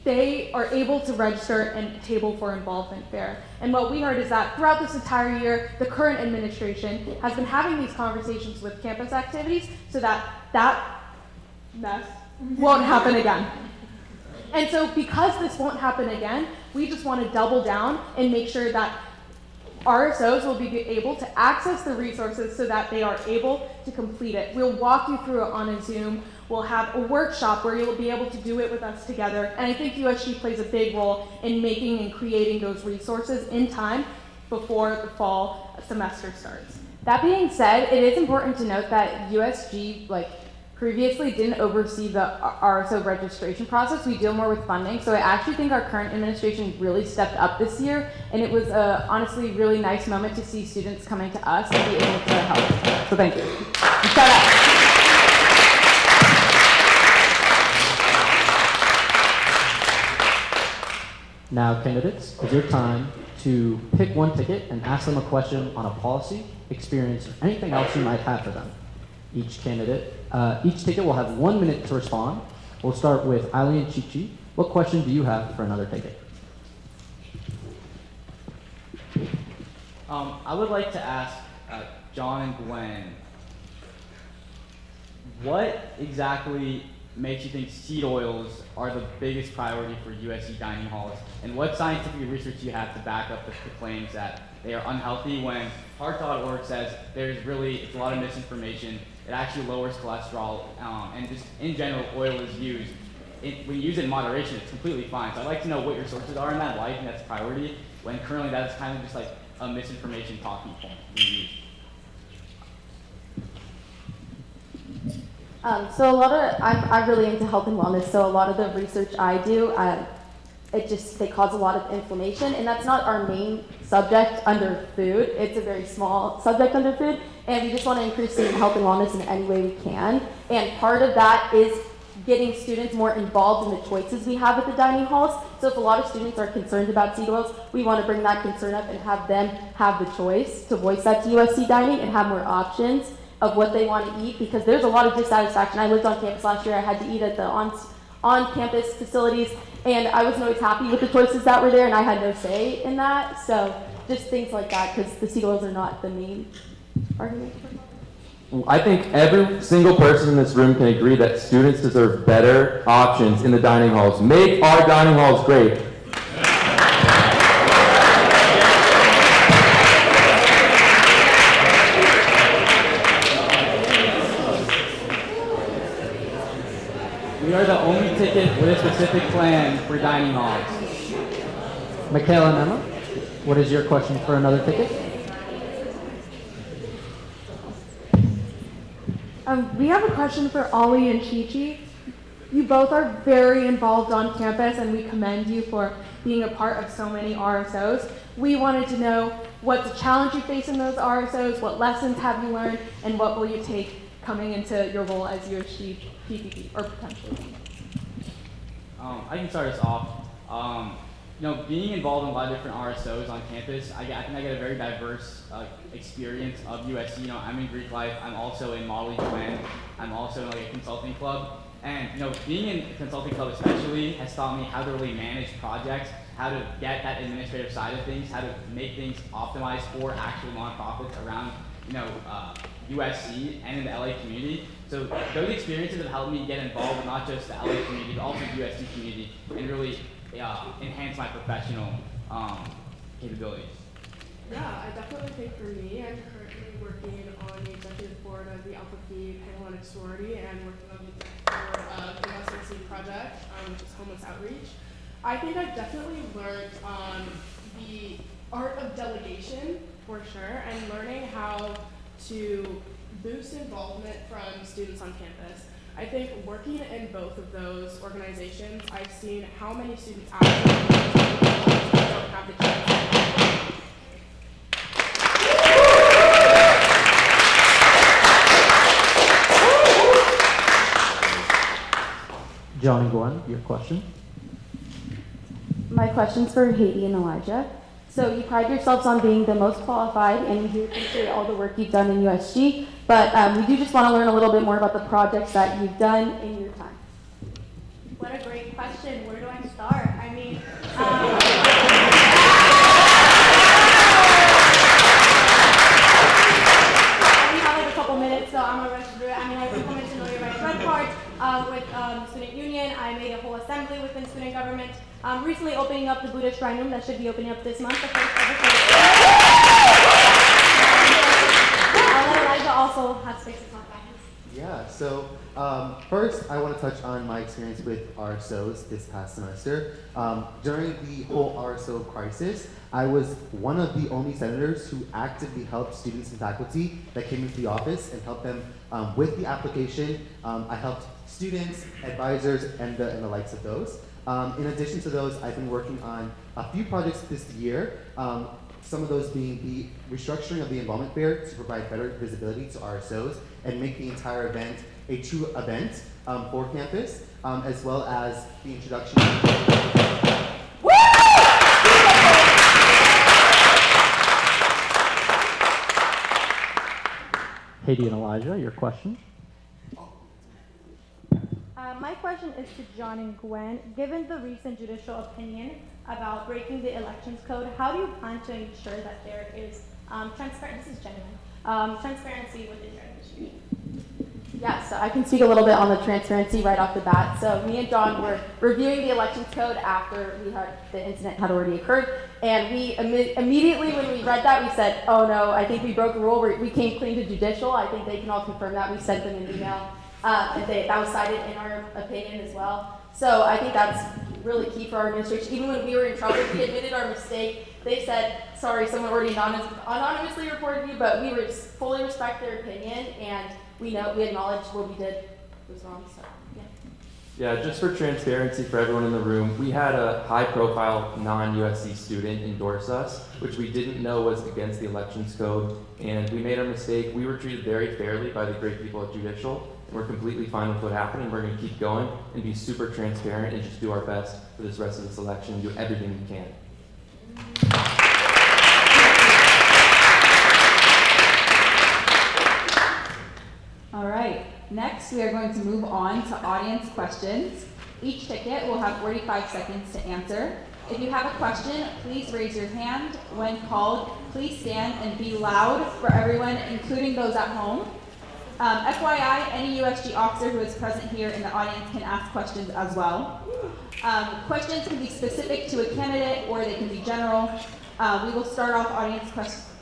they are able to register and table for involvement there? And what we heard is that throughout this entire year, the current administration has been having these conversations with campus activities so that that mess won't happen again. And so because this won't happen again, we just want to double down and make sure that RSOs will be able to access the resources so that they are able to complete it. We'll walk you through it on a Zoom. We'll have a workshop where you'll be able to do it with us together. And I think USG plays a big role in making and creating those resources in time before the fall semester starts. That being said, it is important to note that USG previously didn't oversee the RSO registration process. We deal more with funding. So I actually think our current administration really stepped up this year, and it was a honestly really nice moment to see students coming to us and be able to help. So thank you. And shout out. Now, candidates, it's your time to pick one ticket and ask them a question on a policy, experience, or anything else you might have for them. Each ticket will have 1 minute to respond. We'll start with Ali and Chichi. What question do you have for another ticket? I would like to ask John and Gwen, what exactly makes you think seed oils are the biggest priority for USC dining halls? And what scientific research do you have to back up the claims that they are unhealthy when Heart.org says it's a lot of misinformation. It actually lowers cholesterol, and just in general, oil is used. When you use it in moderation, it's completely fine. So I'd like to know what your sources are in that, why you think that's a priority, when currently that's kind of just like a misinformation talking point being used. So I'm really into health and wellness, so a lot of the research I do, they cause a lot of inflammation, and that's not our main subject under food. It's a very small subject under food, and we just want to increase student health and wellness in any way we can. And part of that is getting students more involved in the choices we have at the dining halls. So if a lot of students are concerned about seed oils, we want to bring that concern up and have them have the choice to voice that to USC dining and have more options of what they want to eat, because there's a lot of dissatisfaction. I lived on campus last year. I had to eat at the on-campus facilities, and I wasn't always happy with the choices that were there, and I had no say in that. So just things like that, because the seed oils are not the main argument. I think every single person in this room can agree that students deserve better options in the dining halls. Make our dining halls great. We are the only ticket with a specific plan for dining halls. Mikaela and Emma, what is your question for another ticket? We have a question for Ollie and Chichi. You both are very involved on campus, and we commend you for being a part of so many RSOs. We wanted to know what's a challenge you face in those RSOs, what lessons have you learned, and what will you take coming into your role as USC PPP, or potentially? I can start us off. Being involved in a lot of different RSOs on campus, I think I get a very diverse experience of USC. I'm in Greek life. I'm also in modeling Gwen. I'm also in a consulting club. And being in a consulting club especially has taught me how to really manage projects, how to get that administrative side of things, how to make things optimized for actual nonprofits around USC and in the LA community. So those experiences have helped me get involved with not just the LA community, but also the USC community, and really enhance my professional capabilities. Yeah, I definitely think for me, I'm currently working on the executive board of the Alpha Phi Panhellenic Sorority and working on the executive board of the SNC project, which is homeless outreach. I think I've definitely learned the art of delegation, for sure, and learning how to boost involvement from students on campus. I think working in both of those organizations, I've seen how many students actually don't have the chance. John and Gwen, your question. My question's for Heydy and Elija. So you pride yourselves on being the most qualified, and we do appreciate all the work you've done in USG, but we do just want to learn a little bit more about the projects that you've done in your time. What a great question. Where do I start? I mean, we have a couple minutes, so I'm going to rush through it. I mean, I've implemented Know Your Rights Red Cards with Student Union. I made a whole assembly within student government. Recently opening up the Buddhist Shrine Room that should be opening up this month. The first ever. I'll let Elija also have space to talk about this. Yeah, First, I want to touch on my experience with RSOs this past semester. During the whole RSO crisis, I was one of the only senators who actively helped students and faculty that came into the office and helped them with the application. I helped students, advisors, and the likes of those. In addition to those, I've been working on a few projects this year. Some of those being the restructuring of the enrollment fair to provide better visibility to RSOs and make the entire event a true event for campus, as well as the introduction of Heydy and Elija, your question? My question is to John and Gwen. Given the recent judicial opinion about breaking the elections code, how do you plan to ensure that there is transparency within your industry? Yeah, so I can speak a little bit on the transparency right off the bat. So me and John were reviewing the elections code after the incident had already occurred, and we immediately when we read that, we said, oh no, I think we broke a rule. We came clean to judicial. I think they can all confirm that. We sent them an email, and that was cited in our opinion as well. So I think that's really key for our administration. Even when we were in trouble, we admitted our mistake. They said, sorry, someone already anonymously reported you, but we fully respect their opinion, and we acknowledge what we did was wrong, so yeah. Yeah, just for transparency for everyone in the room, we had a high-profile non-USC student endorse us, which we didn't know was against the elections code, and we made our mistake. We were treated very fairly by the great people at Judicial, and we're completely fine with what happened, and we're going to keep going and be super transparent and just do our best for this rest of this election and do everything we can. All right, next we are going to move on to audience questions. Each ticket will have 45 seconds to answer. If you have a question, please raise your hand. When called, please stand and be loud for everyone, including those at home. FYI, any USG officer who is present here in the audience can ask questions as well. Questions can be specific to a candidate or they can be general. We will start off audience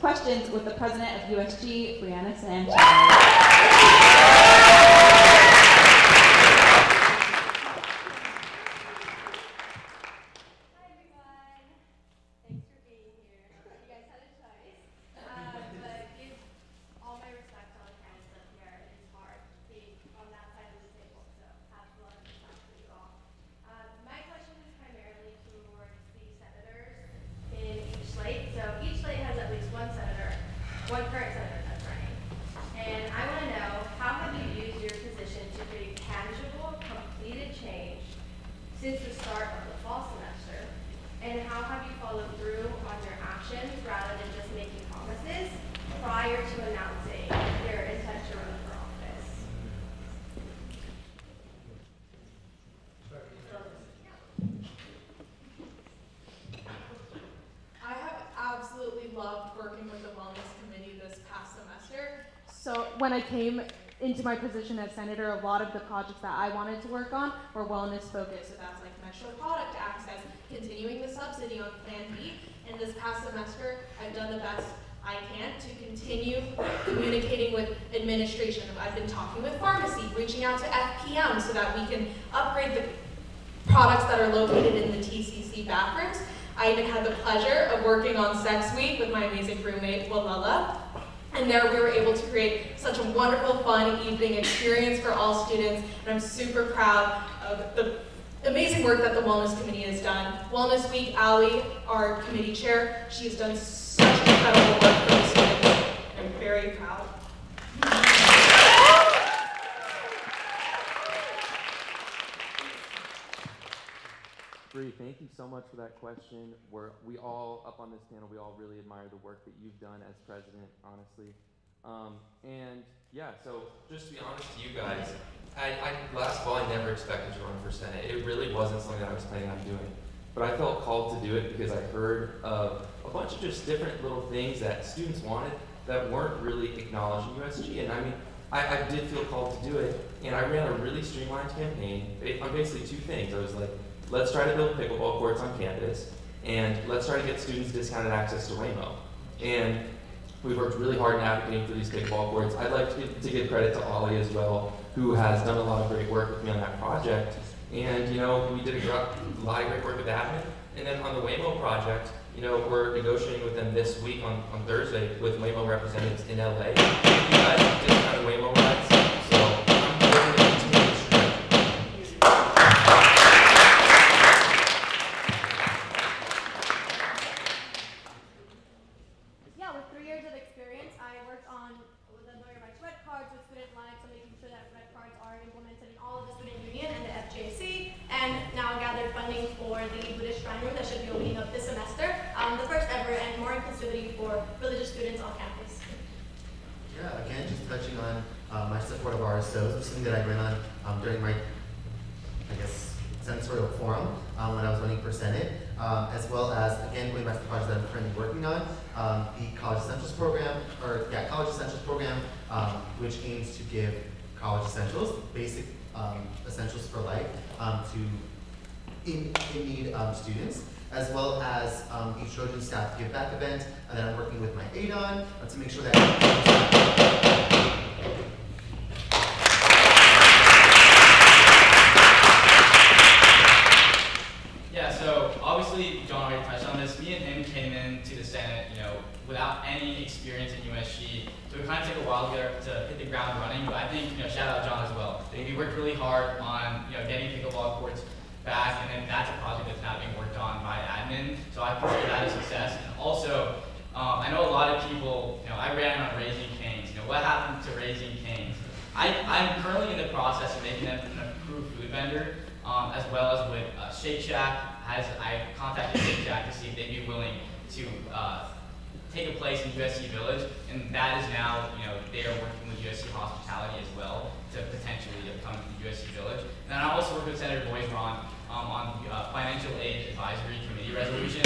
questions with the president of USG, Brianna Sanchez. since the start of the fall semester? And how have you followed through on your actions rather than just making promises prior to announcing your intent to run for office? I have absolutely loved working with the Wellness Committee this past semester. So when I came into my position as senator, a lot of the projects that I wanted to work on were wellness focused. So that's like metro product access, continuing the subsidy on Plan B. And this past semester, I've done the best I can to continue communicating with administration. I've been talking with pharmacy, reaching out to FPM so that we can upgrade the products that are located in the TCC bathrooms. I even had the pleasure of working on Sex Week with my amazing roommate, Walala. And there we were able to create such a wonderful, fun evening experience for all students. And I'm super proud of the amazing work that the Wellness Committee has done. Wellness Week, Ali, our committee chair, she's done such incredible work for the students. I'm very proud. Bree, thank you so much for that question. We all, up on this panel, we all really admire the work that you've done as president, honestly. And yeah, so just to be honest to you guys, last fall I never expected to run for Senate. It really wasn't something that I was planning on doing. But I felt called to do it because I heard of a bunch of just different little things that students wanted that weren't really acknowledged in USG. And I mean, I did feel called to do it, and I ran a really streamlined campaign on basically two things. I was like, let's try to build pickleball courts on campus, and let's try to get students discounted access to Waymo. And We've worked really hard in advocating for these pickleball courts. I'd like to give credit to Ollie as well, who has done a lot of great work with me on that project. And you know, we did a lot of great work with admin. And then on the Waymo project, you know, we're negotiating with them this week on Thursday with Waymo representatives in LA. You guys did kind of Waymo rides, so I'm hoping to continue this trend. Yeah, with 3 years of experience, I worked on with the Lawyer Rights Red Cards with Student Life, so making sure that red cards are implemented in all of the student union and the FJC, and now gathered funding for the Buddhist shrine room that should be opening up this semester, the first ever and more inclusivity for religious students on campus. Yeah, again, just touching on my support of RSOs, was something that I ran on during my, I guess, senatorial forum when I was running for Senate, as well as, again, going back to the project that I'm currently working on, the College Essentials Program, College Essentials Program, which aims to give college essentials, basic essentials for life, to in-need students, as well as the Trojan Staff Give Back event that I'm working with my aide on to make sure that Yeah, so obviously John already touched on this. Me and him came into the Senate, you know, without any experience in USG. So it kind of took a while to hit the ground running, but I think, you know, shout out John as well. We worked really hard on, you know, getting pickleball courts back, and then that's a project that's now being worked on by admin. So I consider that a success. And also, I know a lot of people, you know, I ran on Raising Cane's. You know, what happened to Raising Cane's? I'm currently in the process of making them an approved food vendor, as well as with Shake Shack. I contacted Shake Shack to see if they'd be willing to take a place in USC Village, and that is now, you know, they are working with USC Hospitality as well to potentially come to USC Village. And then I also work with Senator Boisrond on the Financial Aid Advisory Committee resolution.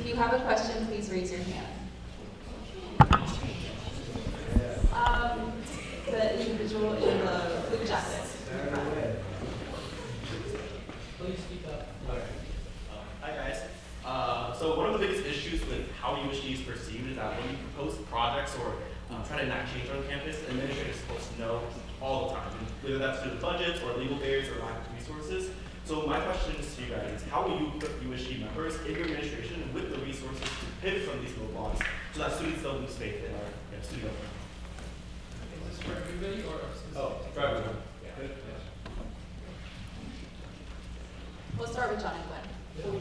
If you have a question, please raise your hand. The individual in the blue jacket. Please speak up. Okay. Hi guys. So one of the biggest issues with how USG is perceived is that when you propose projects or try to enact change on campus, the administrator is supposed to know all the time, whether that's through the budgets or legal barriers or lack of resources. So my question is to you guys is how will you equip USG members in your administration with the resources to pivot from these roadblocks so that students don't lose faith in our student government? Is this for everybody or for everyone. Yeah. We'll start with John and Gwen.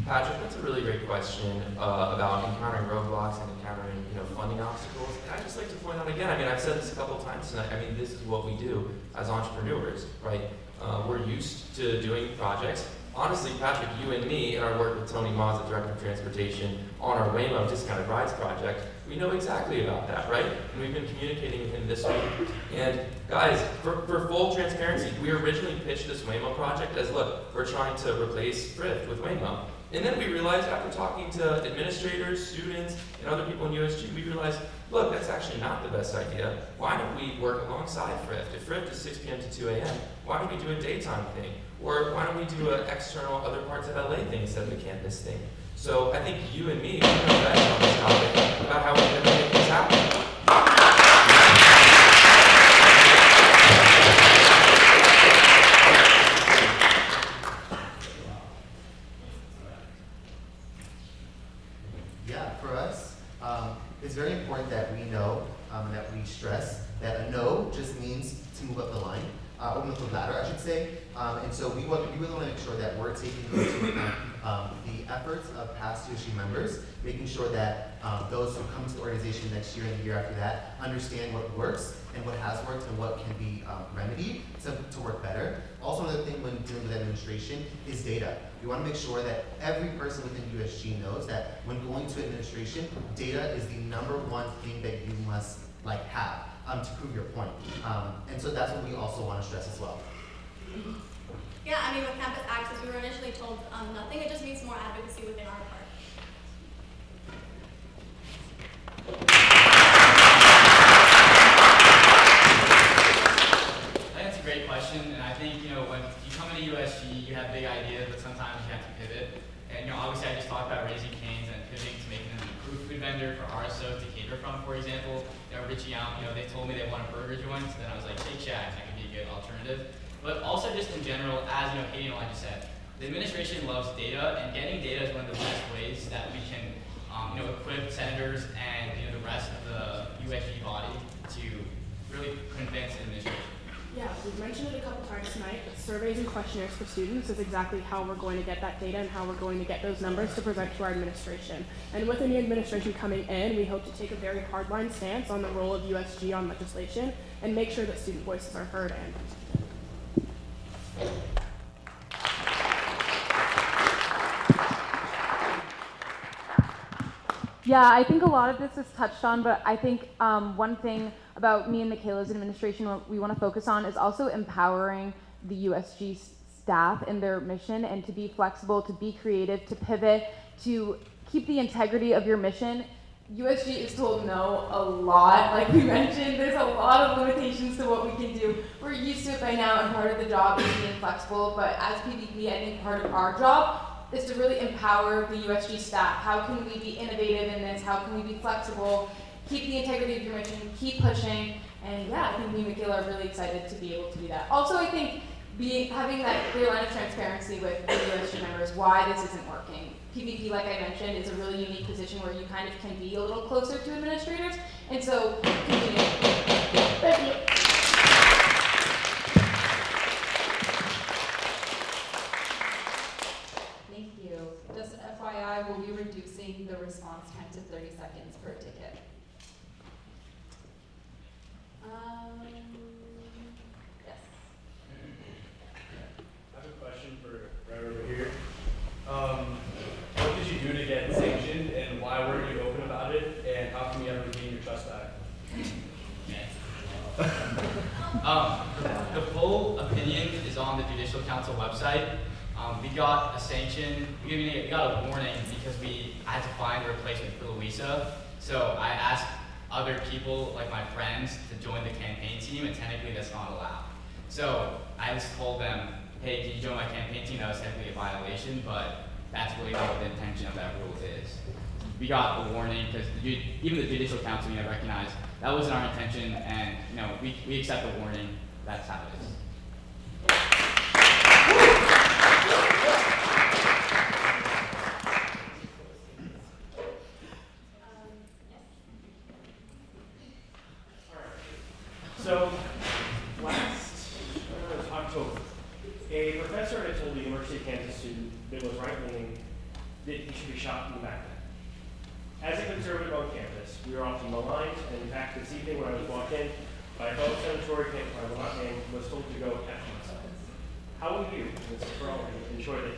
Patrick, that's a really great question about encountering roadblocks and encountering, you know, funding obstacles. And I'd just like to point out again, I mean, I've said this a couple of times tonight, I mean, this is what we do as entrepreneurs, right? We're used to doing projects. Honestly, Patrick, you and me, in our work with Tony Maza, Director of Transportation, on our Waymo Discounted Rides project, we know exactly about that, right? And we've been communicating with him this week. And guys, for full transparency, we originally pitched this Waymo project as, look, we're trying to replace Thrift with Waymo. And then we realized after talking to administrators, students, and other people in USG, we realized, look, that's actually not the best idea. Why don't we work alongside Thrift? If Thrift is 6 p.m. to 2 a.m., why don't we do a daytime thing? Or why don't we do an external other parts of LA thing instead of a campus thing? So I think you and me, we know best on this topic about how we're going to make this happen. Yeah, for us, it's very important that we know, that we stress that a no just means to move up the line, or move up the ladder, I should say. And so we really want to make sure that we're taking into account the efforts of past USG members, making sure that those who come to the organization next year and the year after that understand what works and what has worked and what can be remedied to work better. Also, another thing when dealing with administration is data. We want to make sure that every person within USG knows that when going to administration, data is the #1 thing that you must have to prove your point. And so that's what we also want to stress as well. Yeah, I mean, with campus access, we were initially told nothing. It just means more advocacy within our part. That's a great question. question, and I think, when you come into USG, you have big ideas, but sometimes you have to pivot. And, obviously I just talked about Raising Cane's and pivoting to making them an approved food vendor for RSO to cater from, for example. Reaching out, they told me they want a burger joint, so then I was like, Shake Shack, that could be a good alternative. But also just in general, as, Heydy and Elija said, the administration loves data, and getting data is one of the best ways that we can, equip senators and, the rest of the USG body to really convince the administration. Yeah, we've mentioned it a couple times tonight, but surveys and questionnaires for students is exactly how we're going to get that data and how we're going to get those numbers to present to our administration. And with the new administration coming in, we hope to take a very hardline stance on the role of USG on legislation and make sure that student voices are heard and represented. Yeah, I think a lot of this was touched on, but I think one thing about me and Mikaela's administration, what we want to focus on is also empowering the USG staff in their mission and to be flexible, to be creative, to pivot, to keep the integrity of your mission. USG is told no a lot, like we mentioned. There's a lot of limitations to what we can do. We're used to it by now, and part of the job is being flexible, but as PVP, I think part of our job is to really empower the USG staff. How can we be innovative in this? How can we be flexible? Keep the integrity of your mission, keep pushing, and yeah, I think me and Mikaela are really excited to be able to do that. Also, I think having that clear line of transparency with the USG members, why this isn't working. PVP, like I mentioned, is a really unique position where you kind of can be a little closer to administrators, and so continue. Thank you. Thank you. Just FYI, we'll be reducing the response time to 30 seconds per ticket. Yes. I have a question for right over here. What did you do to get sanctioned, and why weren't you open about it, and how can we ever gain your trust back? The full opinion is on the Judicial Council website. We got a sanction, we got a warning because I had to find a replacement for Louisa. So I asked other people, like my friends, to join the campaign team, and technically that's not allowed. So I just told them, hey, can you join my campaign team? That was technically a violation, but that's really not what the intention of that rule is. We got the warning because even the Judicial Council, recognized that wasn't our intention, and we accept the warning. That's how it is. So, last October, a professor had told the University of Kansas student that was right-wing that he should be shot in the back. As a conservative on campus, we were often maligned, and in fact, this evening when I was walked in by a fellow Senatorial candidate I will not name, was told to go F myself. How will you, Mr. Fallon, ensure that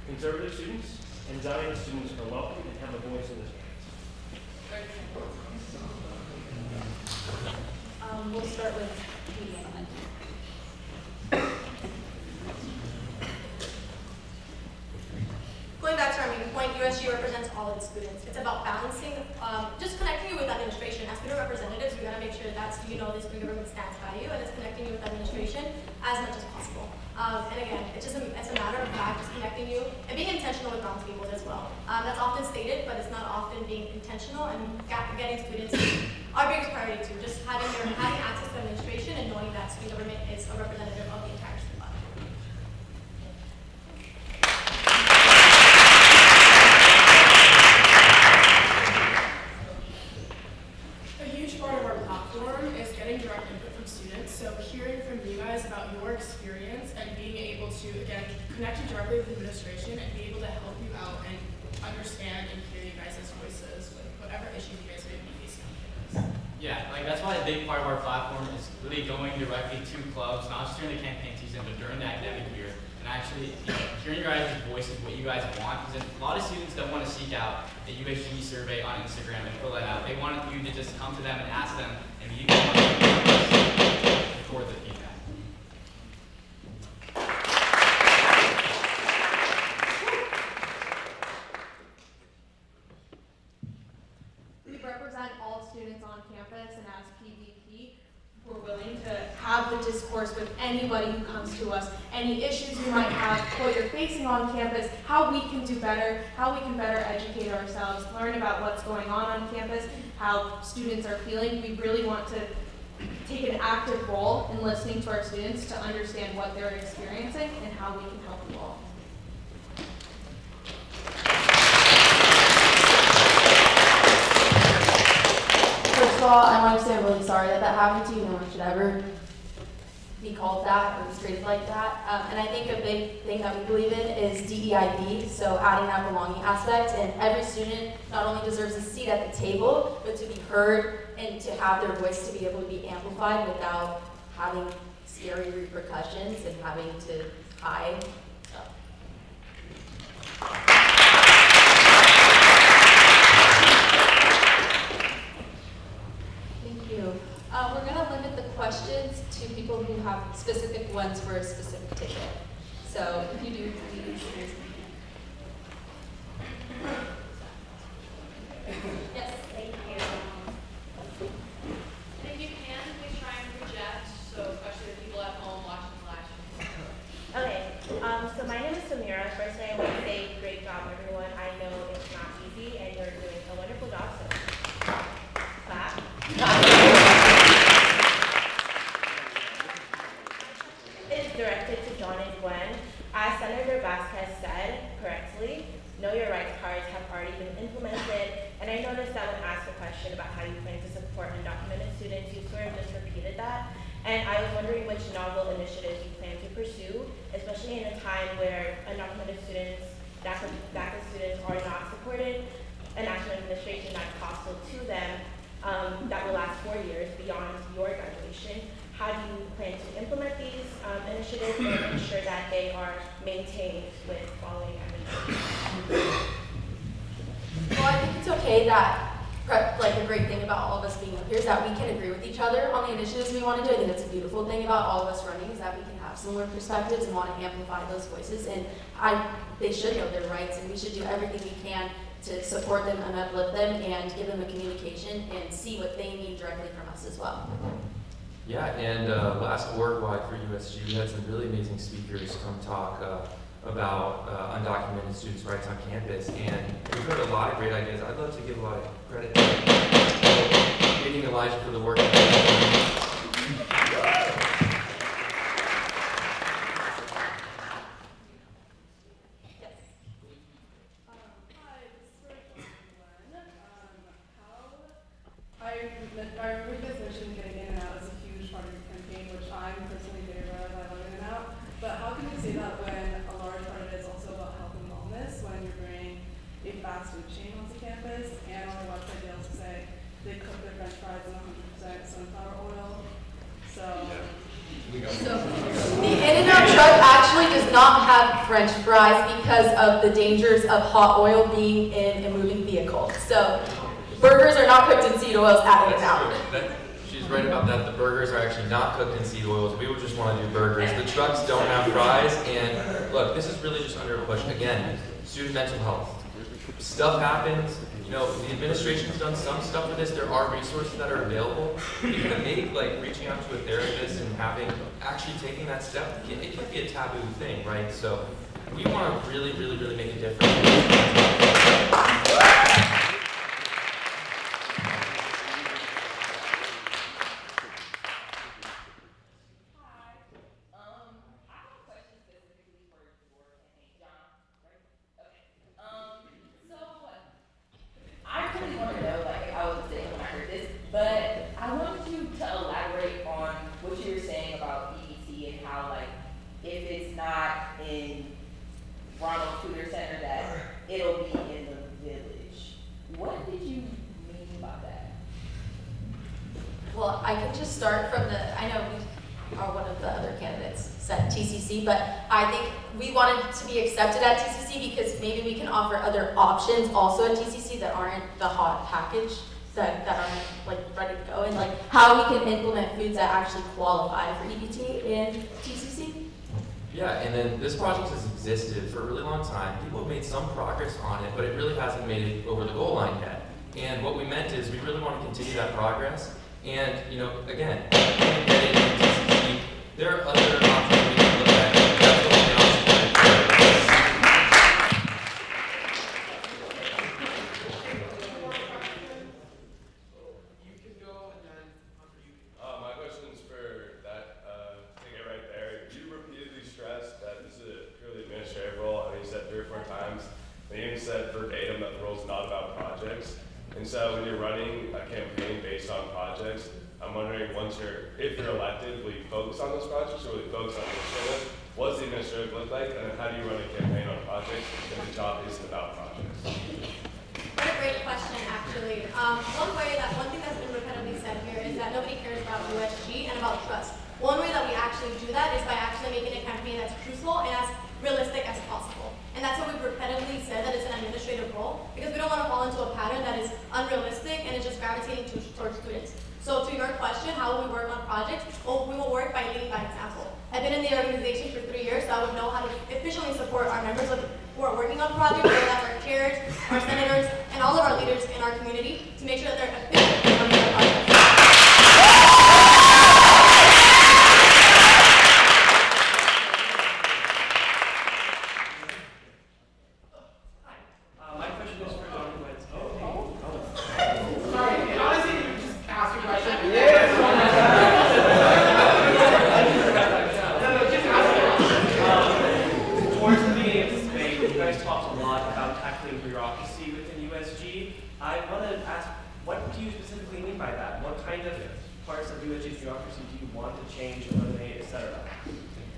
conservative students and Zionist students are welcome and have a voice in this debate? We'll start with Heydy and Elija. Going back to our main point, USG represents all its students. It's about balancing, just connecting you with administration. As student representatives, we gotta make sure that the student government stands by you, and it's connecting you with administration as much as possible. And again, it's a matter of fact, just connecting you and being intentional with roundtables as well. That's often stated, but it's not often being intentional, and getting students our biggest priority too. Just having access to administration and knowing that student government is a representative of the entire student body. A huge part of our platform is getting direct input from students, so hearing from you guys about your experience and being able to, again, connect you directly with administration and be able to help you out and understand and hear you guys' voices with whatever issues you guys may be facing on campus. Yeah, that's why a big part of our platform is really going directly to clubs, not just during the campaign season, but during the academic year, and actually hearing your guys' voices, what you guys want, because a lot of students don't want to seek out a USG survey on Instagram and fill it out. They want you to just come to them and ask them, and you can record the feedback. We represent all students on campus, and as PVP, we're willing to have the discourse with anybody who you come to us, any issues you might have, what you're facing on campus, how we can do better, how we can better educate ourselves, learn about what's going on campus, how students are feeling. We really want to take an active role in listening to our students to understand what they're experiencing and how we can help you all. First of all, I want to say I'm really sorry that that happened to you. No one should ever be called that or treated like that. And I think a big thing that we believe in is DEIB, so adding that belonging aspect. And every student not only deserves a seat at the table, but to be heard and to have their voice to be able to be amplified without having scary repercussions and having to hide. So. Thank you. We're going to limit the questions to people who have specific ones for a specific ticket. So if you do, please raise your hand. Yes. Thank you. And if you can, please try and project, so especially the people at home watching the live stream. Okay, so my name is Samira. First, I want to say great job, everyone. I know it's not easy, and you're doing a wonderful job, so clap. It's directed to John and Gwen. As Senator Vasquez said correctly, Know Your Rights cards have already been implemented, and I noticed that when asked a question about how you plan to support undocumented students, you sort of just repeated that. And I was wondering which novel initiatives you plan to pursue, especially in a time where undocumented students, DACA students are not supported, a national administration that's hostile to them, that will last 4 years beyond your graduation. How do you plan to implement these initiatives and ensure that they are maintained with following everything? Well, I think it's okay that, like, a great thing about all of us being up here is that we can agree with each other on the initiatives we want to do. I think that's a beautiful thing about all of us running is that we can have similar perspectives and want to amplify those voices. And they should know their rights, and we should do everything we can to support them and uplift them and give them a communication and see what they need directly from us as well. Yeah, and last org-wide for USG, we had some really amazing speakers come talk about undocumented students' rights on campus, and we've heard a lot of great ideas. I'd love to give a lot of credit to Elija for the work that they've done. I remember you guys mentioned getting in and out as a huge part of your campaign, which I'm personally in favor of. I love in and out. But how can you say that when a large part of it is also about health and wellness, when you're bringing a fast food chain onto campus, and on their website they also say they cook their french fries in 100% sunflower oil. So the In-N-Out truck actually does not have french fries because of the dangers of hot oil being in a moving vehicle. So burgers are not cooked in seed oils at In-N-Out. She's right about that. The burgers are actually not cooked in seed oils. We would just want to do burgers. The trucks don't have fries. And look, this is really just under a push. Again, student mental health. Stuff happens. You know, the administration has done some stuff with this. There are resources that are available. It can make, like, reaching out to a therapist and actually taking that step, it can be a taboo thing, right? So we want to really, really, really make a difference. Well, I can just start from I know we are one of the other candidates set TCC, but I think we wanted to be accepted at TCC because maybe we can offer other options also at TCC that aren't the hot package, that aren't like ready to go, and like how we can implement foods that actually qualify for EBT in TCC. Yeah, and then this project has existed for a really long time. People have made some progress on it, but it really hasn't made it over the goal line yet. And what we meant is we really want to continue that progress. And, you know, again, there are other options. and he even said verbatim that the role is not about projects. And so when you're running a campaign based on projects, I'm wondering if you're elected, will you focus on those projects or will you focus on administrative? What does the administrative look like, and then how do you run a campaign on projects if the job isn't about projects? What a great question, actually. One thing that's been repetitively said here is that nobody cares about USG and about trust. One way that we actually do that is by actually making a campaign that's truthful and as realistic as possible. And that's why we've repetitively said that it's an administrative role, because we don't want to fall into a pattern that is unrealistic and is just gravitating towards students. So to your question, how will we work on projects? Well, we will work by leading by example. I've been in the organization for 3 years, so I would know how to efficiently support our members who are working on projects, whether that's our chairs, our senators, and all of our leaders in our community to make sure that they're efficient in running their projects. My question is for Dr. Gwen. Sorry, and honestly, you just ask a question. Towards the beginning of this debate, you guys talked a lot about tackling bureaucracy within USG. I want to ask, what do you specifically mean by that? What kind of parts of USG's bureaucracy do you want to change, eliminate, etc.?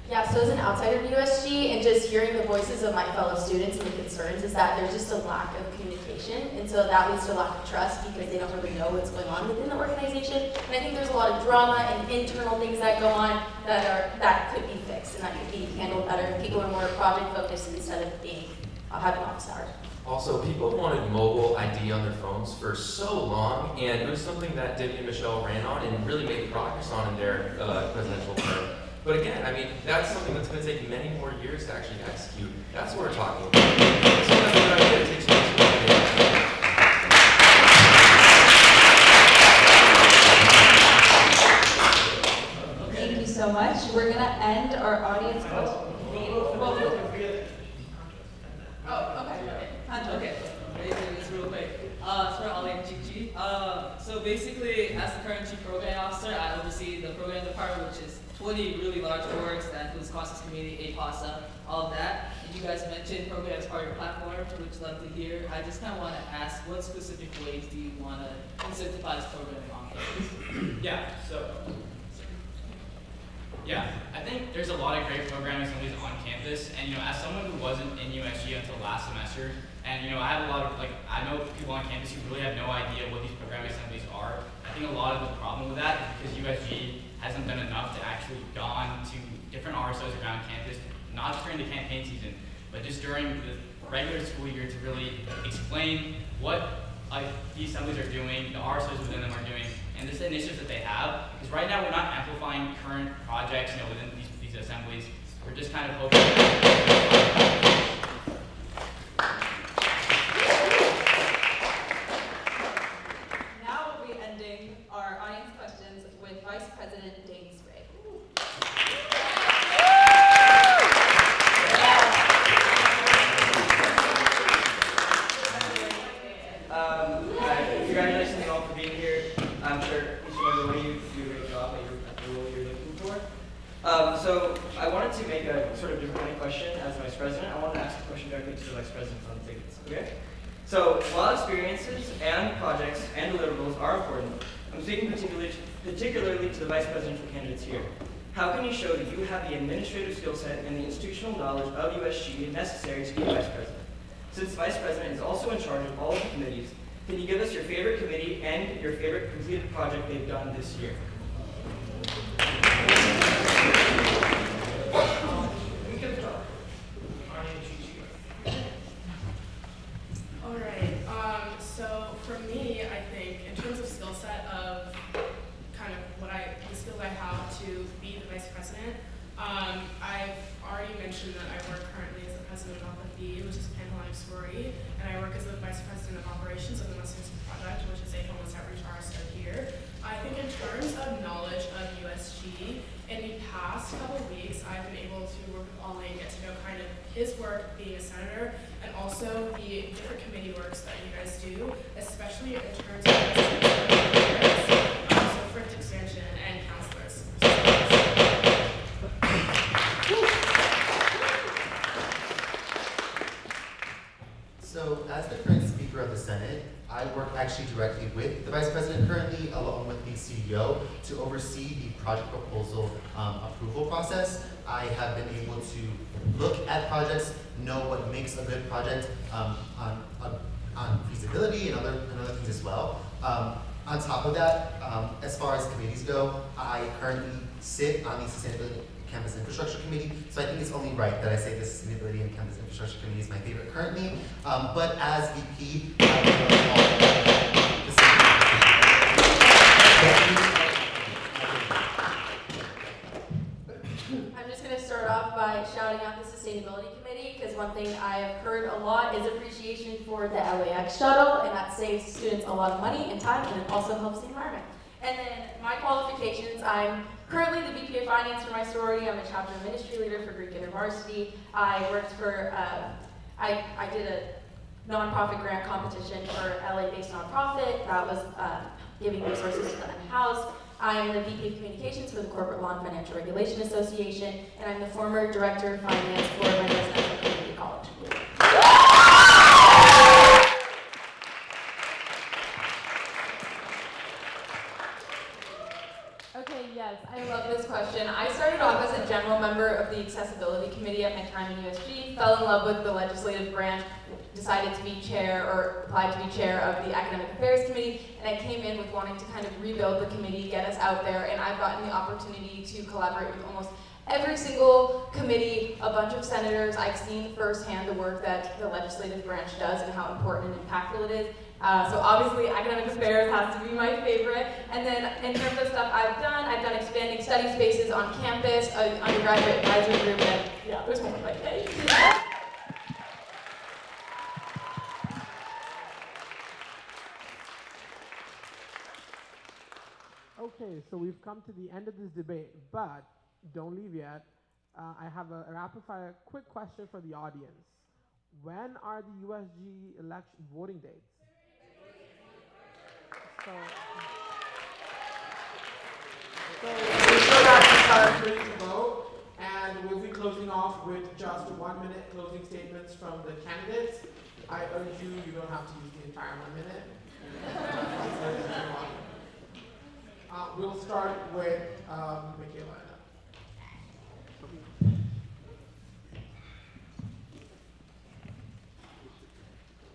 Yeah, so as an outsider of USG and just hearing the voices of my fellow students and the concerns is that there's just a lack of communication, and so that leads to a lack of trust because they don't really know what's going on within the organization. And I think there's a lot of drama and internal things that go on that could be fixed and that could be handled better. And people are more project focused instead of having office hours. Also, people wanted mobile ID on their phones for so long, and it was something that Debbie and Michelle ran on and really made progress on in their presidential term. But again, I mean, that's something that's going to take many more years to actually execute. That's what we're talking about. So that's what I think it takes place. Thank you so much. We're going to end our audience question. Okay. Basically, it's real quick. It's for Ali and Chichi. So basically, as the current chief program officer, I oversee the program department, which is 20 really large orgs that includes Caucus Community, APASA, all of that. And you guys mentioned program as part of your platform, which I'd love to hear. I just kind of want to ask, what specific ways do you want to incentivize programming on campus? Yeah, I think there's a lot of great programming assemblies on campus, and as someone who wasn't in USG until last semester, and I have a lot of I know people on campus who really have no idea what these programming assemblies are. I think a lot of the problem with that is because USG hasn't done enough to actually gone to different RSOs around campus, not just during the campaign season, but just during the regular school year to really explain what these assemblies are doing, the RSOs within them are doing, and just the initiatives that they have. Because right now we're not amplifying current projects, within these assemblies. We're just kind of hoping. Now we'll be ending our audience questions with Vice President Dane Spray. Congratulations all for being here. I'm sure each and every one of you do a great job at the role you're looking for. So I wanted to make a sort of different kind of question as Vice President. I wanted to ask a question directly to the Vice President on the tickets. Okay? So while experiences and projects and deliverables are important, I'm speaking particularly to the Vice Presidential candidates here. How can you show that you have the administrative skill set and the institutional knowledge of USG necessary to be Vice President? Since Vice President is also in charge of all of the committees, can you give us your favorite committee and your favorite completed project they've done this year? All right. So for me, I think in terms of skill set of kind of the skills I have to be the vice president, I've already mentioned that I work currently as the president of Bhatti, which is a Pan-Hellenic sorority, and I work as the vice president of operations of the Western Project, which is a homeless outreach RSO here. I think in terms of knowledge of USG, in the past couple of weeks, I've been able to work with Ali and get to know kind of his work being a senator, and also the different committee works that you guys do, especially in terms of so Frift expansion and counselors. actually directly with the Vice President currently, along with the CEO, to oversee the project proposal approval process. I have been able to look at projects, know what makes a good project on feasibility and other things as well. On top of that, as far as committees go, I currently sit on the Sustainability Campus Infrastructure Committee, so I think it's only right that I say the Sustainability and Campus Infrastructure Committee is my favorite currently. But as VP, I will all the I'm just going to start off by shouting out the Sustainability Committee, because one thing I have heard a lot is appreciation for the LAX shuttle, and that saves students a lot of money and time, and it also helps the environment. And then my qualifications, I'm currently the VP of Finance for my sorority. I'm a chapter ministry leader for Greek InterVarsity. I worked for, I did a nonprofit grant competition for LA-based nonprofit that was giving resources to the unhoused. I'm the VP of Communications for the Corporate Law and Financial Regulation Association, and I'm the former Director of Finance for my residential community college. Okay, yes, I love this question. I started off as a general member of the Accessibility Committee at my time in USG, fell in love with the legislative branch, decided to be chair, or applied to be chair of the Academic Affairs Committee, and I came in with wanting to kind of rebuild the committee, get us out there, and I've gotten the opportunity to collaborate with almost every single committee, a bunch of senators. I've seen firsthand the work that the legislative branch does and how important and impactful it is. So obviously academic affairs has to be my favorite. And then in terms of stuff I've done expanding study spaces on campus, an undergraduate advisory group, and yeah, there's more like that. Okay, so we've come to the end of this debate, but don't leave yet. I have a rapid fire quick question for the audience. When are the USG election voting dates? So we still got 5 minutes to vote, and we'll be closing off with just 1 minute closing statements from the candidates. I urge you, you don't have to use the entire 1 minute. We'll start with Mikaela.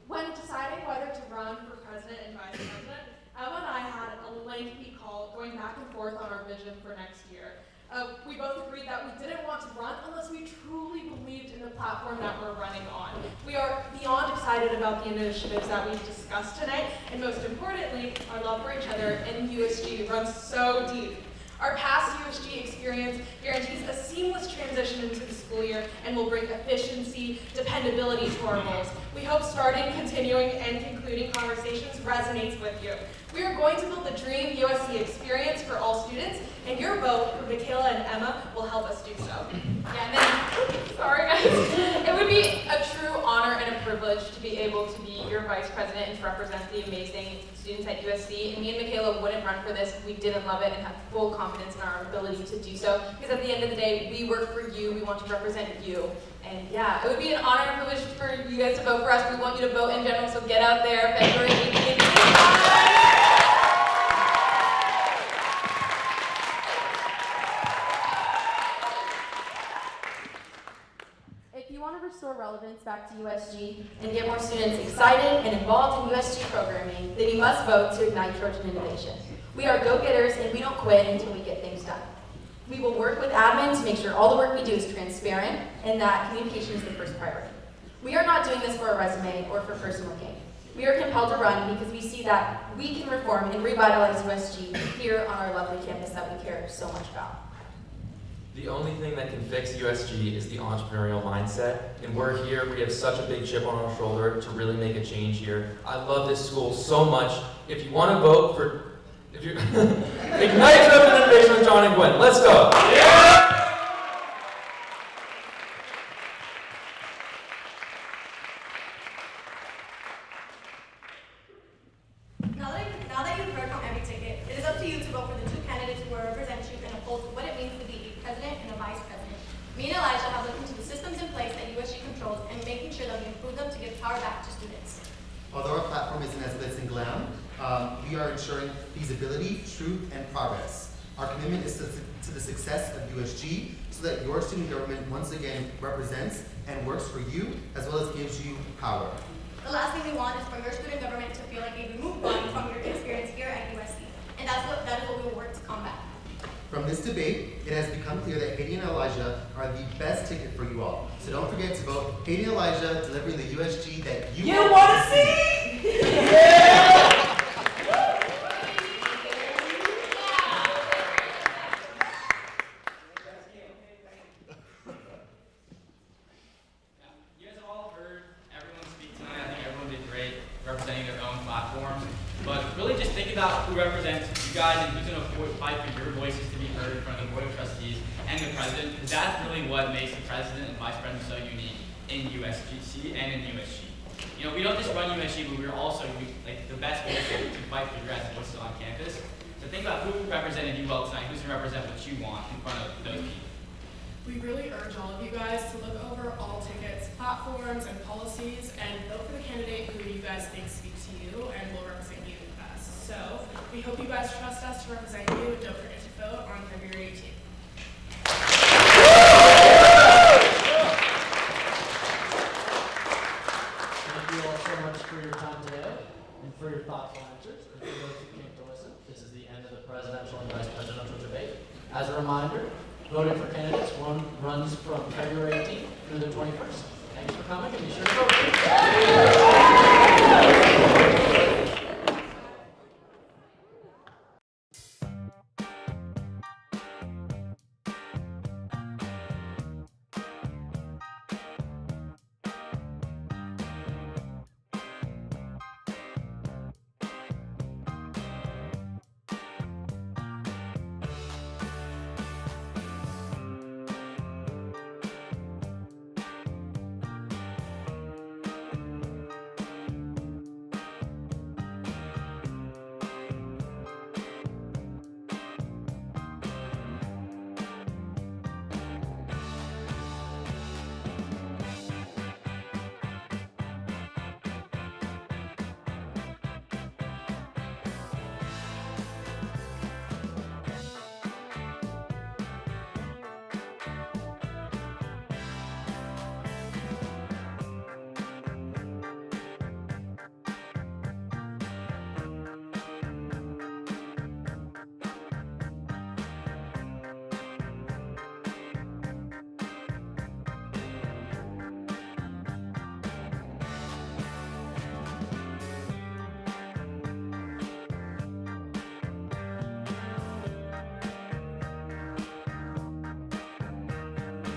When deciding whether to run for president and vice president, Emma and I had a lengthy call going back and forth on our vision for next year. We both agreed that we didn't want to run unless we truly believed in the platform that we're running on. We are beyond excited about the initiatives that we've discussed tonight, and most importantly, our love for each other and USG runs so deep. Our past USG experience guarantees a seamless transition into the school year and will bring efficiency, dependability to our roles. We hope starting, continuing, and concluding conversations resonates with you. We are going to build the dream USC experience for all students, and your vote for Mikaela and Emma will help us do so. Yeah, and then, sorry guys, it would be a true honor and a privilege to be able to be your vice president and to represent the amazing students at USC. And me and Mikaela wouldn't run for this if we didn't love it and have full confidence in our ability to do so. Because at the end of the day, we work for you, we want to represent you. And yeah, it would be an honor and privilege for you guys to vote for us. We want you to vote in general, so get out there February 18th. Restore relevance back to USG and get more students excited and involved in USG programming, then you must vote to ignite Trojan innovation. We are go-getters and we don't quit until we get things done. We will work with admin to make sure all the work we do is transparent and that communication is the first priority. We are not doing this for a resume or for personal gain. We are compelled to run because we see that we can reform and revitalize USG here on our lovely campus that we care so much about. The only thing that can fix USG is the entrepreneurial mindset, and we're here, we have such a big chip on our shoulder to really make a change here. I love this school so much. If you want to vote for, ignite Trojan innovation with John and Gwen. Let's go. Yeah! Now that you've heard from every ticket, it is up to you to vote for the two candidates who will represent you and oppose what it means to be a president and a vice president. Me and Elija have looked into the systems in place that USG controls and making sure that we improve them to give power back to students. Although our platform isn't as glitz and glam, We are ensuring feasibility, truth, and progress. Our commitment is to the success of USG so that your student government once again represents and works for you as well as gives you power. The last thing we want is for your student government to feel like a removed body from your experience here at USC. And that is what we will work to combat. From this debate, it has become clear that Heydy and Elija are the best ticket for you all. So don't forget to vote Heydy and Elija, delivering the USG that you want to see! Yeah! You guys have all heard everyone speak tonight. I think everyone did great representing their own platforms. But really just think about who represents you guys and who's going to fight for your voices to be heard in front of the Board of Trustees and the President, because that's really what makes the President and Vice President so unique in USGC and in USG. You know, we don't just run USG, but we're also like the best voices to fight for your guys' voices on campus. So think about who represented you well tonight, who's going to represent what you want in front of those people. We really urge all of you guys to look over all tickets, platforms, and policies, and vote for the candidate who you guys think speaks to you and will represent you the best. So we hope you guys trust us to represent you, and don't forget to vote on February 18th. Thank you all so much for your time today and for your thoughtful answers. And for those who came to listen, this is the end of the presidential and vice presidential debate. As a reminder, voting for candidates runs from February 18th through the 21st. Thanks for coming and be sure to vote.